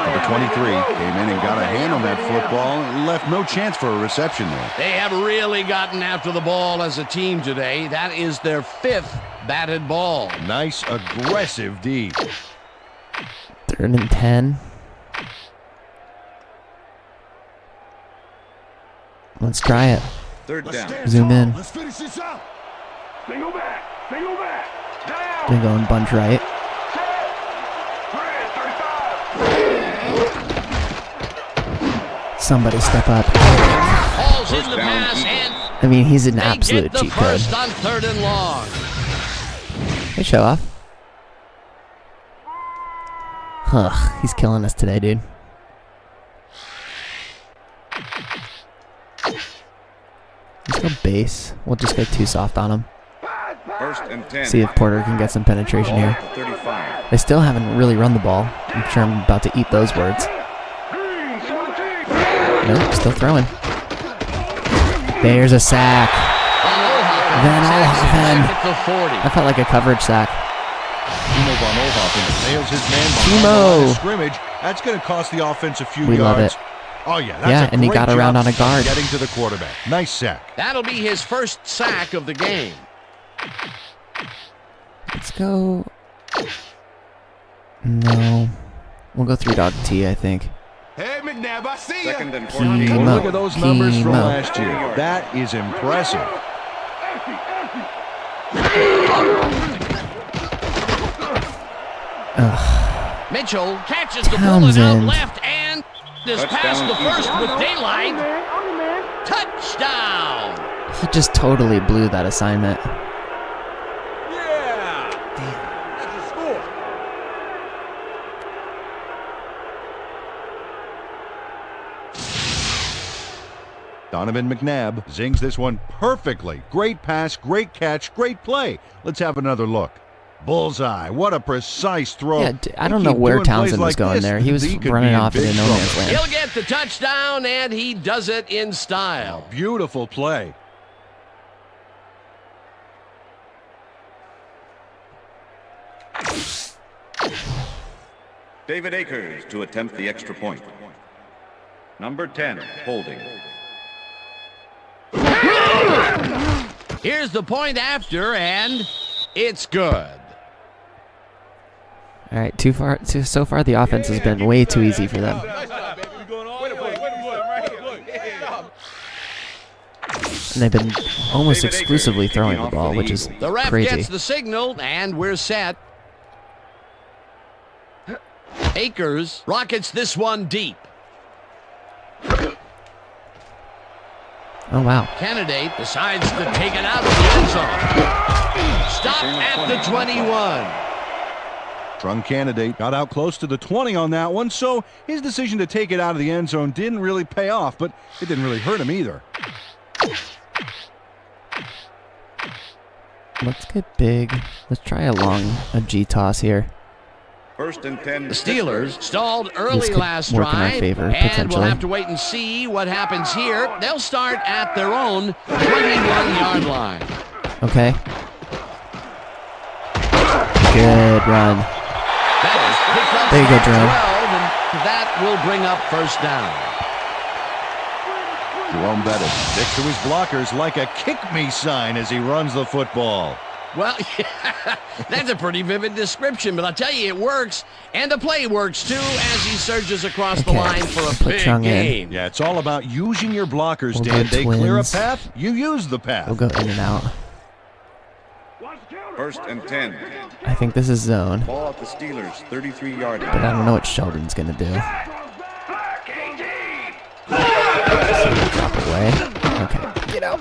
The 23 came in and got a hand on that football and left no chance for a reception there. They have really gotten after the ball as a team today. That is their 5th batted ball. Nice, aggressive D. 3rd and 10. Let's try it. 3rd down. Zoom in. Let's finish this up. Single back. Single back. Down. Gonna go and bunch right. Somebody step up. Falls in the pass, and I mean, he's an they absolute get the cheat code. first on 3rd and long. Hey, show off. Huh, he's killing us today, dude. Let's go base. We'll just go too soft on him. 1st and 10. See if Porter can get some penetration here. 35. They still haven't really run the ball. I'm sure I'm about to eat those words. Nope, still throwing. There's a sack. Van Olhoffen. That felt like a coverage sack. Timo Van Olhoffen nails his man behind the line of scrimmage. That's going to cost the offense a few yards. We love it. Oh, yeah, that's Yeah, and he got around on a guard. Getting to the quarterback. Nice sack. That'll be his first sack of the game. Let's go. No. We'll go 3-dog T, I think. Hey, McNabb, I see ya. 2nd and 14. Kimo. Look at those numbers from last year. That is impressive. Mitchell catches the bullet out left and is past the first with daylight. Touchdown! He just totally blew that assignment. Yeah. Damn. That's the score. Donovan McNabb zings this one perfectly. Great pass, great catch, great play. Let's have another look. Bullseye. What a precise throw. Yeah, I don't know where Townsend was going there. He was running off into no man's land. He'll get the touchdown, and he does it in style. Beautiful play. David Akers to attempt the extra point. Number 10, holding. Here's the point after, and it's good. All right, so far the offense has been way too easy for them. And they've been almost exclusively throwing the ball, which is The ref crazy. gets the signal, and we're set. Akers rockets this one deep. Oh, wow. Candidate decides to take it out of the end zone. Stop at the 21. Trung Candidate got out close to the 20 on that one, so his decision to take it out of the end zone didn't really pay off, but it didn't really hurt him either. Let's get big. Let's try a G toss here. 1st and 10. The Steelers stalled early last work in our drive, favor, and potentially. we'll have to wait and see what happens here. They'll start at their own 21-yard line. Okay. Good run. There you go, Jerome. 12, and that will bring up first down. Jerome Bettis sticks to his blockers like a kick-me sign as he runs the football. Well, yeah, that's a pretty vivid description, but I'll tell you, it works, and the play works, too, as he surges across the line for a big gain. Yeah, it's all about using your blockers, We'll Dan. go They clear a twins. path, you use the path. We'll go in and out. 1st and 10. I think this is zone, Ball at the Steelers' 33-yard line. but I don't know what Sheldon's going to do. Drop away. Okay, get out.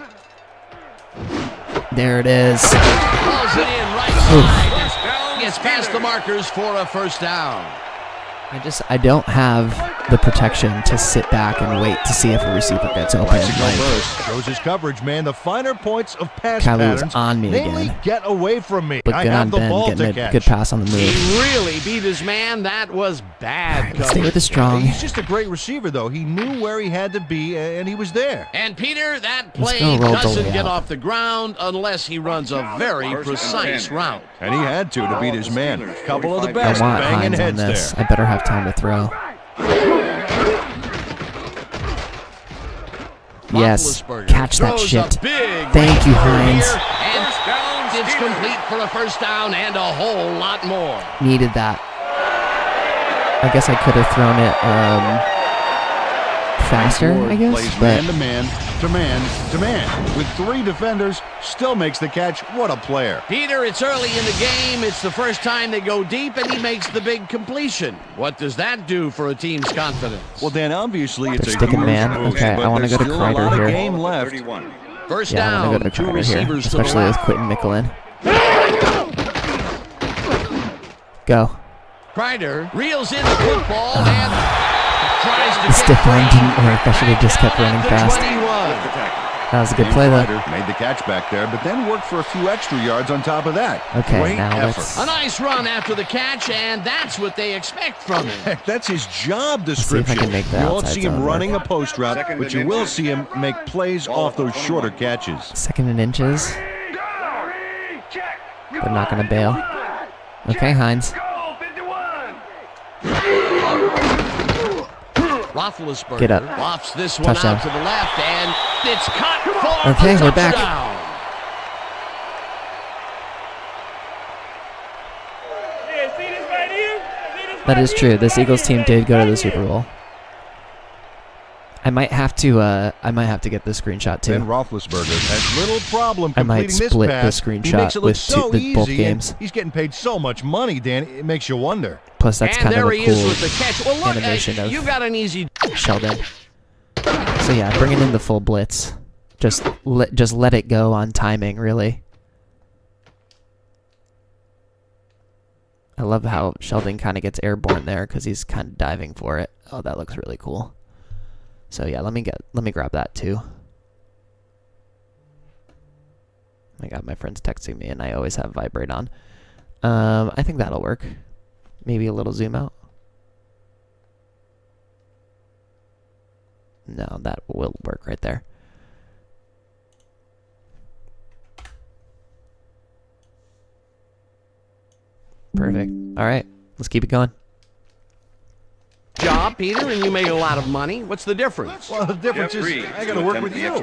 There it is. Calls it in right side. Gets past the markers for a first down. I don't have the protection to sit back and wait to see if a receiver gets open. Shows his coverage, man. The finer points of pass Kyler's patterns. on me Mainly again. Get away from me. But I good have on the Ben ball to getting a catch. good pass on the move. He really beat his man. That was bad coverage. Stay with the strong. He's just a great receiver, though. He knew where he had to be, and he was there. And Peter, that Let's play go roll doesn't Dolly get out. off the ground unless he runs a very precise route. And he had to beat his man. Couple of the I best want banging Hines on heads this. there. I better have time to throw. Yes, catch that shit. Thank you, Hines. And it's complete for a first down and a whole lot more. Needed that. I guess I could have thrown it faster, I guess. Plays But man to man to man to man. With 3 defenders, still makes the catch. What a player. Peter, it's early in the game. It's the first time they go deep, and he makes the big completion. What does that do for a team's confidence? Well, Dan, obviously it's They're a sticking huge man. boost, Okay, but I want to there's go to still a lot Kreider of here. game left. First Yeah, I down, want to go to 2 Kreider here, receivers to the especially with left. Quentin Mickelin. Go. Kreider reels in the football and tries to The get stiff arm free. didn't work. I should have just kept running At the fast. 21. That was a good play, though. Kreider made the catch back there, but then worked for a few extra yards on top of that. Okay, Great now effort. let's... A nice run after the catch, and that's what they expect from him. Heck, that's his job see if I description. can make the You won't outside see him zone work. running a post route, but you will see him make plays off those shorter catches. 2nd and inches. But not going to bail. Okay, Hines. Roethlisberger Get up. lofts this one Touchdown. out to the left, and it's caught for Okay, a we're back. touchdown. That is true. This Eagles team did go to the Super Bowl. I might have to get this screenshot too. Ben Roethlisberger has little problem I might completing this split the pass. He screenshot makes it look with so both easy, games. and he's getting paid so much money, Dan. It makes you wonder. Plus, that's And kind of there a he is cool with the catch. Well, look, animation of you got an easy. Sheldon. So yeah, bringing in the full blitz. Just let it go on timing, really. I love how Sheldon kind of gets airborne there because he's kind of diving for it. Oh, that looks really cool. So yeah, let me grab that too. I got my friends texting me, and I always have vibrate on. I think that'll work. Maybe a little zoom out. No, that will work right there. Perfect. All right, let's keep it going. Job, Peter, and you made a lot of money. What's the difference? Well, the difference is I got to work with you.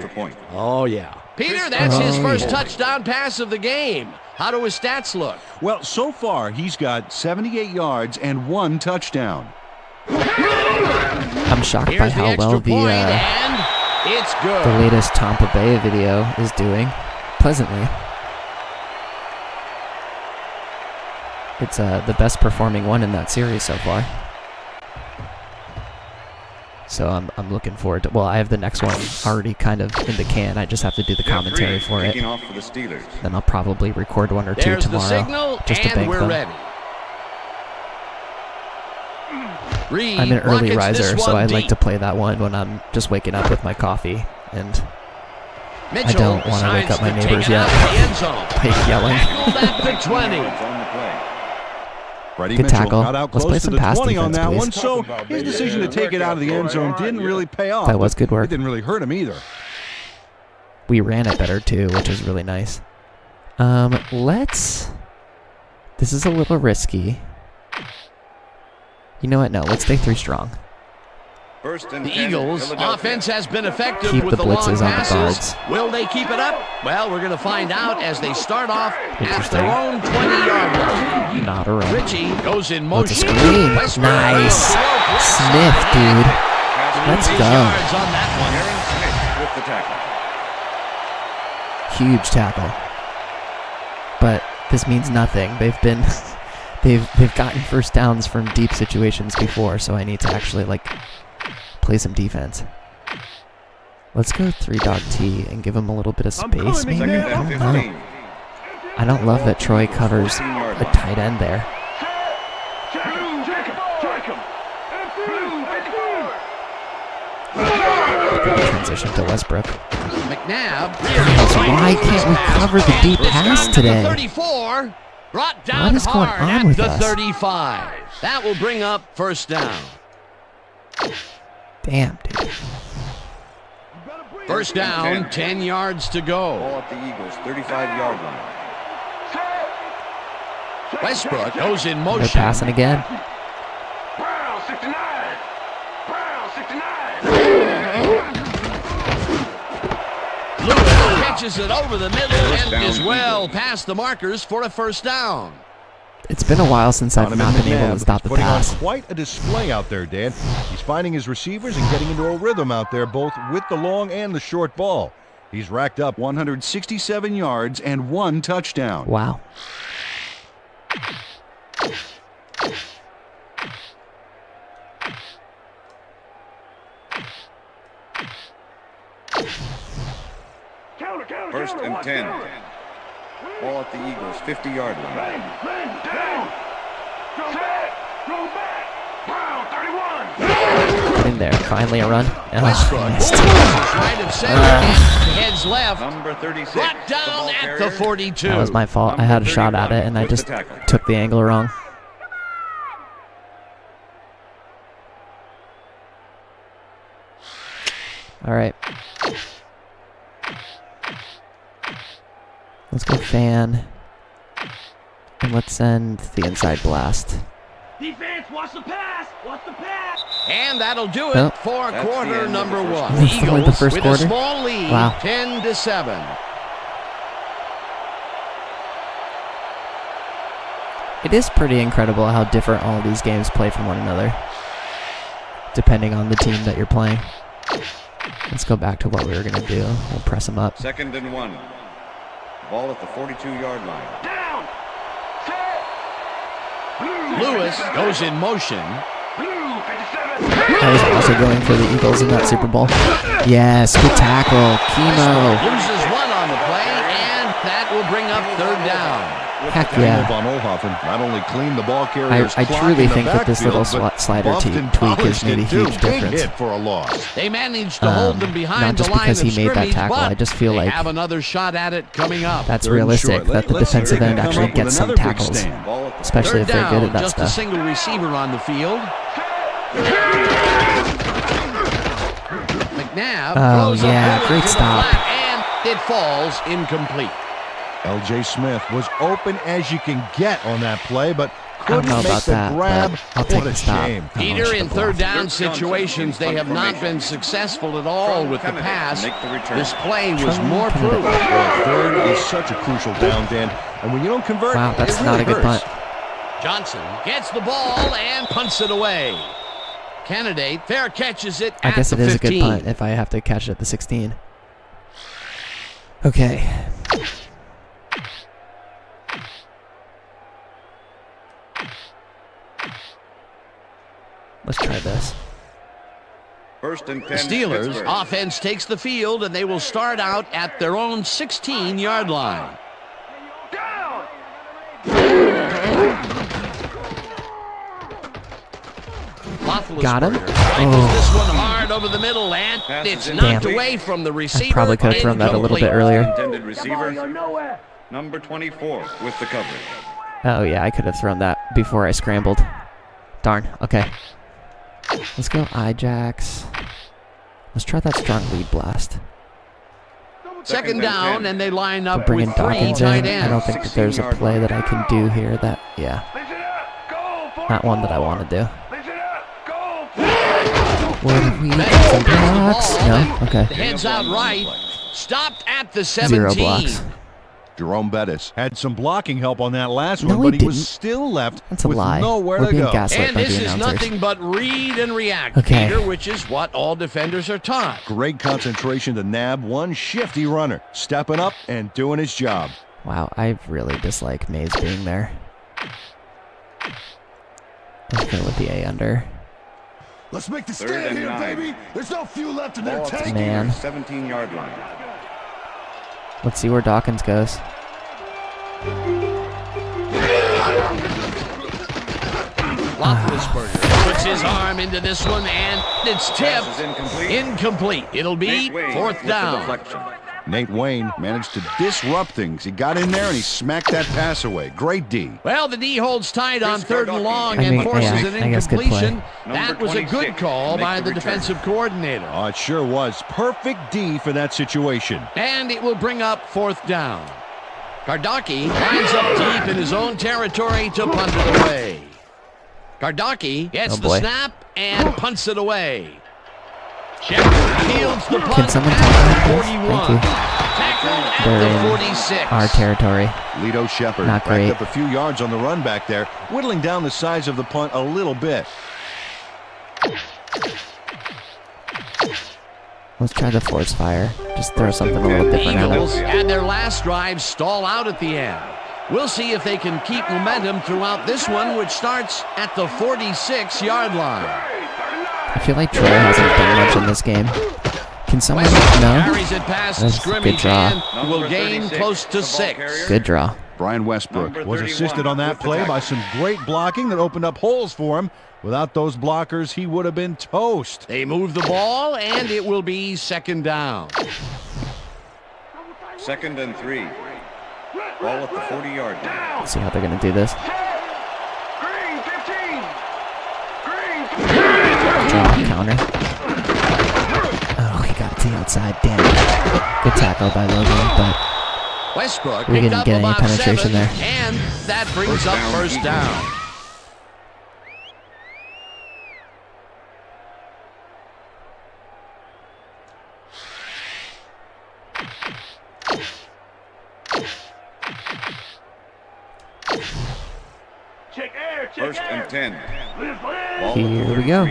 Oh, yeah. Peter, that's his first touchdown pass of the game. How do his stats look? Well, so far he's got 78 yards and 1 touchdown. I'm shocked by Here's the how extra well point, and it's good. the latest Tampa Bay video is doing. Pleasantly. It's the best performing one in that series so far. So I'm looking forward to. Well, I have the next one already kind of in the can. I just have to do the commentary for it. Off for the Steelers. Then I'll probably record 1 or 2 There's tomorrow, the signal, just to and bank we're them. ready. Reed I'm an early rockets this riser, so one I like deep. to play that one when I'm just waking up with my coffee, and Mitchell I don't want to wake decides up my to take neighbors it yet out of the end zone. by yelling. Tackled at the 20. Freddie Good Mitchell tackle. got out Let's close play to some the pass 20 on defense, that please. one, so his decision to take it out of the end zone didn't really pay off. That was good work. It didn't really hurt him either. We ran it better too, which is really nice. This is a little risky. You know what? No, let's stay 3 strong. The Eagles' offense has been effective Keep with the the long blitzes on the passes. guards. Will they keep it up? Well, we're going to find out as they start off at Interesting. their own 20-yard line. Not a run. Richie goes in Oh, it's a motion. screen. Westbrook Nice. goes to the left Smith, side. dude. Let's Lose go. yards on that one. With the tackle. Huge tackle. But this means nothing. They've been they've gotten first downs from deep situations before, so I need to actually play some defense. Let's go 3-dog T and give him a little bit of space, maybe? I don't know. I don't love that Troy covers a tight end there. Transition to Westbrook. McNabb. Why can't we cover the deep pass today? 34. Brought down What is going hard on at with the us? 35. That will bring up first down. Damn, dude. First down, 10 yards to go. Ball at the Eagles, 35-yard line. Westbrook goes in They're motion. passing again. Brown 69. Brown 69. Lewis catches it over the middle and is well past the markers for a first down. It's been a while since I've not been able to stop the putting pass. on quite a display out there, Dan. He's finding his receivers and getting into a rhythm out there, both with the long and the short ball. He's racked up 167 yards and 1 touchdown. Wow. First and 10. Ball at the Eagles, 50-yard line. Down. Go back. Brown 31. Get in there. Finally a run. Oh, Westbrook missed. right of center, heads left. Number 36. Brought down at the 42. That was my fault. I had a shot at it, and I just took the angle wrong. All right. Let's go fan. And let's send the inside blast. Defense, watch the pass. Watch the pass. And that'll do it Oh. for That's the quarter end of the number first 1. quarter. That's only the Eagles first with quarter? a small lead, Wow. 10-7. It is pretty incredible how different all these games play from one another, depending on the team that you're playing. Let's go back to what we were going to do. We'll press them up. Second and 1. Ball at the 42-yard line. Down. Lewis goes in motion. Blue 57. I was also going for the Eagles in that Super Bowl. Yes, good tackle. Chemo. Loses one on the play, and that will bring up third down. Heck yeah. Von Oelhoffen not only cleaned the ball carrier's I clock truly in the think that this little backfield, but slider buffed and tweak has polished made a it too. huge Big difference. hit for a loss. They managed to hold them behind not just the line because of he made that scrimmage, tackle, but I just feel they like have another shot at it coming up. that's Third and realistic, short. that the Let's defensive see if end they come actually up with gets some another big tackles, stand. Ball at the especially if Third they're good down, at that just a stuff. single receiver on the field. McNabb Oh, throws yeah, a bullet great to the stop. flat, and it falls incomplete. L.J. Smith was open as you can get on that play, but I don't couldn't know make about the that, grab. but I'll take What a the stop. shame. Peter, in third down situations, they have not been successful at all with the pass. This play was more proven. Well, third is such a crucial down, Dan. And when you don't convert, Wow, that's it really not a good hurts. punt. Johnson gets the ball and punts it away. Candidate fair catches it I at guess the it is 15. a good punt if I have to catch it at the 16. Okay. Let's try this. First and 10. The Steelers Pittsburgh. offense takes the field, and they will start out at their own 16-yard line. Got him. Rifles this one hard over the middle, and it's knocked Damn. away from the receiver. I probably could have thrown that a little bit Incomplete. earlier. Intended receiver. Number 24 with the coverage. Oh yeah, I could have thrown that before I scrambled. Darn. Okay. Let's go Ajax. Let's try that strong lead blast. Second down, and they line up Bringing with three Dawkins tight in. I don't ends. think that there's a play that I can do here that, yeah. Not one that I want to do. What if we get some blocks? No? Okay. Heads out right. Stopped at the 17. 0 blocks. Jerome Bettis had some blocking help on that last No, one, but he he was didn't. still left That's a with lie. nowhere We're to being go. gaslit And by this the is announcers. nothing but read and react, Okay. Peter, which is what all defenders are taught. Great concentration to nab one shifty runner, stepping up and doing his job. Wow, I really dislike Mays being there. Let's go with the A under. Let's make the Third stand and here, 9. baby. There's no fuel left in their Ball at the tank. Man. Steelers' 17-yard line. Let's see where Dawkins goes. Roethlisberger Puts his arm into this one, and it's tipped. Incomplete. It'll be fourth down. Nate Wayne managed to disrupt things. He got in there and he smacked that pass away. Great D. Well, the D holds tight on third and long and forces an incompletion. That was a good call by the defensive coordinator. Oh, it sure was. Perfect D for that situation. And it will bring up fourth down. Gardocki lines up deep in his own territory to punt it away. Gardocki gets the snap and punts it away. Shepard fields the punt. Can someone talk about this? Thank you. Tackled They're at the in 46. our territory. Lito Shepard Not great. racked up a few yards on the run back there, whittling down the size of the punt a little bit. Let's try the force fire. Just throw something a little different at Eagles him. and their last drive stall out at the end. We'll see if they can keep momentum throughout this one, which starts at the 46-yard line. I feel like Troy hasn't done much in this game. Can someone Carries it no? past That's a scrimmage good draw. and will gain close to 6. Good draw. Brian Westbrook was assisted on that play by some great blocking that opened up holes for him. Without those blockers, he would have been toast. They move the ball, and it will be second down. 2nd and 3. Ball at the 40-yard line. Let's see how they're going to do this. Draw, counter. Oh, he got it to the outside. Damn it. Good tackle by Logan, but Westbrook we didn't get any about penetration 7, there. and that brings up first down. First and 10. Here we go.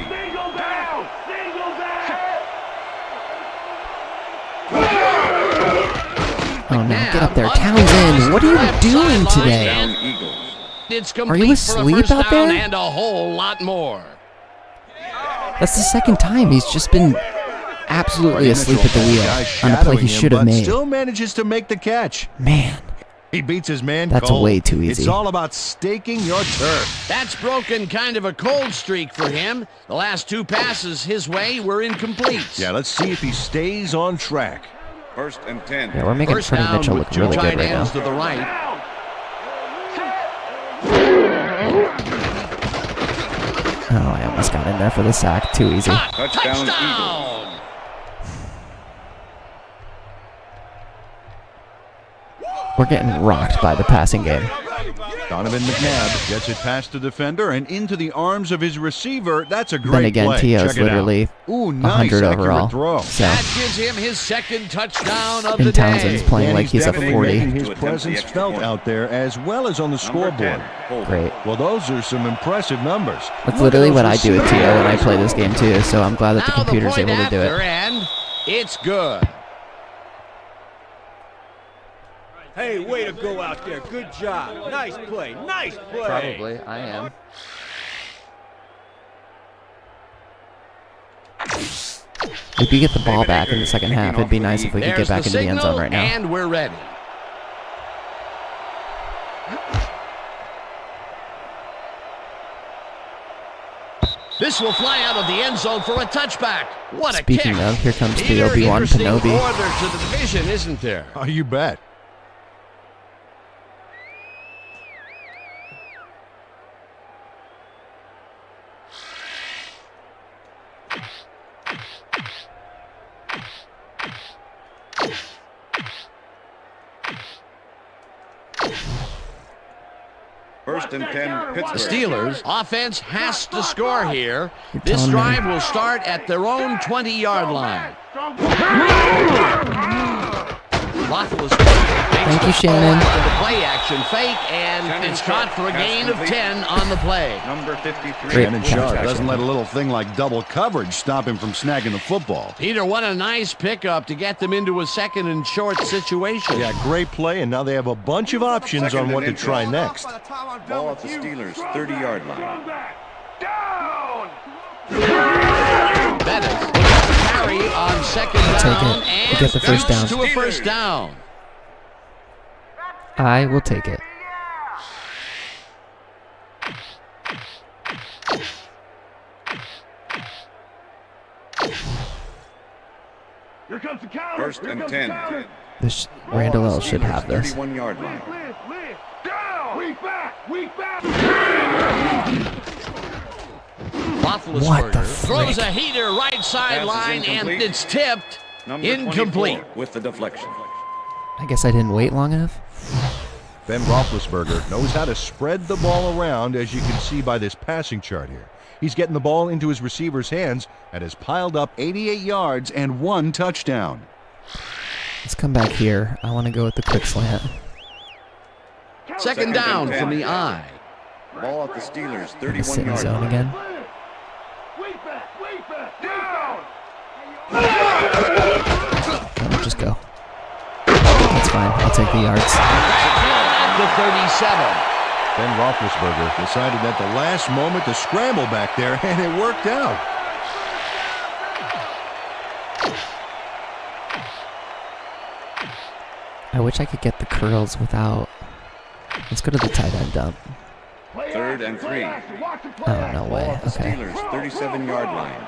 Oh no, get up there. Townsend, what are you doing today? It's Are you asleep out there? And a whole lot more. That's the second time he's just been absolutely asleep at the wheel on a play he should have made. Still manages to make the catch. Man. He beats his man That's cold. way too easy. It's all about staking your turf. That's broken kind of a cold streak for him. The last 2 passes his way were incomplete. Yeah, let's see if he stays on track. First and 10. Yeah, we're making First Freddie down Mitchell with look 2 really tight good right ends now. to the right. Oh, I almost got in there for the sack. Too easy. Touchdown, Eagles. We're getting rocked by the passing game. Donovan McNabb gets it past the defender and into the arms of his receiver. That's a great Then again, play. T.O.'s Check it out. literally Ooh, nice 100 accurate overall. throw. So, That gives him his second touchdown of the and Townsend's day. playing And like he's a definitely 40. making his presence felt out there as well as on the scoreboard. Great. Well, those are some impressive numbers. That's literally what I do with T.O. when I play this game too, so I'm glad that the Now computer's point able to do after, it. and it's good. Hey, way to go out there. Good job. Nice play. Nice play. Probably, I am. If we get the ball back in the second half, it'd be nice if we could get back into the end zone right now. And we're ready. This will fly out of the end zone for a touchback. What a kick. Speaking of, here comes the Peter, Obi-Wan interesting Kenobi. order to the division, isn't there? Oh, you bet. First and 10, Pittsburgh. The Steelers offense has to score here. You're This telling me. drive will start at their own 20-yard line. Roethlisberger Thank you, Shannon. The play action fake, and it's caught for a gain of 10 on the play. Number 53. Shannon Sharp doesn't let a little thing like double coverage stop him from snagging the football. Peter, what a nice pickup to get them into a second and short situation. Yeah, great play, and now they have a bunch of options on what to try next. Ball at the Steelers' 30-yard line. Bettis will get the carry on second I'll take down it. and We'll get the first down. to a first down. I will take it. Here comes the counter. First and 10. This Randall L should have this. 31-yard line. Down. Weak back. What the throws frick? a heater right sideline, and it's tipped. Number Incomplete. 24 with the deflection. I guess I didn't wait long enough. Ben Roethlisberger knows how to spread the ball around, as you can see by this passing chart here. He's getting the ball into his receiver's hands and has piled up 88 yards and 1 touchdown. Let's come back here. I want to go with the quick slant. Second down from the I. Ball at the Steelers, I'm gonna sit in 31-yard zone line. again. Down. No, just go. That's fine. I'll take the yards. At the 37. Ben Roethlisberger decided at the last moment to scramble back there, and it worked out. I wish I could get the curls without. Let's go to the tight end dump. Third and 3. Oh, no way. Ball at the Okay. Steelers, 37-yard line.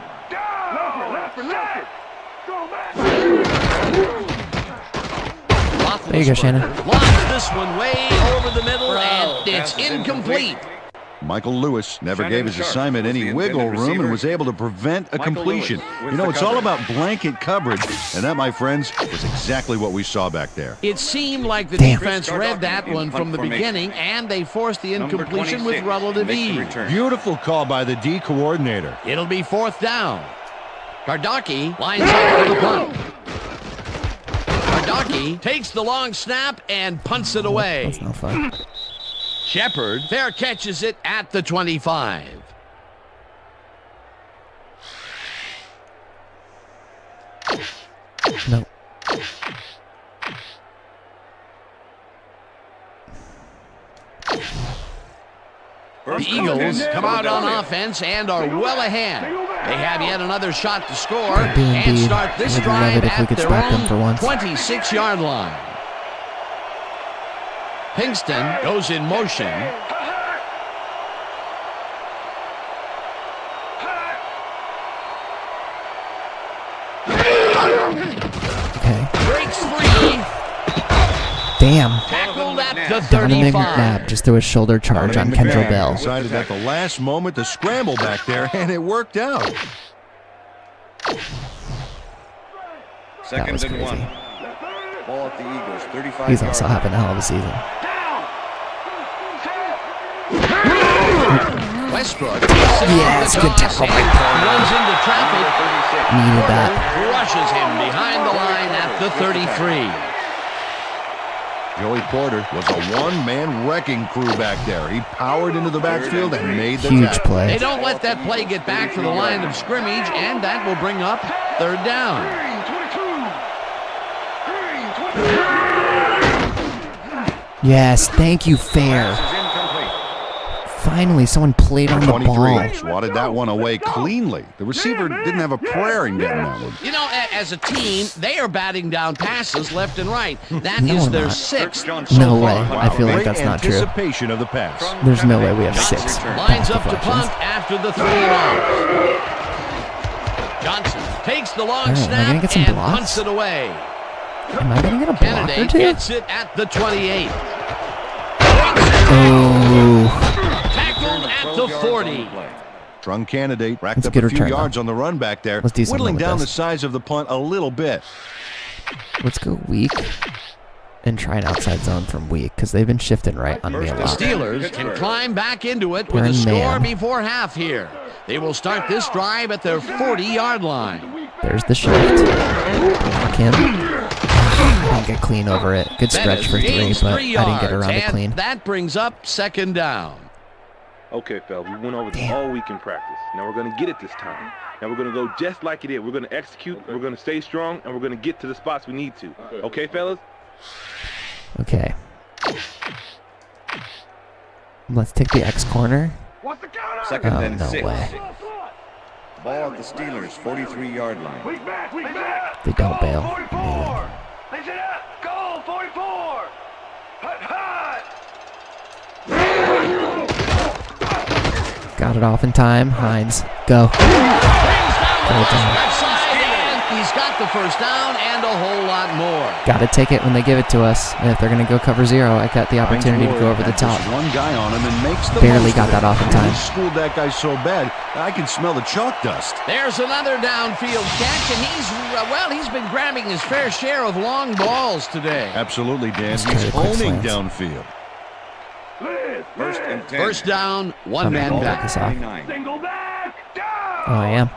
There you go, Shannon. Lost this one way over the middle, and it's incomplete. Michael Lewis never Shannon gave his Sharp assignment was any the wiggle intended room and receiver. was able to prevent a Michael completion. Lewis with You know, the it's all coverage. about blanket coverage, and that, my friends, was exactly what we saw back there. It seemed like the Damn. defense read that one from the beginning, and they forced the Number incompletion with 26 relative makes the ease. return. Beautiful call by the D coordinator. It'll be fourth down. Gardocki lines up for the punt. Gardocki takes the long snap and punts it away. That's no fun. Shepard fair catches it at the 25. No. The Eagles come out on offense and are well ahead. They have yet another shot to score They do and indeed. start this Would love drive it if we at could their stop them own for once. 26-yard line. Pinkston goes in motion. Okay. Breaks free. Damn. Tackled at the Donovan 35. McNabb just threw a shoulder charge on Kendall Bell. Decided at the last moment to scramble back there, and it worked out. That was Second and crazy. 1. Ball at the Eagles, 35 He's also yards. having a hell of a season. Westbrook. Yes, good tackle. Runs into traffic. Needed that. Crushes him behind the line at the 33. Joey Porter was a one-man wrecking crew back there. He powered into the backfield and made the Huge tackle. play. They don't let that play get back to the line of scrimmage, and that will bring up third down. Yes, thank you, fair. Finally, someone played on the 23 ball. swatted that one away cleanly. The receiver didn't have a prayer in getting that one. You know, as a team, they are batting down passes left and right. That No, is we're their not. sixth. No so way. far. I feel like Great that's not true. anticipation of the pass. There's no way we have 6 Lines pass up to deflections. punt after the 3 and out. Johnson takes the long Am I snap gonna get some and blocks? punts it away. Am I going to get a block or Kennedy two? gets it at the 28. Oh, Tackled at the 40. Strong candidate racked That's a up good a few return, yards on the run back there, Let's do something whittling with down this. the size of the punt a little bit. let's go weak and try an outside zone from weak because they've been shifting right on me a The lot. Steelers can climb back into it We're with a in score man. before half here. They will start this drive at their 40-yard line. There's the shift. Block him. I didn't get clean over it. Good stretch for 3, Gains but 3 I didn't get around it yards, clean. and that brings up second down. Okay, fellas, we went over this all week in practice. Now we're going to get it this time. Now we're going to go just like it is. We're going to execute, we're going to stay strong, and we're going to get to the spots we need to. Okay, fellas? Okay. Let's take the X corner. Second Oh, and no 6. way. Ball at the Steelers, 43-yard line. They don't bail. Amazing. Goal 44. Got it off in time. Hines, go. Left side, and he's got got the first down and a whole lot more. Got to take it when they give it to us. And if they're going to go cover 0, I got the opportunity to go over the top. One guy on him and makes the Barely got that off in time. He schooled that guy so bad, I can smell the chalk dust. There's another downfield catch, and he's been grabbing his fair share of long balls today. Absolutely, Dan. He's owning downfield. First and 10. First down, one man back. Single back. Oh, I am.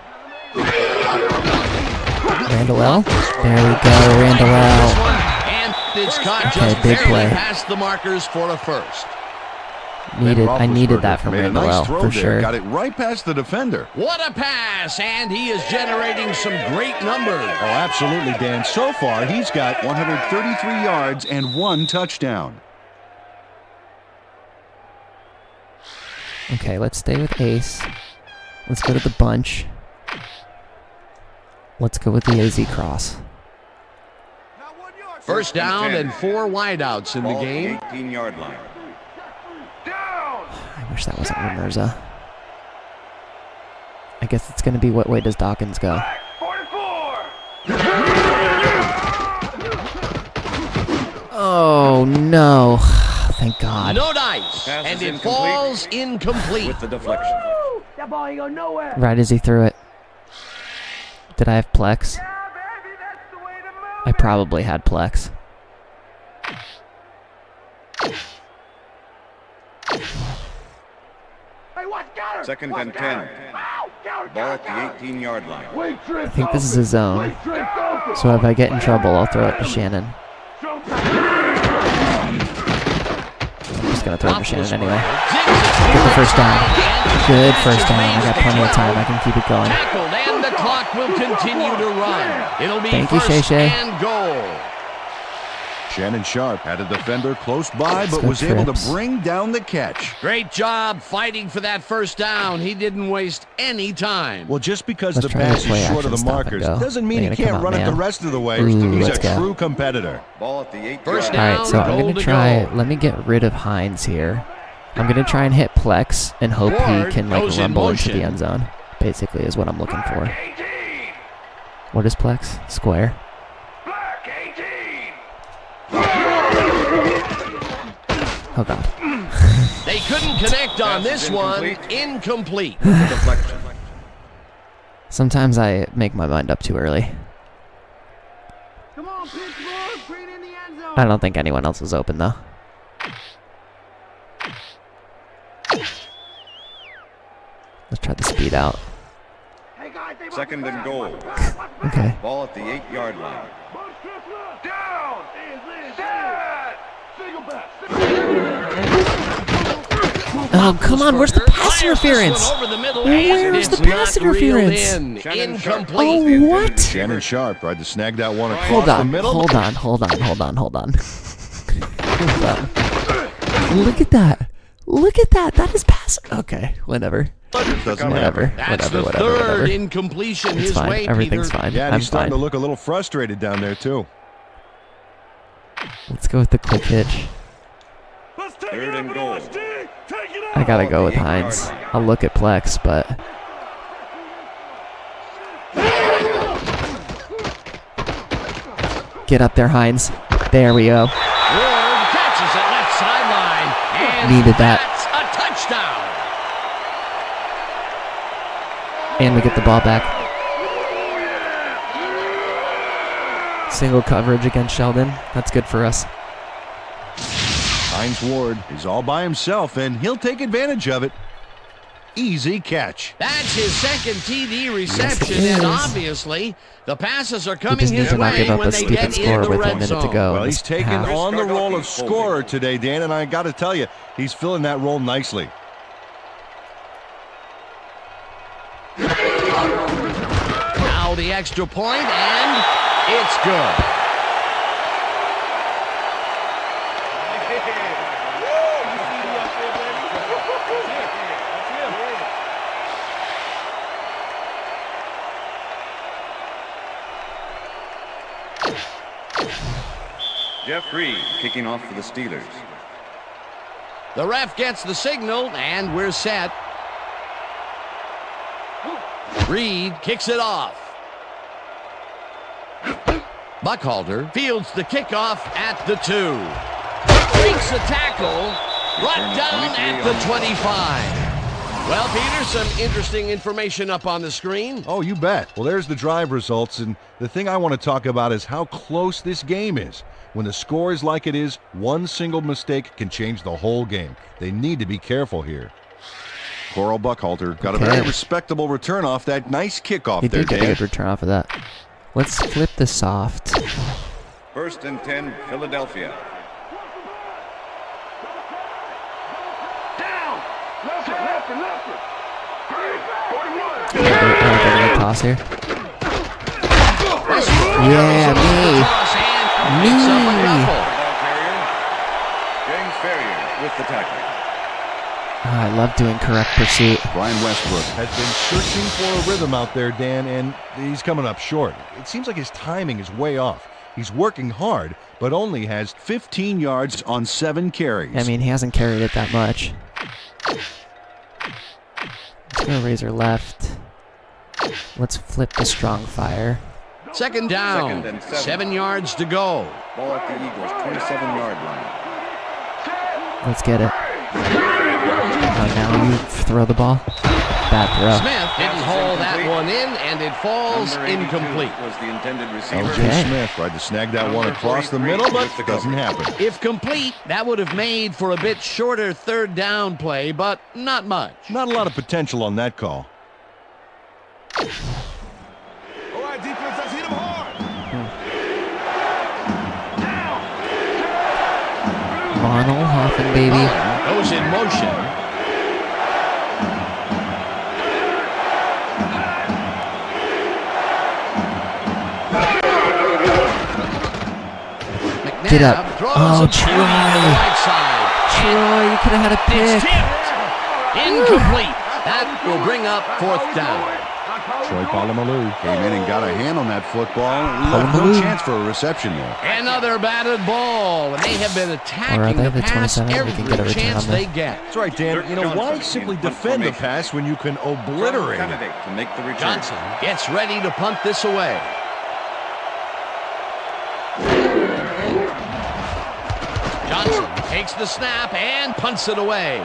Randall L. There we go, Randall L. And it's caught Okay, just big barely play. past the markers for a first. I needed that from Randall L, for sure. Got it right past the defender. What a pass, and he is generating some great numbers. Oh, absolutely, Dan. So far, he's got 133 yards and 1 touchdown. Okay, let's stay with Ace. Let's go to the bunch. Let's go with the AZ cross. First down and 4 wideouts in the game. 18-yard line. I wish that wasn't Ramirza. I guess it's going to be what way does Dawkins go? Oh, no. Thank God. No dice, and it falls incomplete. With the deflection. That ball ain't going nowhere. Right as he threw it. Did I have Plex? I probably had Plex. Second and 10. Ball at the 18-yard line. I think this is a zone. So if I get in trouble, I'll throw it to Shannon. I'm just going to throw it to Shannon anyway. Get the first down. Good first down. I got plenty of time. I can keep it going. And the clock will continue to run. It'll be Thank you, first Shay. and goal. Shannon Sharp had a defender close by, but was able to bring down the catch. Great job fighting for that first down. He didn't waste any time. Well, just because the pass is short of the markers doesn't mean he can't run it the rest of the way. He's a true competitor. Ball at the 8-yard line. First down. All right, so I'm going to try. Let me get rid of Hines here. I'm going to try and hit Plex and hope he can like rumble into the end zone. Basically, is what I'm looking for. What is Plex? Square. Oh God. They couldn't connect on this one. Incomplete. Sometimes I make my mind up too early. Come on, Pittsburgh, bring it in the end zone. I don't think anyone else is open though. Let's try the speed out. Second and goal. Okay. Ball at the 8-yard line. Oh, come on. Where's the pass interference? Where's the pass interference? Oh, what? Shannon Sharp tried to snag that one across Hold the on. middle. Hold on. Look at that. Look at that. That is pass. Okay, whatever. Whatever. That's the third incompletion his fine. way, Everything's Peter. fine. Yeah, I'm he's starting fine. to look a little frustrated down there, too. Let's go with the quick hitch. Third and goal. I gotta go with Hines. I'll look at Plex, but get up there, Hines. There we go. Ward catches it left sideline. And Needed that. that's a touchdown. And we get the ball back. Single coverage against Sheldon. That's good for us. Hines Ward is all by himself, and he'll take advantage of it. Easy catch. That's his second TD reception, Yes, it and is. obviously the passes are We coming just need his to not way give up when a they stupid get in score the with a red minute to zone. go. Well, in he's this taking half. on the role of scorer today, Dan, and I got to tell you, he's filling that role nicely. Now the extra point, and it's good. Jeff Reed kicking off for the Steelers. The ref gets the signal, and we're set. Reed kicks it off. Buckhalter fields the kickoff at the 2. Breaks a tackle, brought down at the 25. Well, Peter, some interesting information up on the screen. Oh, you bet. Well, there's the drive results, and the thing I want to talk about is how close this game is. When the score is like it is, one single mistake can change the whole game. They need to be careful here. Coral Buckhalter got a very respectable return off that nice kickoff there, did get a good return off of that. Let's flip the soft. 1st and 10, Philadelphia. Toss here. Yeah, me. James Ferrier with the tackle. I love doing correct pursuit. Brian Westbrook has been searching for a rhythm out there, Dan, and he's coming up short. It seems like his timing is way off. He's working hard, but only has 15 yards on 7 carries. I mean, he hasn't carried it that much. Let's go razor left. Let's flip the strong fire. 2nd down. 2nd and 7 yards to go. Ball at the Eagles' 27-yard line. Let's get it. Oh, now you throw the ball. Bad throw. Smith didn't hold that one in, and it falls incomplete. Was the intended receiver. L.J. Smith tried to snag that one across the middle, but it doesn't happen. If complete, that would have made for a bit shorter 3rd down play, but not much. Not a lot of potential on that call. All right, defense, let's hit him hard. Ronald Hoffman, baby. Goes in motion. Get up. Oh, Troy. Troy, you could have had a pick. Incomplete. That will bring up 4th down. Troy Polamalu came in and got a hand on that football. Left no chance for a reception there. Another batted ball. And they have been attacking the pass every chance they get. That's right, Dan. You know, why simply defend the pass when you can obliterate it? To make the return. Johnson gets ready to punt this away. Johnson takes the snap and punts it away.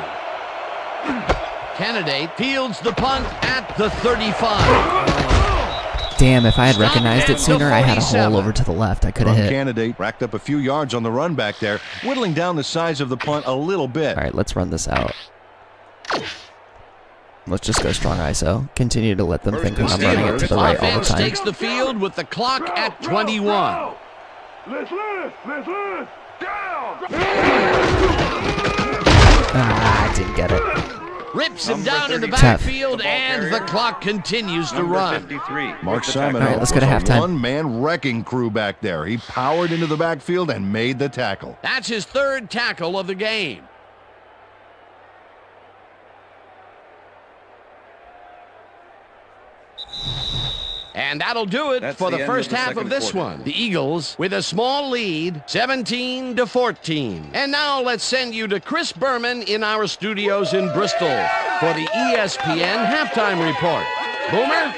Candidate fields the punt at the 35. Damn, if I had recognized it sooner, I had a hole over to the left. I could have hit. Candidate racked up a few yards on the run back there, whittling down the size of the punt a little bit. All right, let's run this out. Let's just go strong ISO. Continue to let them think that I'm running it to the right all the time. Takes the field with the clock at 21. Let's down. Ah, I didn't get it. Rips him down in the backfield, and the clock continues to run. Mark Simon, all right, let's go to halftime. One-man wrecking crew back there. He powered into the backfield and made the tackle. That's his 3rd tackle of the game. And that'll do it for the first half of this one. The Eagles with a small lead, 17-14. And now let's send you to Chris Berman in our studios in Bristol for the ESPN halftime report. Boomer?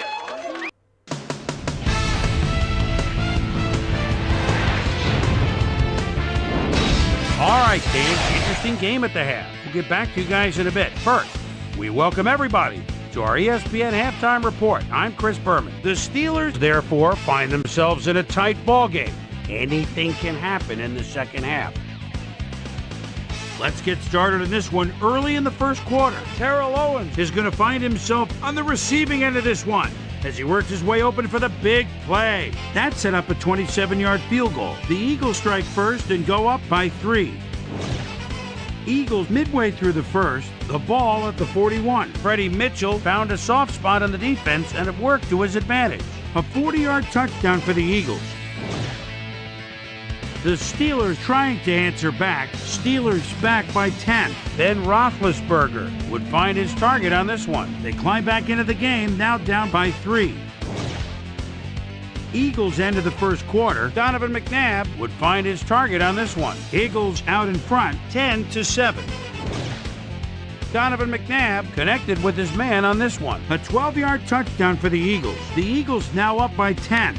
All right, Dan, interesting game at the half. We'll get back to you guys in a bit. First, we welcome everybody to our ESPN halftime report. I'm Chris Berman. The Steelers, therefore, find themselves in a tight ball game. Anything can happen in the second half. Let's get started in this one early in the first quarter. Terrell Owens is going to find himself on the receiving end of this one as he works his way open for the big play. That set up a 27-yard field goal. The Eagles strike first and go up by 3. Eagles midway through the first, the ball at the 41. Freddie Mitchell found a soft spot on the defense and it worked to his advantage. A 40-yard touchdown for the Eagles. The Steelers trying to answer back. Steelers back by 10. Then Roethlisberger would find his target on this one. They climb back into the game, now down by 3. Eagles end of the first quarter. Donovan McNabb would find his target on this one. Eagles out in front, 10-7. Donovan McNabb connected with his man on this one. A 12-yard touchdown for the Eagles. The Eagles now up by 10.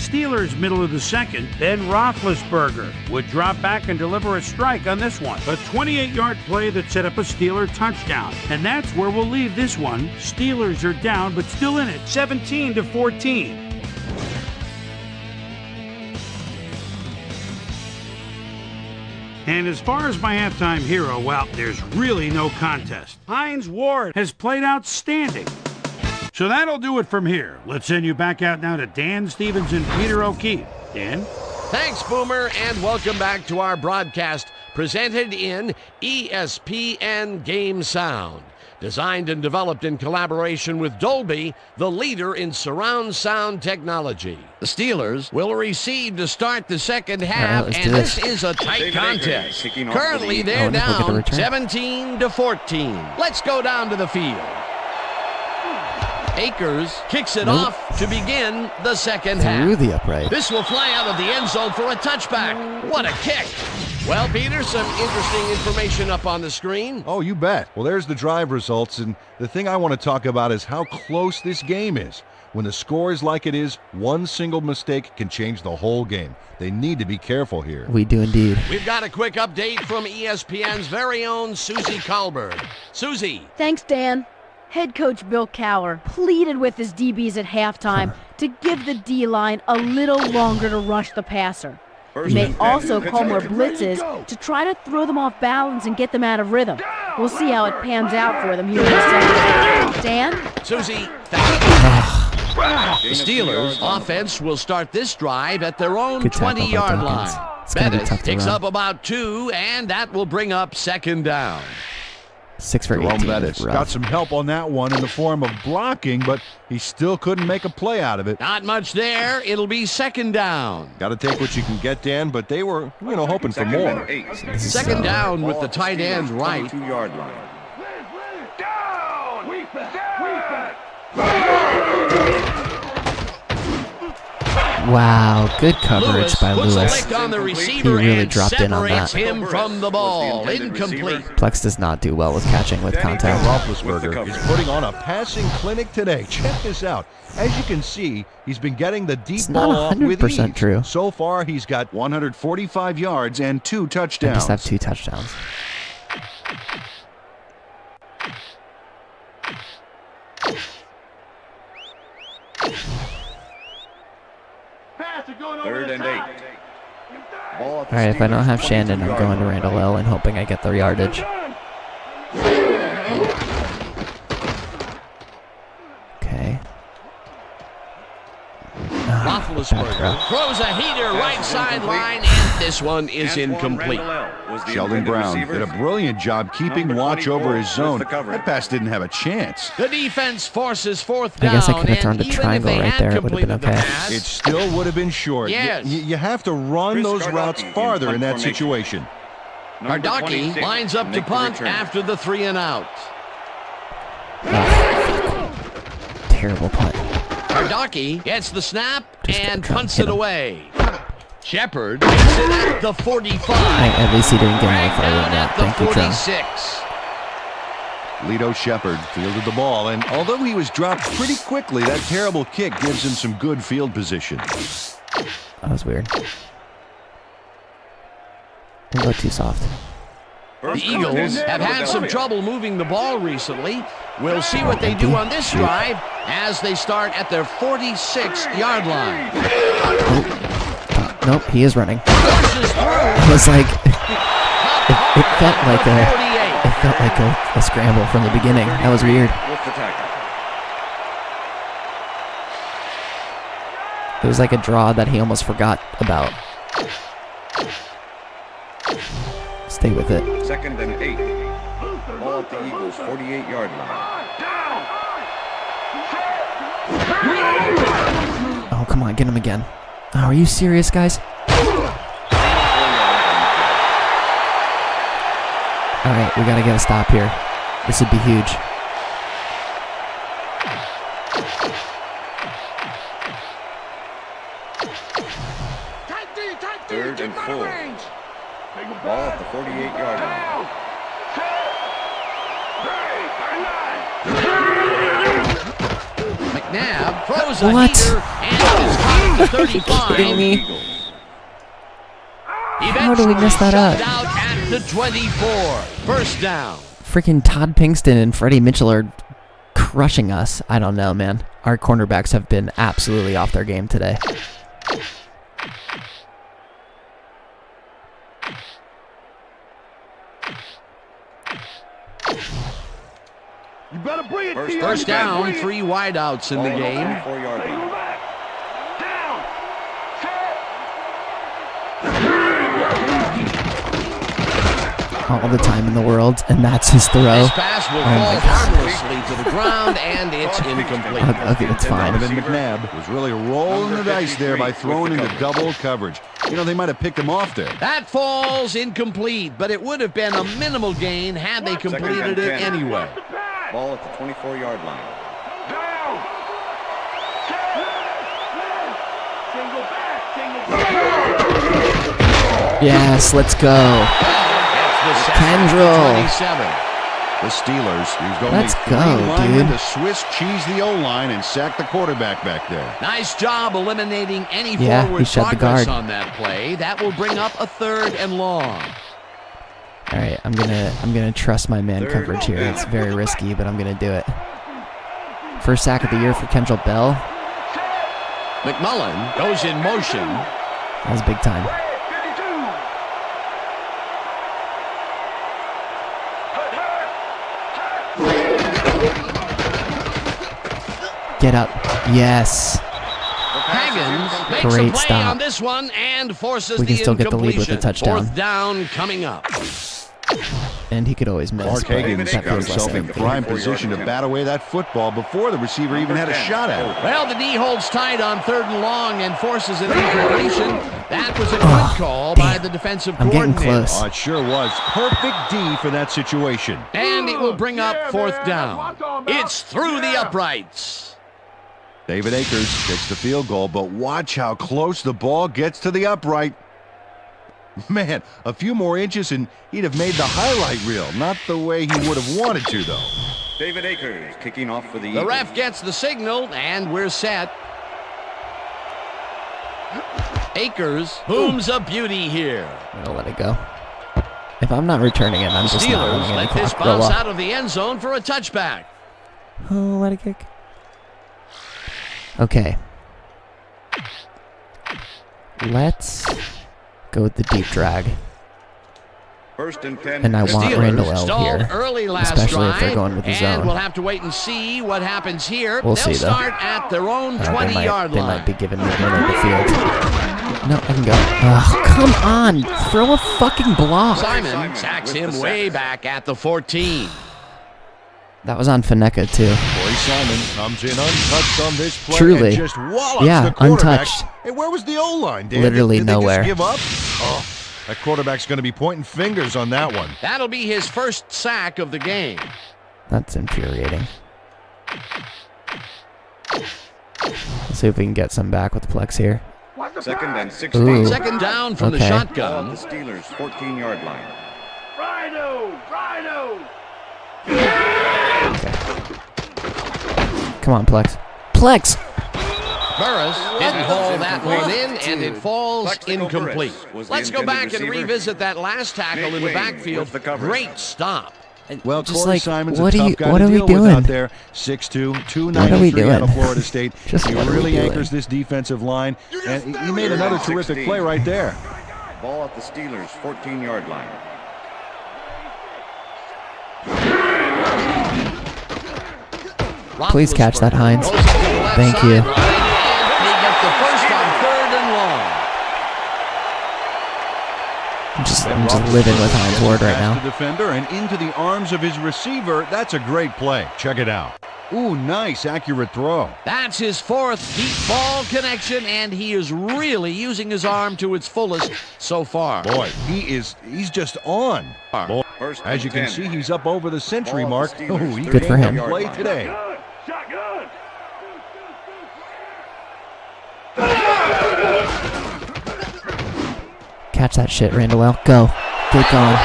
Steelers middle of the second. Then Roethlisberger would drop back and deliver a strike on this one. A 28-yard play that set up a Steeler touchdown. And that's where we'll leave this one. Steelers are down, but still in it, 17-14. And as far as my halftime hero, well, there's really no contest. Hines Ward has played outstanding. So that'll do it from here. Let's send you back out now to Dan Stevens and Peter O'Keefe. Dan? Thanks, Boomer, and welcome back to our broadcast presented in ESPN Game Sound. Designed and developed in collaboration with Dolby, the leader in surround sound technology. The Steelers will receive to start the second half, and this is a tight contest. Currently, they're down 17-14. Let's go down to the field. Akers kicks it off to begin the second half. Through the upright. This will fly out of the end zone for a touchback. What a kick. Well, Peter, some interesting information up on the screen. Oh, you bet. Well, there's the drive results, and the thing I want to talk about is how close this game is. When the score is like it is, one single mistake can change the whole game. They need to be careful here. We do indeed. We've got a quick update from ESPN's very own Susie Colbert. Susie. Thanks, Dan. Head coach Bill Cowher pleaded with his DBs at halftime to give the D-line a little longer to rush the passer. He may also call more blitzes to try to throw them off balance and get them out of rhythm. We'll see how it pans out for them here in a second. Dan? Susie, thank you. The Steelers' offense will start this drive at their own 20-yard line. Bennett picks up about 2, and that will bring up second down. 6 for 18. Bettis got some help on that one in the form of blocking, but he still couldn't make a play out of it. Not much there. It'll be second down. Got to take what you can get, Dan, but they were, hoping for more. Second down with the tight end right. 2-yard line. Wow, good coverage by Lewis. On the He really dropped in on that. Him from the ball. Incomplete. Plex does not do well with catching with contact. Roethlisberger is putting on a passing clinic today. Check this out. As you can see, he's been getting the deep ball off with ease. 100% true. So far, he's got 145 yards and 2 touchdowns. I just have 2 touchdowns. Third and 8. All right, if I don't have Shandon, I'm going to Randall L and hoping I get the yardage. Okay. Roethlisberger throws a heater right sideline, and this one is incomplete. Sheldon Brown did a brilliant job keeping watch over his zone. That pass didn't have a chance. The defense forces fourth down. I guess I could have thrown the triangle right there. It would have been okay. It still would have been short. Yes. You have to run those routes farther in that situation. Hardocki lines up to punt after the 3 and out. Terrible punt. Hardocki gets the snap and punts it away. Shepard gets it at the 45. At least he didn't get any farther than that. Thank you, Trump. 46. Lito Shepard fielded the ball, and although he was dropped pretty quickly, that terrible kick gives him some good field position. That was weird. Don't go too soft. The Eagles have had some trouble moving the ball recently. We'll see what they do on this drive as they start at their 46-yard line. Nope, he is running. It was like it felt like a scramble from the beginning. That was weird. It was like a draw that he almost forgot about. Stay with it. Second and 8. Ball at the Eagles' 48-yard line. Oh, come on, get him again. Oh, are you serious, guys? All right, we got to get a stop here. This would be huge. Third and 4. Ball at the 48-yard line. McNabb throws a heater and is caught the 35. kidding me? How do we mess that up? Out at the 24. First down. Freaking Todd Pinkston and Freddie Mitchell are crushing us. I don't know, man. Our cornerbacks have been absolutely off their game today. You better bring it. First down, 3 wideouts in the game. 4-yard line. All the time in the world, and that's his throw. This pass will fall harmlessly to the ground, and it's incomplete. Okay, it's fine. Donovan McNabb was really rolling the dice there by throwing into double coverage. You know, they might have picked him off there. That falls incomplete, but it would have been a minimal gain had they completed it anyway. Ball at the 24-yard line. Yes, let's go. Kendrill. The Steelers used only Let's 3 go, linemen dude. to Swiss cheese the O-line and sack the quarterback back there. Nice job eliminating any Yeah, he forward shut the progress guard. on that play. That will bring up a 3rd and long. All right, I'm gonna trust my man coverage here. It's very risky, but I'm gonna do it. First sack of the year for Kendrill Bell. McMullen goes in motion. That was big time. Get up. Yes. Haggins makes a Great play stop. on this one and forces We can the still get the lead with a incompletion. touchdown. 4th down coming up. And he could always miss. Mark but Higgins that got feels less himself in empty. prime position to bat away that football before the receiver even had a shot at it. Well, the knee holds tight on 3rd and long and forces an incompletion. That was a good call by the defensive I'm getting coordinator. close. Oh, it sure was. Perfect D for that situation. And it will bring up 4th down. It's through the uprights. David Akers gets the field goal, but watch how close the ball gets to the upright. Man, a few more inches and he'd have made the highlight reel. Not the way he would have wanted to, though. David Akers kicking off for the The Eagles. ref gets the signal, and we're set. Akers booms a beauty here. I'm gonna let it go. If I'm not returning it, I'm just not Steelers running any let this clock. Roll bounce up. out of the end zone for a touchback. Oh, let it kick. Okay. Let's go with the deep drag. First and 10. And I want Steelers Randall L stalled here, early last especially if drive, they're going with the and zone. we'll have to wait and see what happens here. We'll They'll see, though. start at their own They 20-yard might line. be giving me the middle of the field. No, I can go. Oh, come on. Throw a fucking block. Simon sacks him way back at the 14. That was on Faneka, too. Corey Simon comes in untouched on this play Truly. and just wallops Yeah, the quarterback. untouched. Hey, where was the O-line, Dan? Literally did they nowhere. Just give up? Oh, that quarterback's going to be pointing fingers on that one. That'll be his first sack of the game. That's infuriating. Let's see if we can get some back with the Plex here. Second and 16. Ooh. Second down from the Okay. shotgun. Ball at the Steelers' 14-yard line. Come on, Plex. Plex! Burris didn't haul that one in, and it falls Plexico incomplete. Burris was the Let's go intended back and receiver. revisit that last tackle in the Midway backfield. with the coverage. Great stop. Well, Just Corey like, Simon's what a are tough you- guy what to are we deal with doing? out there. 6'2", What are we 293 out of doing? Florida State. Just he what are we really doing? anchors this defensive line, and he made another terrific 16. play right there. Ball at the Steelers' 14-yard line. Please catch that, Hines. Goes up to the left Thank you. sideline, and he gets the first on 3rd and long. I'm just living with Hines Ward right Past now. the defender and into the arms of his receiver. That's a great play. Check it out. Ooh, nice, accurate throw. That's his 4th deep ball connection, and he is really using his arm to its fullest so far. Boy, he's just on. Boy, First as you and can 10. see, he's up over the century Ball mark. at the Steelers' Oh, he Good for him. can play today. Catch that shit, Randall L. Go. Get going.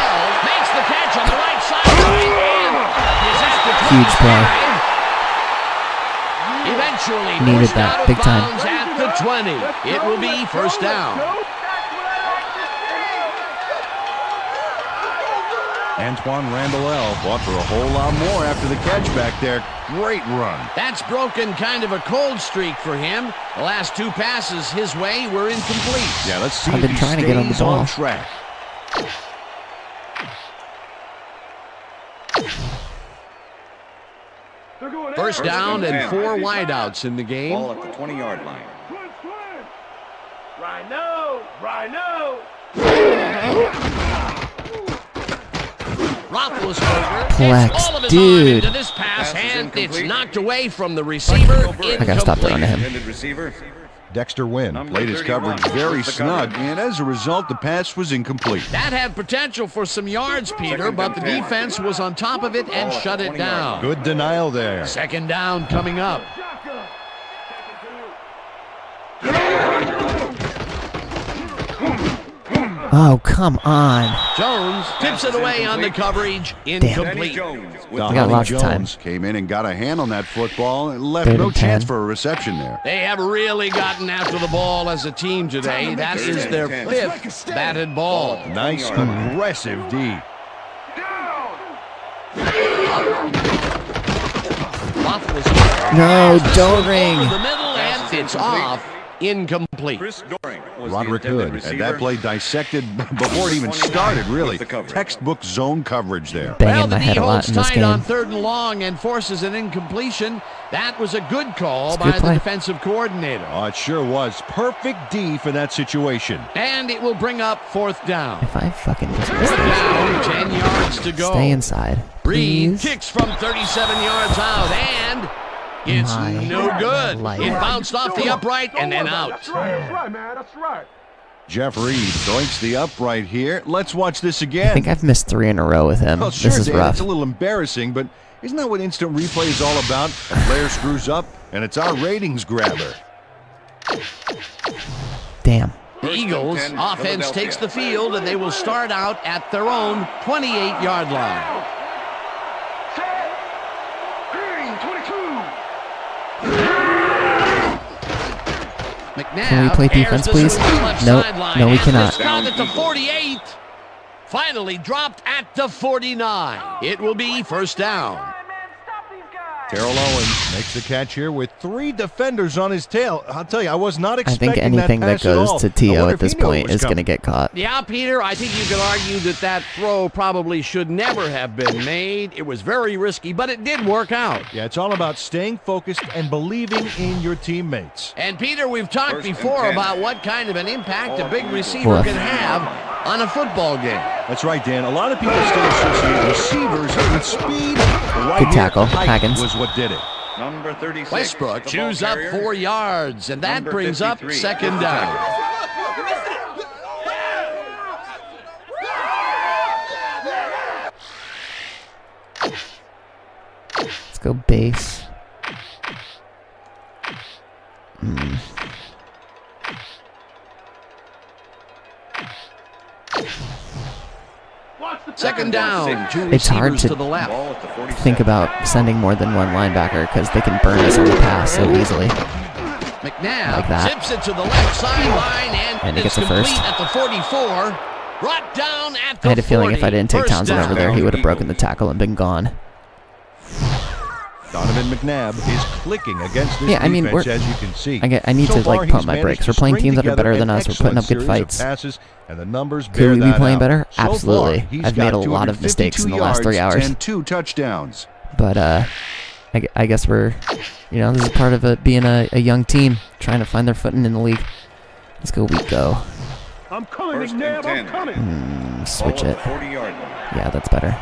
Makes the catch on the right sideline, and is this the Huge play. Eventually Needed pushed that out of big time. bounds at at the 20. It will be first down. Antoine Randall fought for a whole lot more after the catch back there. Great run. That's broken kind of a cold streak for him. The last 2 passes his way were incomplete. Yeah, let's see I've been trying to get on the ball. On track. First down and 4 wideouts in the game. Ball at the 20-yard line. Rhino! Roethlisberger Plex, gets all of his dude. arm into this pass, and it's knocked away from the receiver. I gotta stop throwing to him. Receiver. Dexter Wynn played his coverage very snug, and as a result, the pass was incomplete. That had potential for some yards, Peter, but the defense was on top of it and shut it down. Good denial there. Second down coming up. Oh, come on. Jones tips it away on the coverage. Incomplete. We got lots of time. Came in and got a hand on that football and left 3rd no and chance 10. for a reception there. They have really gotten after the ball as a team today. That is their 5th batted ball. Nice, aggressive D. No, don't ring. Over the middle, and it's off. Incomplete. Roderick Hood had that play dissected before it even started, really. Textbook zone coverage there. Banging my head a lot in this tight game. on 3rd and long and forces an incompletion. That was a good call by the defensive coordinator. Oh, it sure was. Perfect D for that situation. And it will bring up 4th down. If I fucking just Fourth down, 10 yards to go. stay inside, Reed please. kicks from 37 yards out, and it's no good. It bounced off the upright and then out. That's right, man. That's right. Jeff Reed doinks the upright here. Let's watch this again. I think I've missed 3 in a row with him. Well, sure, This is Dan, rough. it's a little embarrassing, but isn't that what instant replay is all about? A player screws up, and it's our ratings grabber. Damn. The Eagles offense takes the field, and they will start out at their own 28-yard line. McNabb Can we play defense, please? No, no, we cannot. Down at the 48. Finally dropped at the 49. It will be first down. Terrell Owens makes the catch here with 3 defenders on his tail. I'll tell you, I was not I expecting think anything that pass at all. goes to I T.O. wonder at if he this knew it point was is going to coming. get caught. Yeah, Peter, I think you could argue that that throw probably should never have been made. It was very risky, but it did work out. Yeah, it's all about staying focused and believing in your teammates. And, Peter, we've talked before about what kind of an impact a big receiver can have on a football game. That's right, Dan. A lot of people still associate receivers with speed. Right Good tackle, here, height Haggins. was what did it. Number 36. Westbrook the ball chews up carrier. 4 yards, and that Number brings up 53. second down. Let's go base. Second down, 2 It's hard receivers to to the left. think about sending more than one linebacker because they can burn us on the pass so easily. McNabb Like that. zips it to the left sideline, And he it's gets the first. complete at the 44. Brought down at the I had a feeling if I 40. didn't take First Townsend down. over there, he would have broken the tackle and been gone. Donovan McNabb is clicking against this Yeah, I mean, defense, we're- as you can see. I need So to far, like pump he's my managed brakes. to We're playing string teams that are together better than an us. We're putting up good excellent series of fights. passes, and the numbers Could bear we be that playing out. better? So far, Absolutely. he's I've got made a lot of mistakes in the last 3 yards hours. and 2 touchdowns. But I guess we're, this is part of it being a young team trying to find their footing in the league. Let's go, we go. I'm coming, McNabb. I'm coming. Switch it. 40-yard line. Yeah, that's better.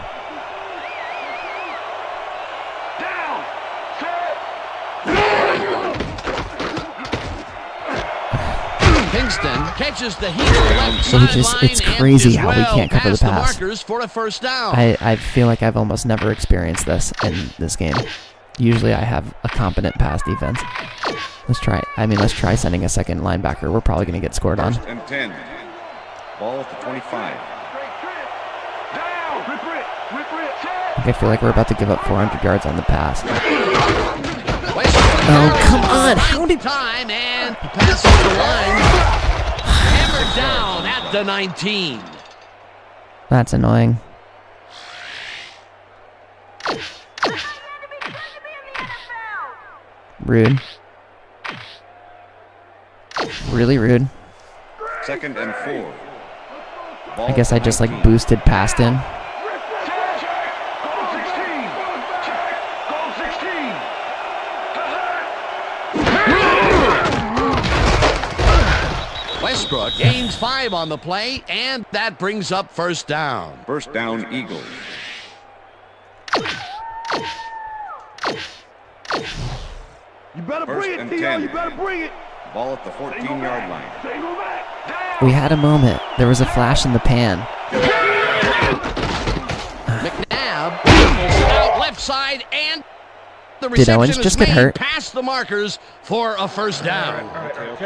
Kingston catches the heel left So it's sideline crazy and how we is well can't cover the past pass. markers for a first down. I feel like I've almost never experienced this in this game. Usually I have a competent pass defense. Let's try sending a second linebacker. We're probably going to get scored on. 1st and 10. Ball at the 25. I feel like we're about to give up 400 yards on the pass. Oh, come on. How did... Time and passes the line. Hammered down at the 19. That's annoying. Rude. Really rude. 2nd and 4. I guess I just like boosted past him. Westbrook gains 5 on the play, and that brings up first down. First down, Eagles. You better bring it, Theo. You better bring it. Ball at the 14-yard line. We had a moment. There was a flash in the pan. McNabb pulls it out left side, and the Did Owens reception just is get made hurt? past the markers for a first down.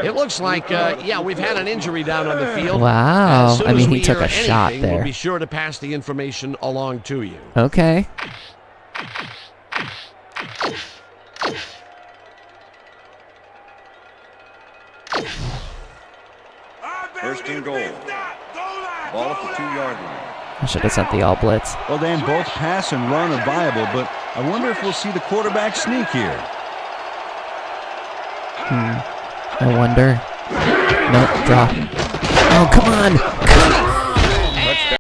It looks like, yeah, we've had an injury down on the field. Wow. As soon I as mean, we he took hear a shot anything, We'll there. be sure to pass the information along to you. Okay. First and goal. Ball at the 2-yard line. I should have sent the all blitz. Well, Dan, both pass and run are viable, but I wonder if we'll see the quarterback sneak here. I wonder. Nope, drop. Oh, come on. Come on.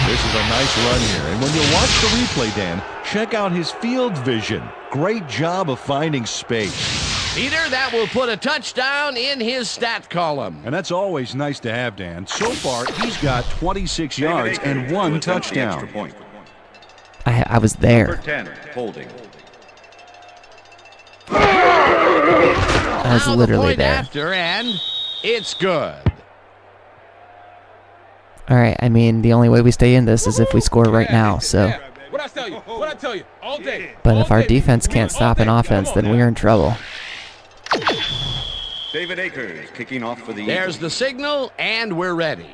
This is a nice run here, and when you watch the replay, Dan, check out his field vision. Great job of finding space. Peter, that will put a touchdown in his stat column. And that's always nice to have, Dan. So far, he's got 26 yards and 1 touchdown. I was there. Number 10, holding. I was Now literally the point there. after, and it's good. All right. I mean, the only way we stay in this is if we score right now. So, What I tell you? What I tell you? All day. but if our defense can't stop an offense, then we're in trouble. David Akers kicking off for the There's Eagles. the signal, and we're ready.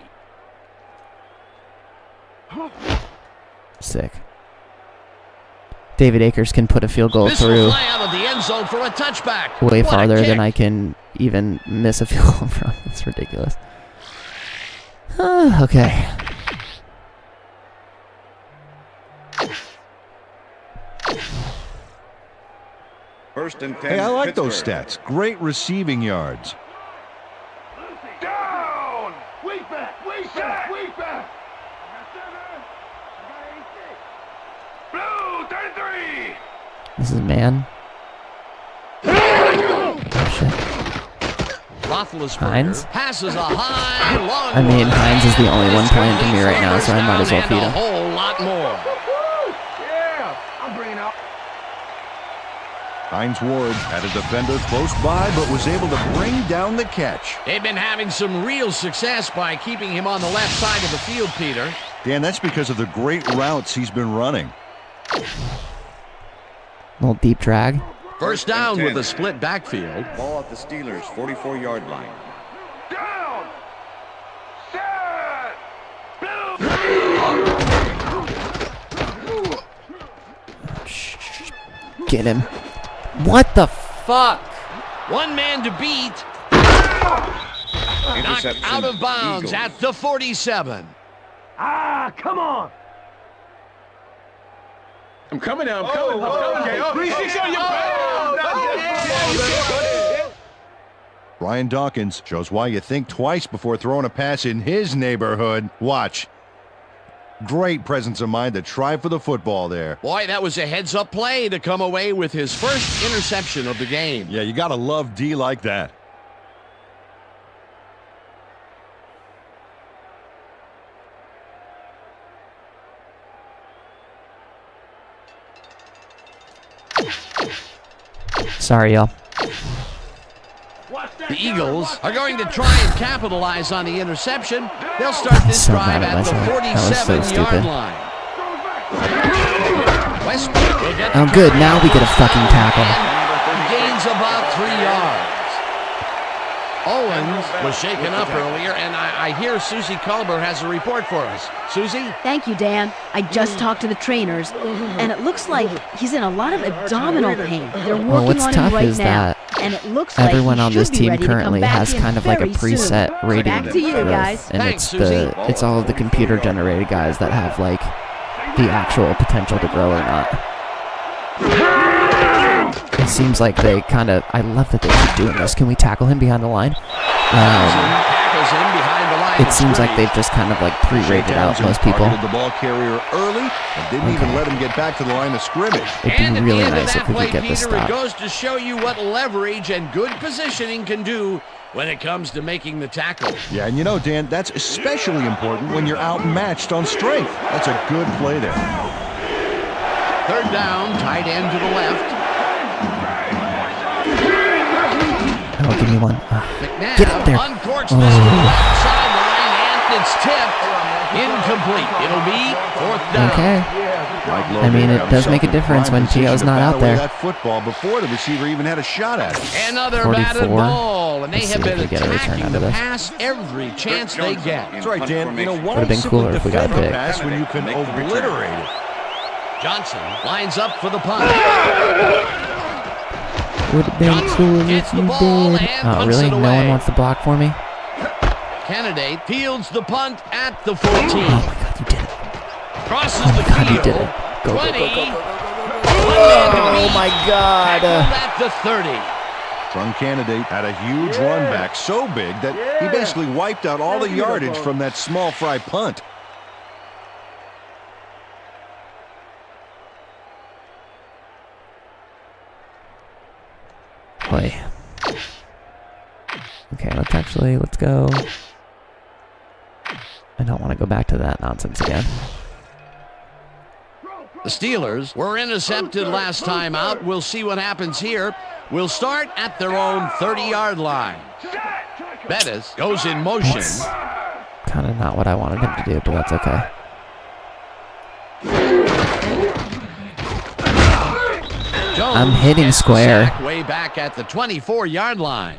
Sick. David Akers can put a field goal This will through fly out of the end zone for a touchback. way What a farther than kick. I can even miss a field goal from. It's ridiculous. Okay. First and 10. Hey, I like those Pittsburgh. stats. Great receiving yards. Down. Way back. Way back. Way back. Blue 33. This is man. Oh, shit. Hines? Roethlisberger passes a high, long I mean, one. Hines is the only one playing for me right now, so I might as well feed And a him. whole lot more. Yeah. I'm bringing out. Hines Ward had a defender close by, but was able to bring down the catch. They've been having some real success by keeping him on the left side of the field, Peter. Dan, that's because of the great routes he's been running. Little deep drag. First down with a split backfield. Ball at the Steelers' 44-yard line. Down. Set. Get him. What the fuck? One man to beat. Knocked Interception, out of bounds Eagles. at the 47. Ah, come on. I'm coming now. I'm coming. Okay. 360 on your back. Brian Dawkins shows why you think twice before throwing a pass in his neighborhood. Watch. Great presence of mind to try for the football there. Boy, that was a heads-up play to come away with his first interception of the game. Yeah, you got to love D like that. Sorry, y'all. The Eagles are going to try and capitalize on the interception. They'll start this So drive mad at at the myself. That was so 47-yard stupid. line. Westbrook will get Oh, good. Now we get a fucking tackle. gains about 3 yards. Owens was shaken up earlier, and I hear Susie Culber has a report for us. Susie? Thank you, Dan. I just talked to the trainers, and it looks like he's in a lot of abdominal pain. They're working on him right now, and it looks like everyone on this team ready currently has kind of like a preset soon. rating. Back to you, guys. And Thanks, it's all of the computer-generated guys that have like the actual potential to grow or not. It seems like they kind of... I love that they keep doing this. Can we tackle him behind the line? It seems like they've just kind of like pre-rated out most people. The ball carrier early and didn't even let him get back to the line of scrimmage. It'd be really nice if we could get this Peter, stop. it goes to show you what leverage and good positioning can do when it comes to making the tackle. Yeah, and you know, Dan, that's especially important when you're outmatched on strength. That's a good play there. Third down, tight end to the left. Oh, give me one. McNabb Get up there. uncorks this sideline, and it's tipped. Incomplete. It'll be fourth down. Okay. I mean, it does make a difference when T.O.'s not out there. That football before the receiver even had a shot at it. Another 44. batted ball, and they Let's have see if been we get a return attacking out the of this. pass every chance they get. That's right, Dan. You know, why Would've been cooler if we got a pick. pass when you can obliterate it. Johnson lines up for the punt. Would have been cool if you did. Oh, really? No one wants to block for me? Candidate fields the punt at the 14. Oh my God, you did it. Crosses Oh my the God, field. you did it. Go, 20. go, go, go, go, go, go. Oh my God. At the 30. Strong candidate had a huge run back, so big that he basically wiped out all the yardage from that small fry punt. Play. Okay, let's go. I don't want to go back to that nonsense again. The Steelers were intercepted last time out. We'll see what happens here. We'll start at their own 30-yard line. Bettis goes in motion. Kind of not what I wanted him to do, but that's okay. Jones I'm hitting square. Way back at the 24-yard line.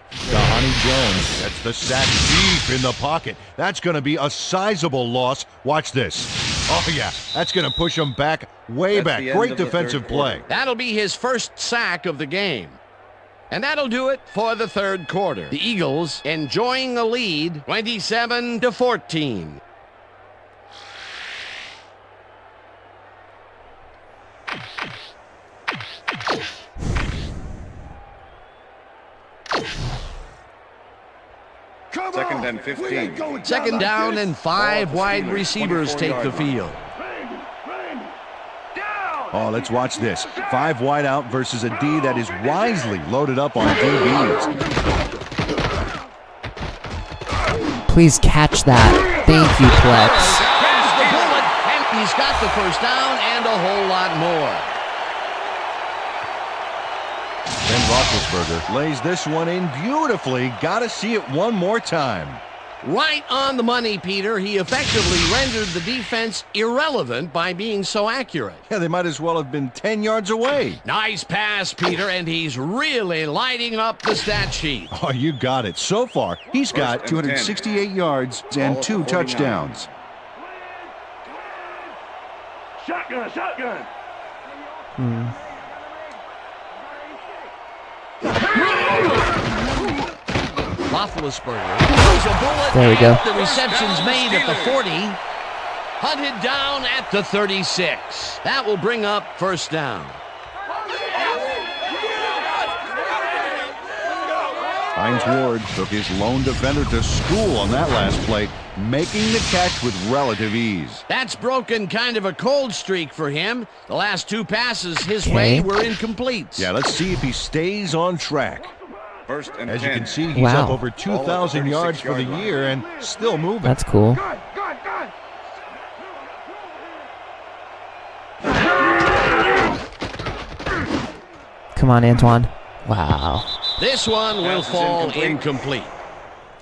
The Honey Jones gets the sack deep in the pocket. That's going to be a sizable loss. Watch this. Oh, yeah. That's going to push him back, way back. Great defensive play. That'll be his first sack of the game. And that'll do it for the third quarter. The Eagles enjoying a lead, 27-14. Second and 15. Second down and 5 wide receivers take the field. Oh, let's watch this. 5 wide out versus a D that is wisely loaded up on DBs. Please catch that. Thank you, Plex. Grabs the bullet, and he's got the first down and a whole lot more. Ben Roethlisberger lays this one in beautifully. Got to see it one more time. Right on the money, Peter. He effectively rendered the defense irrelevant by being so accurate. Yeah, they might as well have been 10 yards away. Nice pass, Peter, and he's really lighting up the stat sheet. Oh, you got it. So far, he's got 268 yards and 2 touchdowns. Shotgun, shotgun. Roethlisberger throws a bullet. There we go. The reception's made at the 40. Hunted down at the 36. That will bring up first down. Hines Ward took his lone defender to school on that last play, making the catch with relative ease. That's broken kind of a cold streak for him. The last 2 passes his way were incomplete. Yeah, let's see if he stays on track. First and As 10. you can see, he's up over 2,000 yards for the year and still moving. That's cool. Come on, Antoine. Wow. This one will fall incomplete.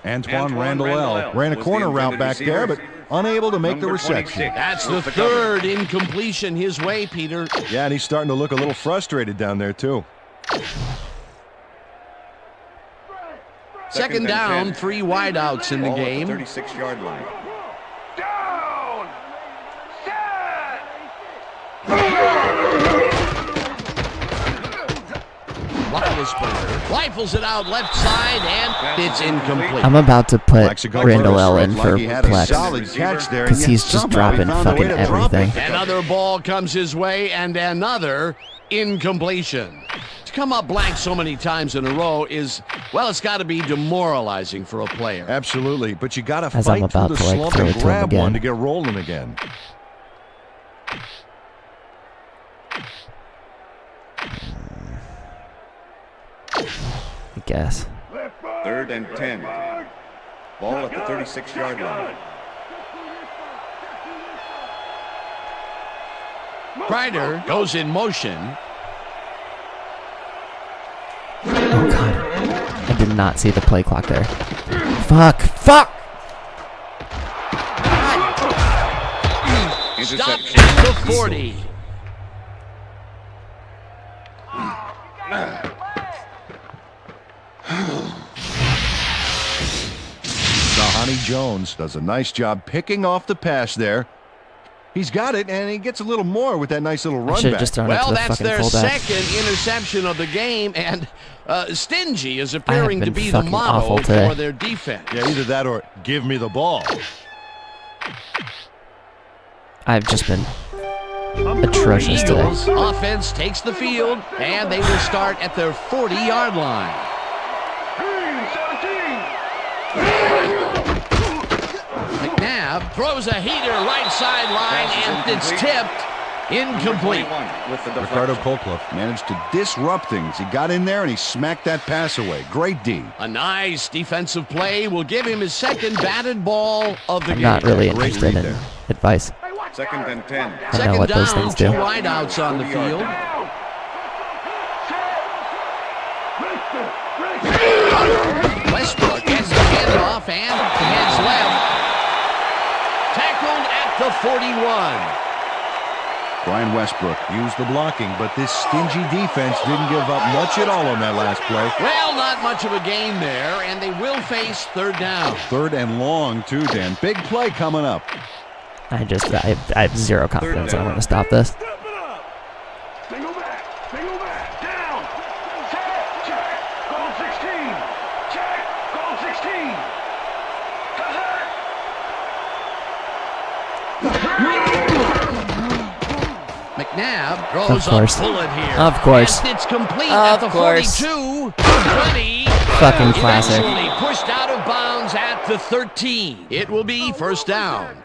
Antoine Randall L. ran a corner route back there, but unable to make the reception. That's the third incompletion his way, Peter. Yeah, and he's starting to look a little frustrated down there, too. Second down, 3 wideouts in the game. 36-yard line. Rifles it out left side, and it's incomplete. I'm about to put Randall L in for solid catch there, because he's just dropping fucking everything. Another ball comes his way, and another incompletion. To come up blank so many times in a row is, well, it's got to be demoralizing for a player. Absolutely, but you got to As I'm fight through about the to, like, slump throw and it to him grab one again. to get rolling again. I guess. 3rd and 10. Ball at the 36-yard line. Ryder goes in motion. Oh, God. I did not see the play clock there. Fuck. Fuck! Stopped at the 40. Sahani Jones does a nice job picking off the pass there. He's got it, and he gets a little more with that nice little run back. Well, that's their second interception of the game, and stingy is appearing to be the motto for their defense. Yeah, either that or give me the ball. I've just been atrocious today. Eagles offense takes the field, and they will start at their 40-yard line. McNabb throws a heater right sideline, and it's tipped. Incomplete. Ricardo Colclough managed to disrupt things. He got in there and he smacked that pass away. Great D. A nice defensive play will give him his second batted ball of the game. I'm not really interested in advice. 2nd and 10. I know what those things do. 2 wideouts on the field. Westbrook gets the handoff and heads left. Tackled at the 41. Brian Westbrook used the blocking, but this stingy defense didn't give up much at all on that last play. Well, not much of a gain there, and they will face 3rd down. 3rd and long, too, Dan. Big play coming up. I have zero confidence that I'm going to stop this. Single back. Down. Check. Call 16. Check. Call 16. McNabb throws a bullet here. Of course. And it's complete at the 42. 20. Fucking classic. Eventually pushed out of bounds at the 13. It will be 1st down.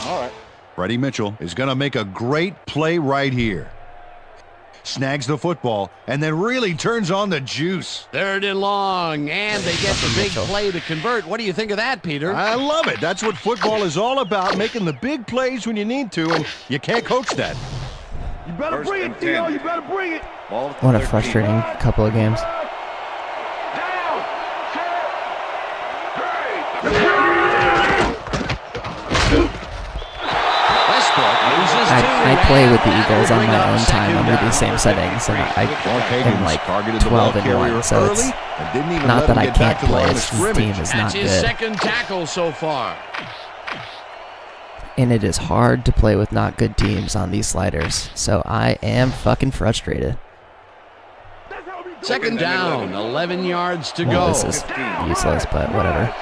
All right. Freddie Mitchell is going to make a great play right here. Snags the football and then really turns on the juice. 3rd and long, and they get the big play to convert. What do you think of that, Peter? I love it. That's what football is all about, making the big plays when you need to, and you can't coach that. You better bring it, Theo. You better bring it. What a frustrating couple of games. I play with the Eagles on my own time under the same settings, and I'm like 12-1, so it's not that I can't play, it's this team is not good. His second tackle so far. And it is hard to play with not good teams on these sliders, so I am fucking frustrated. 2nd down, 11 yards to go. This is useless, but whatever.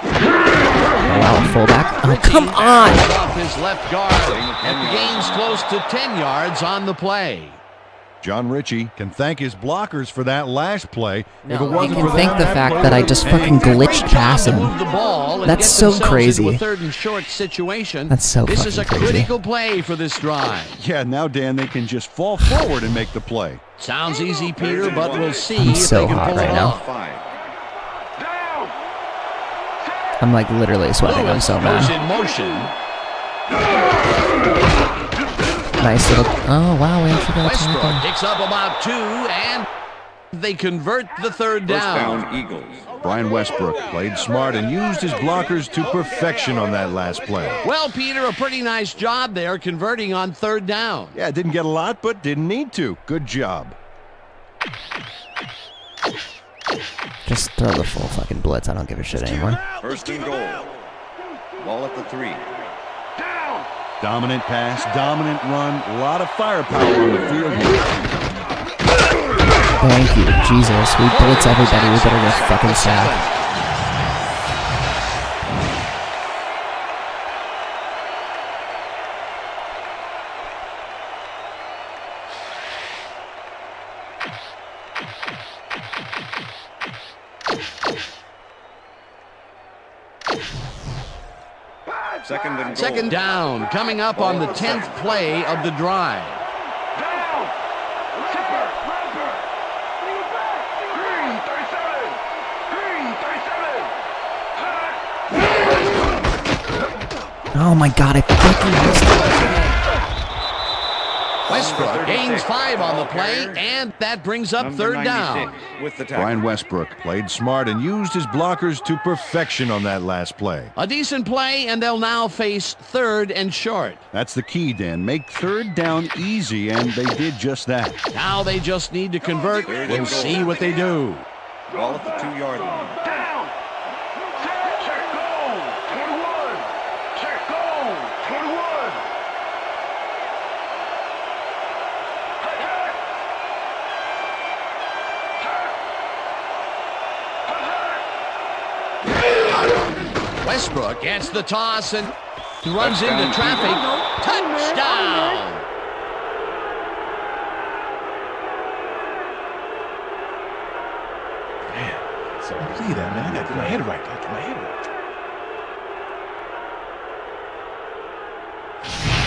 Allow a fullback. Oh, come on! Off his left guard and gains close to 10 yards on the play. John Ritchie can thank his blockers for that last play. No, he can thank the fact that I just fucking glitched past him. That's so crazy. Into a 3rd and short situation. That's so This is a crazy. critical play for this drive. Yeah, now, Dan, they can just fall forward and make the play. Sounds easy, Peter, but we'll see I'm if so they can hot pull right it now. off. I'm like literally sweating. I'm so Goes mad. in motion. Nice little. Oh wow, we actually got a Westbrook tackle. picks up about 2, and they convert the 3rd down. First down, Eagles. Brian Westbrook played smart and used his blockers to perfection on that last play. Well, Peter, a pretty nice job there converting on 3rd down. Yeah, didn't get a lot, but didn't need to. Good job. Just throw the full fucking blitz. I don't give a shit anymore. First and goal. Ball at the 3. Dominant pass, dominant run, a lot of firepower on the field. Thank you, Jesus. We blitz everybody. We better get fucking sacked. Second down, coming up on the 10th play of the drive. Oh my god, I fucking missed it. Westbrook gains 5 on the play, and that brings up third down. Brian Westbrook played smart and used his blockers to perfection on that last play. A decent play, and they'll now face 3rd and short. That's the key, Dan. Make third down easy, and they did just that. Now they just need to convert. We'll see what they do. Ball at the 2-yard line. Westbrook gets the toss and runs into traffic. Touchdown! Man, so see that, man. I got to get my head right.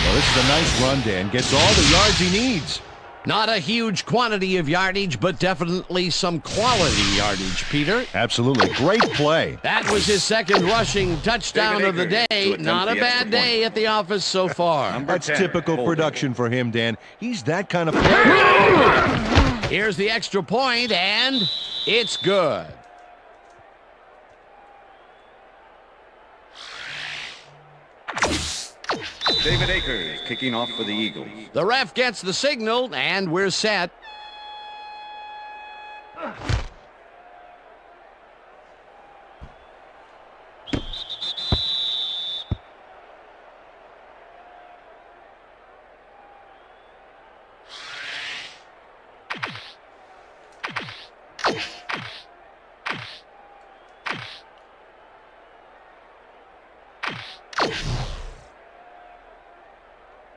Well, this is a nice run, Dan. Gets all the yards he needs. Not a huge quantity of yardage, but definitely some quality yardage, Peter. Absolutely. Great play. That was his second rushing touchdown of the day. Not a bad day at the office so far. That's typical production for him, Dan. He's that kind of player. Here's the extra point, and it's good. David Akers kicking off for the Eagles. The ref gets the signal, and we're set.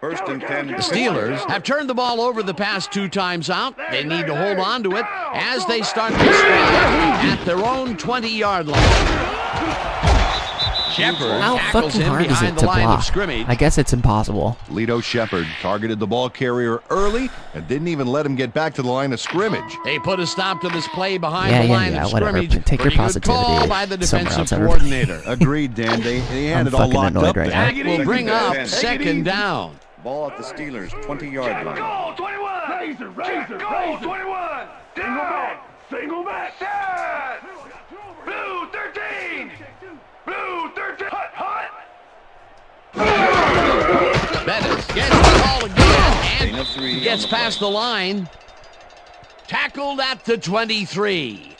First and 10. The Steelers have turned the ball over the past 2 times out. They need to hold on to it as they start this drive at their own 20-yard line. Shepard How tackles fucking him hard is behind it the to line of block? scrimmage. I guess it's impossible. Lito Shepard targeted the ball carrier early and didn't even let him get back to the line of scrimmage. They put a stop to this play behind the line of whatever. scrimmage. Take your Pretty good positivity call by the somewhere defensive else, coordinator. Agreed, Dan. They had I'm it all fucking locked annoyed up right there. now. That will bring up second down. Ball at the Steelers' 20-yard line. Goal, 21. Razor, goal, 21. Down. Single back. Set. Blue 13. Blue 13. Hot. Bettis gets the ball again and gets past the line. Tackled at the 23.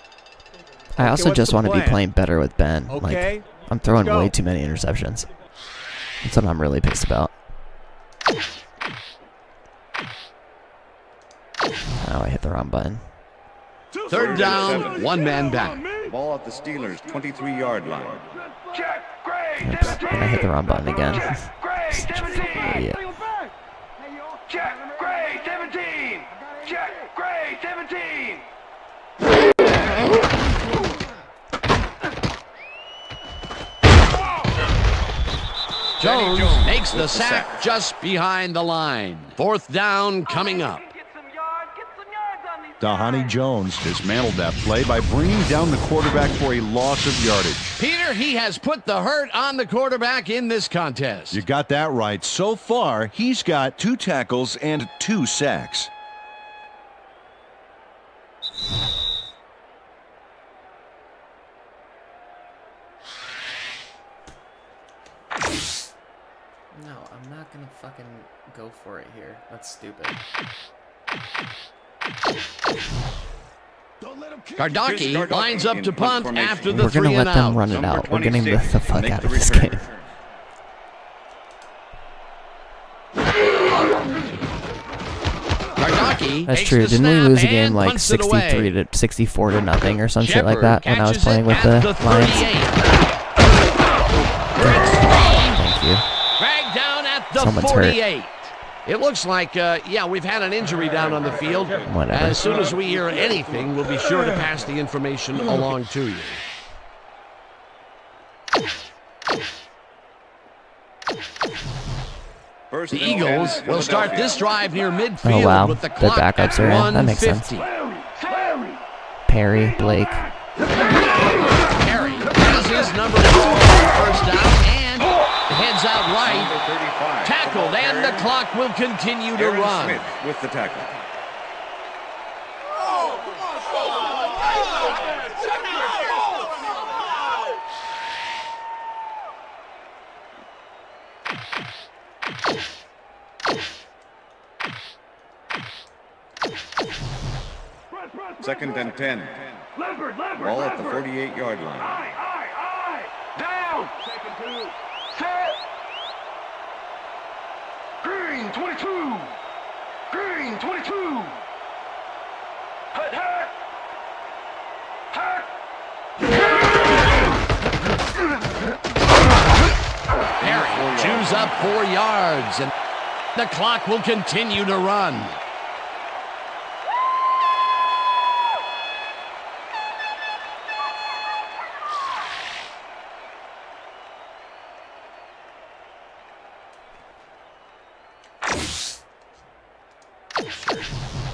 I also what's just the want to be plan? playing better with Ben. Okay, Like, I'm throwing go. way too many interceptions. That's what I'm really pissed about. Oh, I hit the wrong button. Third down, 1 man back. Ball at the Steelers' 23-yard line. Oops, and I hit the wrong button again. Such a fucking idiot. Check, Gray, 17. Check, Gray, 17. Jones makes the sack just behind the line. 4th down coming up. Dahani Jones dismantled that play by bringing down the quarterback for a loss of yardage. Peter, he has put the hurt on the quarterback in this contest. You got that right. So far, he's got 2 tackles and 2 sacks. No, I'm not gonna fucking go for it here. That's stupid. Gardocki lines up to punt after the We're going to 3 let and them out. run it out. We're getting the fuck out of this game. That's true. Didn't we lose a game like 63 to 64 to nothing or some shit like that when I was playing with the Lions? Thank you. Dragged down at the Someone's 48. hurt. It looks like, yeah, we've had an injury down on the field. Whatever. As soon as we hear anything, we'll be sure to pass the information along to you. The Eagles will start this drive near midfield Oh wow, with the their clock backups are at in. That makes sense. 1:50. Perry, Blake. Perry has his number 4 first down and heads out right. Tackled, and the clock will continue to run. Smith with the tackle. Second and 10. Ball at the 48-yard line. Down. Second 2. Set. Green 22. Green 22. Hut, hut. Hut. Perry chews up 4 yards, and the clock will continue to run.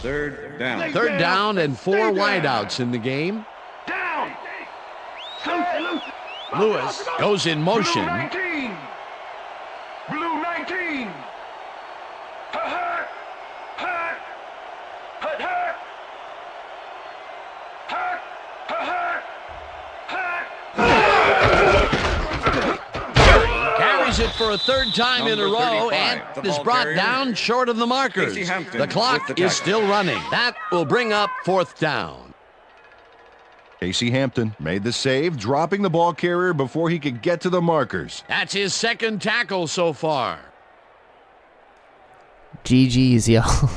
Third down. Third down and 4 wideouts in the game. Down. Lewis goes in motion. Blue 19. Blue 19. Hut, hut. Hut. Hut, hut. Hut. Hut, hut. Carries it for a third time in a row and is brought down short of the markers. The clock is still running. That will bring up 4th down. Casey Hampton made the save, dropping the ball carrier before he could get to the markers. That's his 2nd tackle so far. GG's, y'all.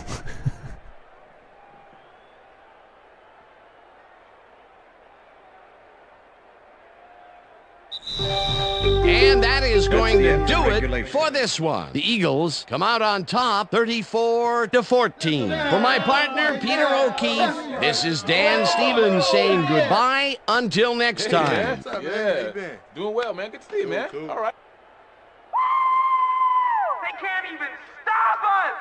And that is going to do it for this one. The Eagles come out on top 34-14. For my partner, Peter O'Keefe, this is Dan Stevens saying goodbye until next time. Yeah. Doing well, man. Good to see you, man. All right. They can't even stop us.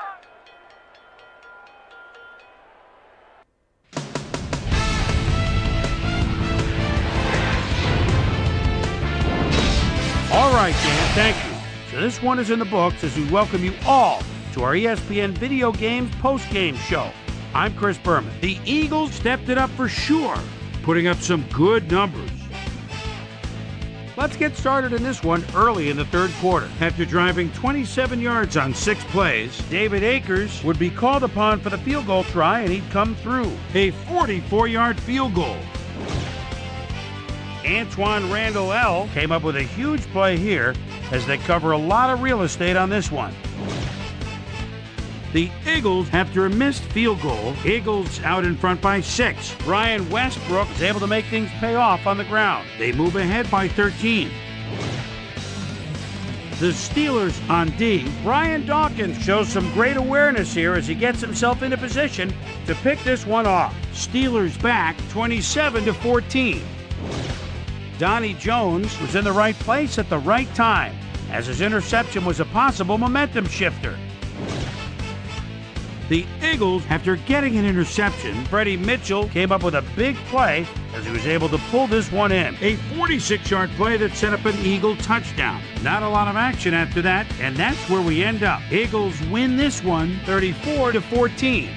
All right, Dan, thank you. So this one is in the books as we welcome you all to our ESPN Video Games post-game show. I'm Chris Berman. The Eagles stepped it up for sure, putting up some good numbers. Let's get started in this one early in the third quarter. After driving 27 yards on 6 plays, David Akers would be called upon for the field goal try, and he'd come through. A 44-yard field goal. Antoine Randall L. came up with a huge play here as they cover a lot of real estate on this one. The Eagles, after a missed field goal, Eagles out in front by 6. Ryan Westbrook is able to make things pay off on the ground. They move ahead by 13. The Steelers on D. Brian Dawkins shows some great awareness here as he gets himself into position to pick this one off. Steelers back 27-14. Donnie Jones was in the right place at the right time, as his interception was a possible momentum shifter. The Eagles, after getting an interception, Freddie Mitchell came up with a big play as he was able to pull this one in. A 46-yard play that set up an Eagle touchdown. Not a lot of action after that, and that's where we end up. Eagles win this one 34-14.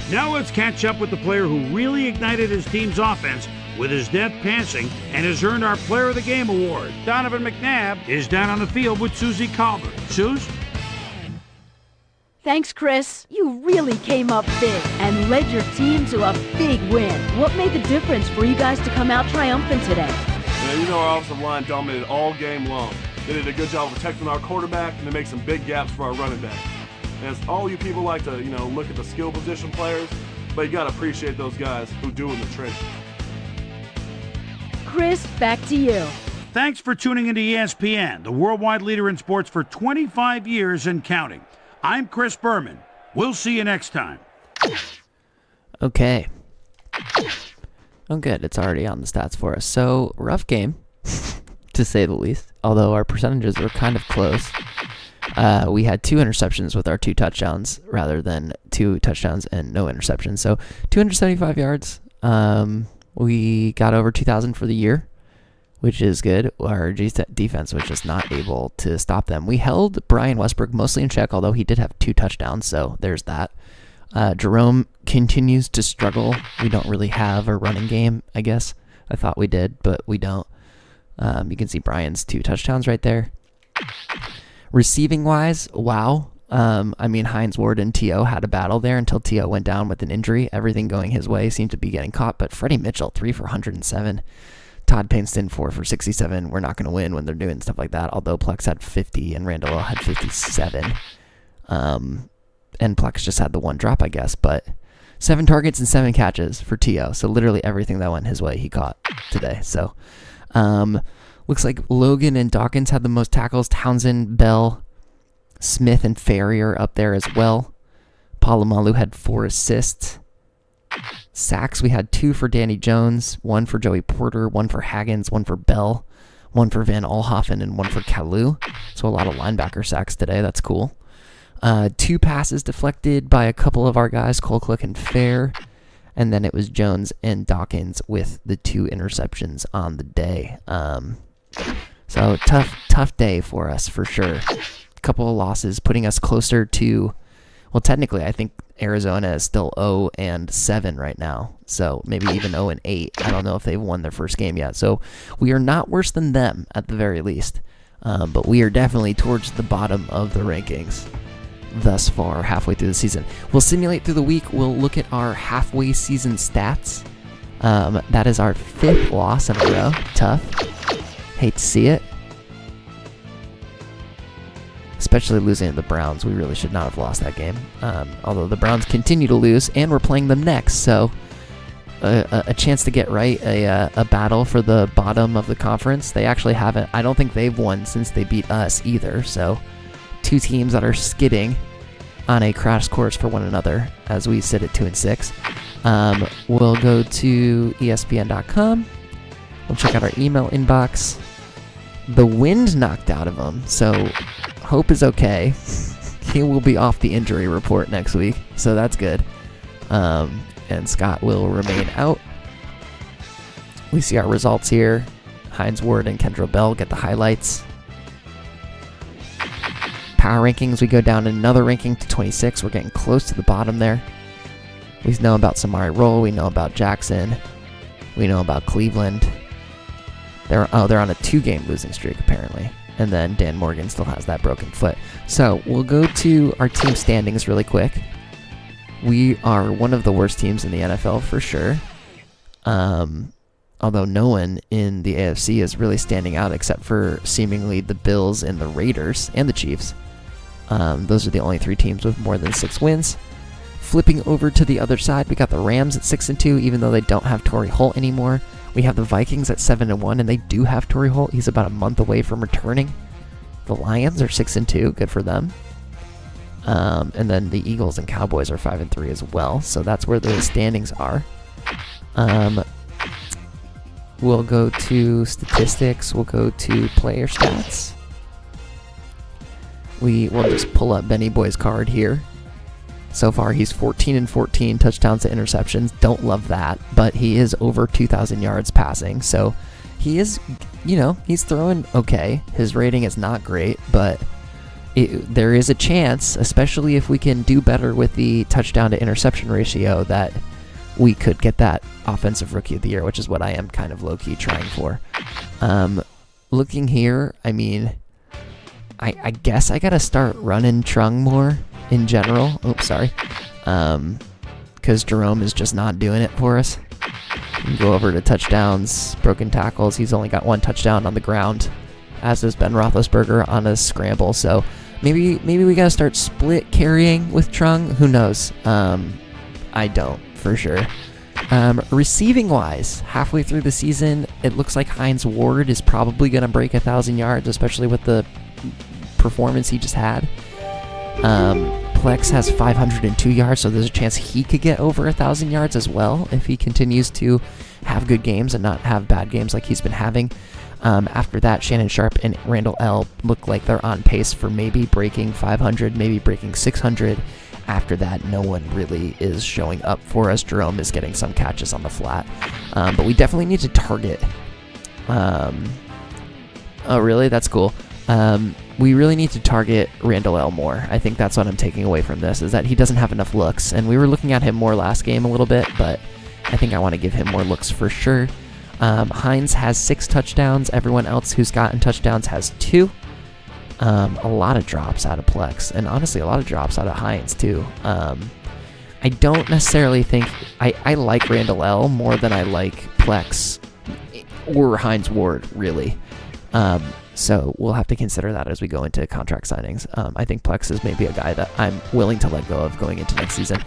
Now let's catch up with the player who really ignited his team's offense with his depth passing and has earned our Player of the Game award. Donovan McNabb is down on the field with Susie Colbert. Suze? Thanks, Chris. You really came up big and led your team to a big win. What made the difference for you guys to come out triumphant today? Our offensive line dominated all game long. They did a good job of protecting our quarterback, and they make some big gaps for our running back. And as all you people like to, look at the skill position players, but you got to appreciate those guys who do in the trenches. Chris, back to you. Thanks for tuning into ESPN, the worldwide leader in sports for 25 years and counting. I'm Chris Berman. We'll see you next time. Okay. Oh, good. It's already on the stats for us. So, rough game, to say the least, although our percentages were kind of close. We had 2 interceptions with our 2 touchdowns rather than 2 touchdowns and no interceptions. So, 275 yards. We got over 2,000 for the year, which is good. Our defense was just not able to stop them. We held Brian Westbrook mostly in check, although he did have 2 touchdowns, so there's that. Jerome continues to struggle. We don't really have a running game, I guess. I thought we did, but we don't. You can see Brian's 2 touchdowns right there. Receiving-wise, wow. Hines Ward and T.O. had a battle there until T.O. went down with an injury. Everything going his way seemed to be getting caught, but Freddie Mitchell, 3 for 107. Todd Painston, 4 for 67. We're not going to win when they're doing stuff like that, although Plex had 50 and Randall had 57. And Plex just had the 1 drop, I guess, but 7 targets and 7 catches for T.O. So literally everything that went his way, he caught today. So looks like Logan and Dawkins had the most tackles. Townsend, Bell, Smith, and Farrier up there as well. Palomalu had 4 assists. Sacks, we had 2 for Danny Jones, 1 for Joey Porter, 1 for Haggins, 1 for Bell, 1 for Van Alhoffen, and 1 for Kalu. So a lot of linebacker sacks today. That's cool. 2 passes deflected by a couple of our guys, Colquitt and Fair. And then it was Jones and Dawkins with the 2 interceptions on the day. So tough day for us for sure. A couple of losses putting us closer to, well, technically I think Arizona is still 0-7 right now. So maybe even 0-8. I don't know if they've won their first game yet. So we are not worse than them at the very least. But we are definitely towards the bottom of the rankings thus far, halfway through the season. We'll simulate through the week. We'll look at our halfway season stats. That is our 5th loss in a row. Tough. Hate to see it. Especially losing to the Browns. We really should not have lost that game. Although the Browns continue to lose, and we're playing them next, so a chance to get right, a battle for the bottom of the conference. They actually haven't. I don't think they've won since they beat us either, so 2 teams that are skidding on a crash course for one another as we sit at 2-6. We'll go to ESPN.com. We'll check out our email inbox. The wind knocked out of him, so Hope is okay. He will be off the injury report next week, so that's good. And Scott will remain out. We see our results here. Hines Ward and Kendra Bell get the highlights. Power rankings, we go down another ranking to 26. We're getting close to the bottom there. We know about Samari Roll. We know about Jackson. We know about Cleveland. They're on a 2-game losing streak, apparently. And then Dan Morgan still has that broken foot. So we'll go to our team standings really quick. We are one of the worst teams in the NFL for sure. Although no one in the AFC is really standing out except for seemingly the Bills and the Raiders and the Chiefs. Those are the only 3 teams with more than 6 wins. Flipping over to the other side, we got the Rams at 6-2, even though they don't have Torrey Holt anymore. We have the Vikings at 7-1, and they do have Torrey Holt. He's about a month away from returning. The Lions are 6-2, good for them. And then the Eagles and Cowboys are 5-3 as well. So that's where the standings are. We'll go to statistics. We'll go to player stats. We will just pull up Benny Boy's card here. So far, he's 14-14 touchdowns to interceptions. Don't love that, but he is over 2,000 yards passing. So he is, he's throwing okay. His rating is not great, but there is a chance, especially if we can do better with the touchdown to interception ratio, that we could get that offensive rookie of the year, which is what I am kind of low-key trying for. Looking here, I guess I got to start running Trung more. in general. Oops, sorry. Because Jerome is just not doing it for us. You go over to touchdowns, broken tackles. He's only got 1 touchdown on the ground, as is Ben Roethlisberger on a scramble. So maybe we gotta start split carrying with Trung. Who knows? I don't for sure. Receiving wise, halfway through the season, it looks like Hines Ward is probably gonna break 1,000 yards, especially with the performance he just had. Plex has 502 yards, so there's a chance he could get over 1,000 yards as well if he continues to have good games and not have bad games like he's been having. After that, Shannon Sharp and Randall L. look like they're on pace for maybe breaking 500, maybe breaking 600. After that, no one really is showing up for us. Jerome is getting some catches on the flat, but we definitely need to target. Oh, really? That's cool. We really need to target Randall L. more. I think that's what I'm taking away from this, is that he doesn't have enough looks. And we were looking at him more last game a little bit, but I think I want to give him more looks for sure. Hines has 6 touchdowns. Everyone else who's gotten touchdowns has 2. A lot of drops out of Plex, and honestly a lot of drops out of Hines too. I don't necessarily think... I like Randall L. more than I like Plex or Hines Ward, really. So we'll have to consider that as we go into contract signings. I think Plex is maybe a guy that I'm willing to let go of going into next season.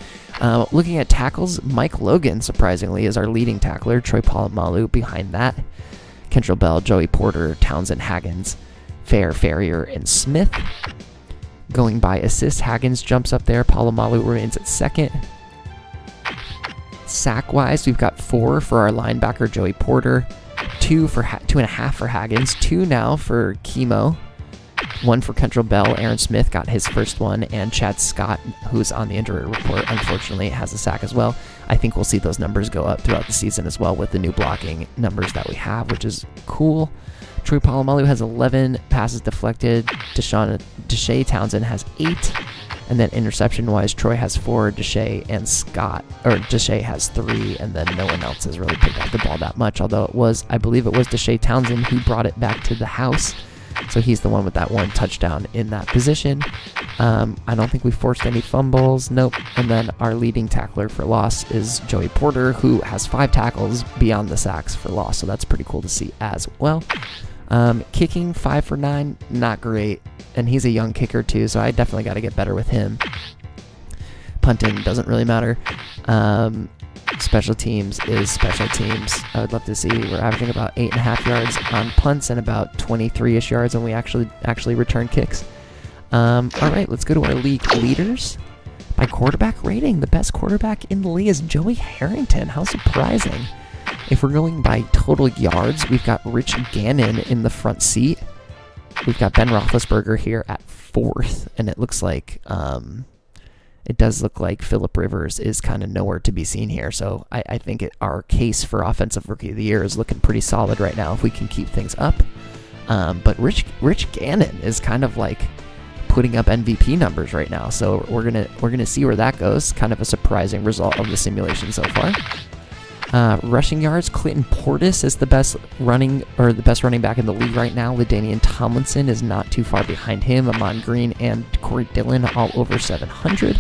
Looking at tackles, Mike Logan, surprisingly, is our leading tackler. Troy Polamalu behind that. Kentrell Bell, Joey Porter, Townsend, Haggins, Farrier, and Smith. Going by assists, Haggins jumps up there. Polamalu remains at second. Sack-wise, we've got 4 for our linebacker, Joey Porter. 2.5 for Haggins, 2 now for Chemo, 1 for Kentrell Bell. Aaron Smith got his first one, and Chad Scott, who's on the injury report, unfortunately has a sack as well. I think we'll see those numbers go up throughout the season as well with the new blocking numbers that we have, which is cool. Troy Polamalu has 11 passes deflected. Deshae Townsend has 8. And then interception-wise, Troy has 4, Deshae has 3, and then no one else has really picked up the ball that much, although I believe it was Deshae Townsend who brought it back to the house. So he's the one with that 1 touchdown in that position. I don't think we forced any fumbles. Nope. And then our leading tackler for loss is Joey Porter, who has 5 tackles beyond the sacks for loss, so that's pretty cool to see as well. Kicking 5 for 9, not great. And he's a young kicker too, so I definitely got to get better with him. Punting doesn't really matter. Special teams is special teams. I would love to see we're averaging about 8.5 yards on punts and about 23-ish yards when we actually return kicks. All right, let's go to our league leaders. By quarterback rating, the best quarterback in the league is Joey Harrington. How surprising. If we're going by total yards, we've got Rich Gannon in the front seat. We've got Ben Roethlisberger here at 4th, and it looks like it does look like Phillip Rivers is kind of nowhere to be seen here. So I think our case for Offensive Rookie of the Year is looking pretty solid right now if we can keep things up. But Rich Gannon is kind of like putting up MVP numbers right now, so we're gonna see where that goes. Kind of a surprising result of the simulation so far. Rushing yards, Clinton Portis is the best running back in the league right now. LaDainian Tomlinson is not too far behind him. Amon Green and Corey Dillon all over 700.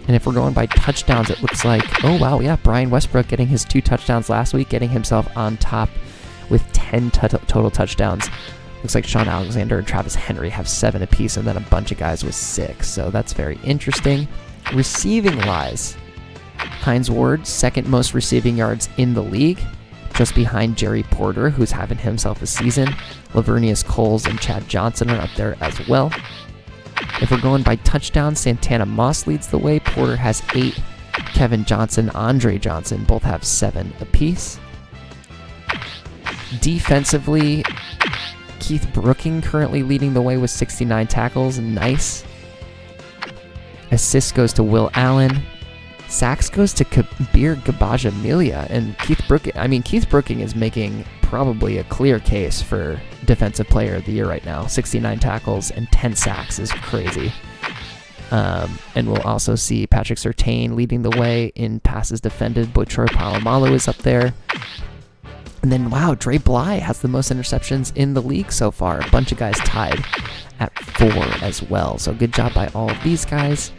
And if we're going by touchdowns, it looks like, oh wow, yeah, Brian Westbrook getting his 2 touchdowns last week, getting himself on top with 10 total touchdowns. Looks like Sean Alexander and Travis Henry have 7 apiece, and then a bunch of guys with 6. So that's very interesting. Receiving wise, Hines Ward, 2nd most receiving yards in the league, just behind Jerry Porter, who's having himself a season. Lavernius Coles and Chad Johnson are up there as well. If we're going by touchdowns, Santana Moss leads the way. Porter has 8. Kevin Johnson, Andre Johnson, both have 7 apiece. Defensively, Keith Brooking currently leading the way with 69 tackles. Nice. Assist goes to Will Allen. Sacks goes to Kabir Gabaja-Milia, and Keith Brooking is making probably a clear case for Defensive Player of the Year right now. 69 tackles and 10 sacks is crazy. And we'll also see Patrick Surtain leading the way in passes defended. Troy Polamalu is up there. And then, wow, Dre Bly has the most interceptions in the league so far. A bunch of guys tied at 4 as well. So good job by all of these guys.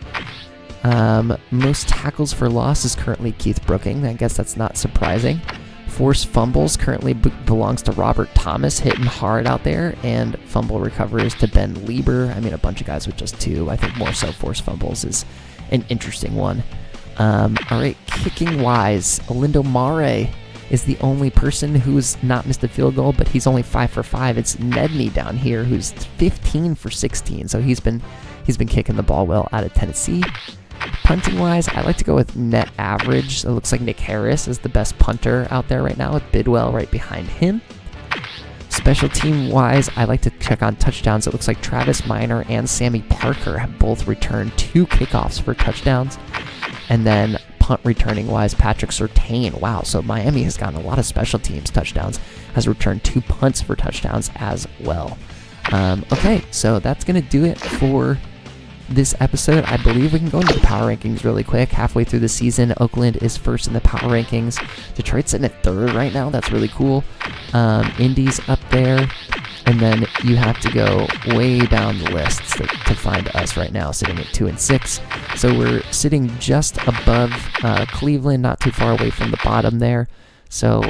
Most tackles for loss is currently Keith Brooking. I guess that's not surprising. Forced fumbles currently belongs to Robert Thomas, hitting hard out there. And fumble recoveries to Ben Lieber. I mean, a bunch of guys with just 2. I think more so forced fumbles is an interesting one. All right, kicking-wise, Olindo Mare is the only person who's not missed a field goal, but he's only 5 for 5. It's Nedney down here who's 15 for 16, so he's been kicking the ball well out of Tennessee. Punting-wise, I like to go with net average. It looks like Nick Harris is the best punter out there right now with Bidwell right behind him. Special team-wise, I like to check on touchdowns. It looks like Travis Minor and Sammy Parker have both returned 2 kickoffs for touchdowns. And then punt returning wise, Patrick Surtain. Wow, so Miami has gotten a lot of special teams touchdowns, has returned 2 punts for touchdowns as well. Okay, so that's going to do it for this episode. I believe we can go into the power rankings really quick. Halfway through the season, Oakland is first in the power rankings. Detroit's sitting at 3rd right now. That's really cool. Indy's up there. And then you have to go way down the list to find us right now, sitting at 2 and 6. So we're sitting just above Cleveland, not too far away from the bottom there. So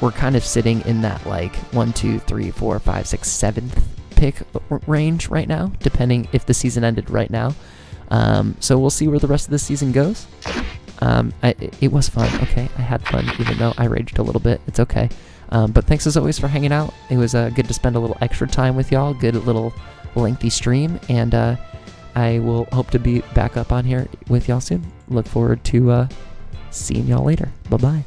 we're kind of sitting in that like 1, 2, 3, 4, 5, 6, 7th pick range right now, depending if the season ended right now. So we'll see where the rest of the season goes. It was fun. Okay, I had fun, even though I raged a little bit. It's okay. But thanks as always for hanging out. It was good to spend a little extra time with y'all. Good little lengthy stream. And I will hope to be back up on here with y'all soon. Look forward to seeing y'all later. Bye-bye.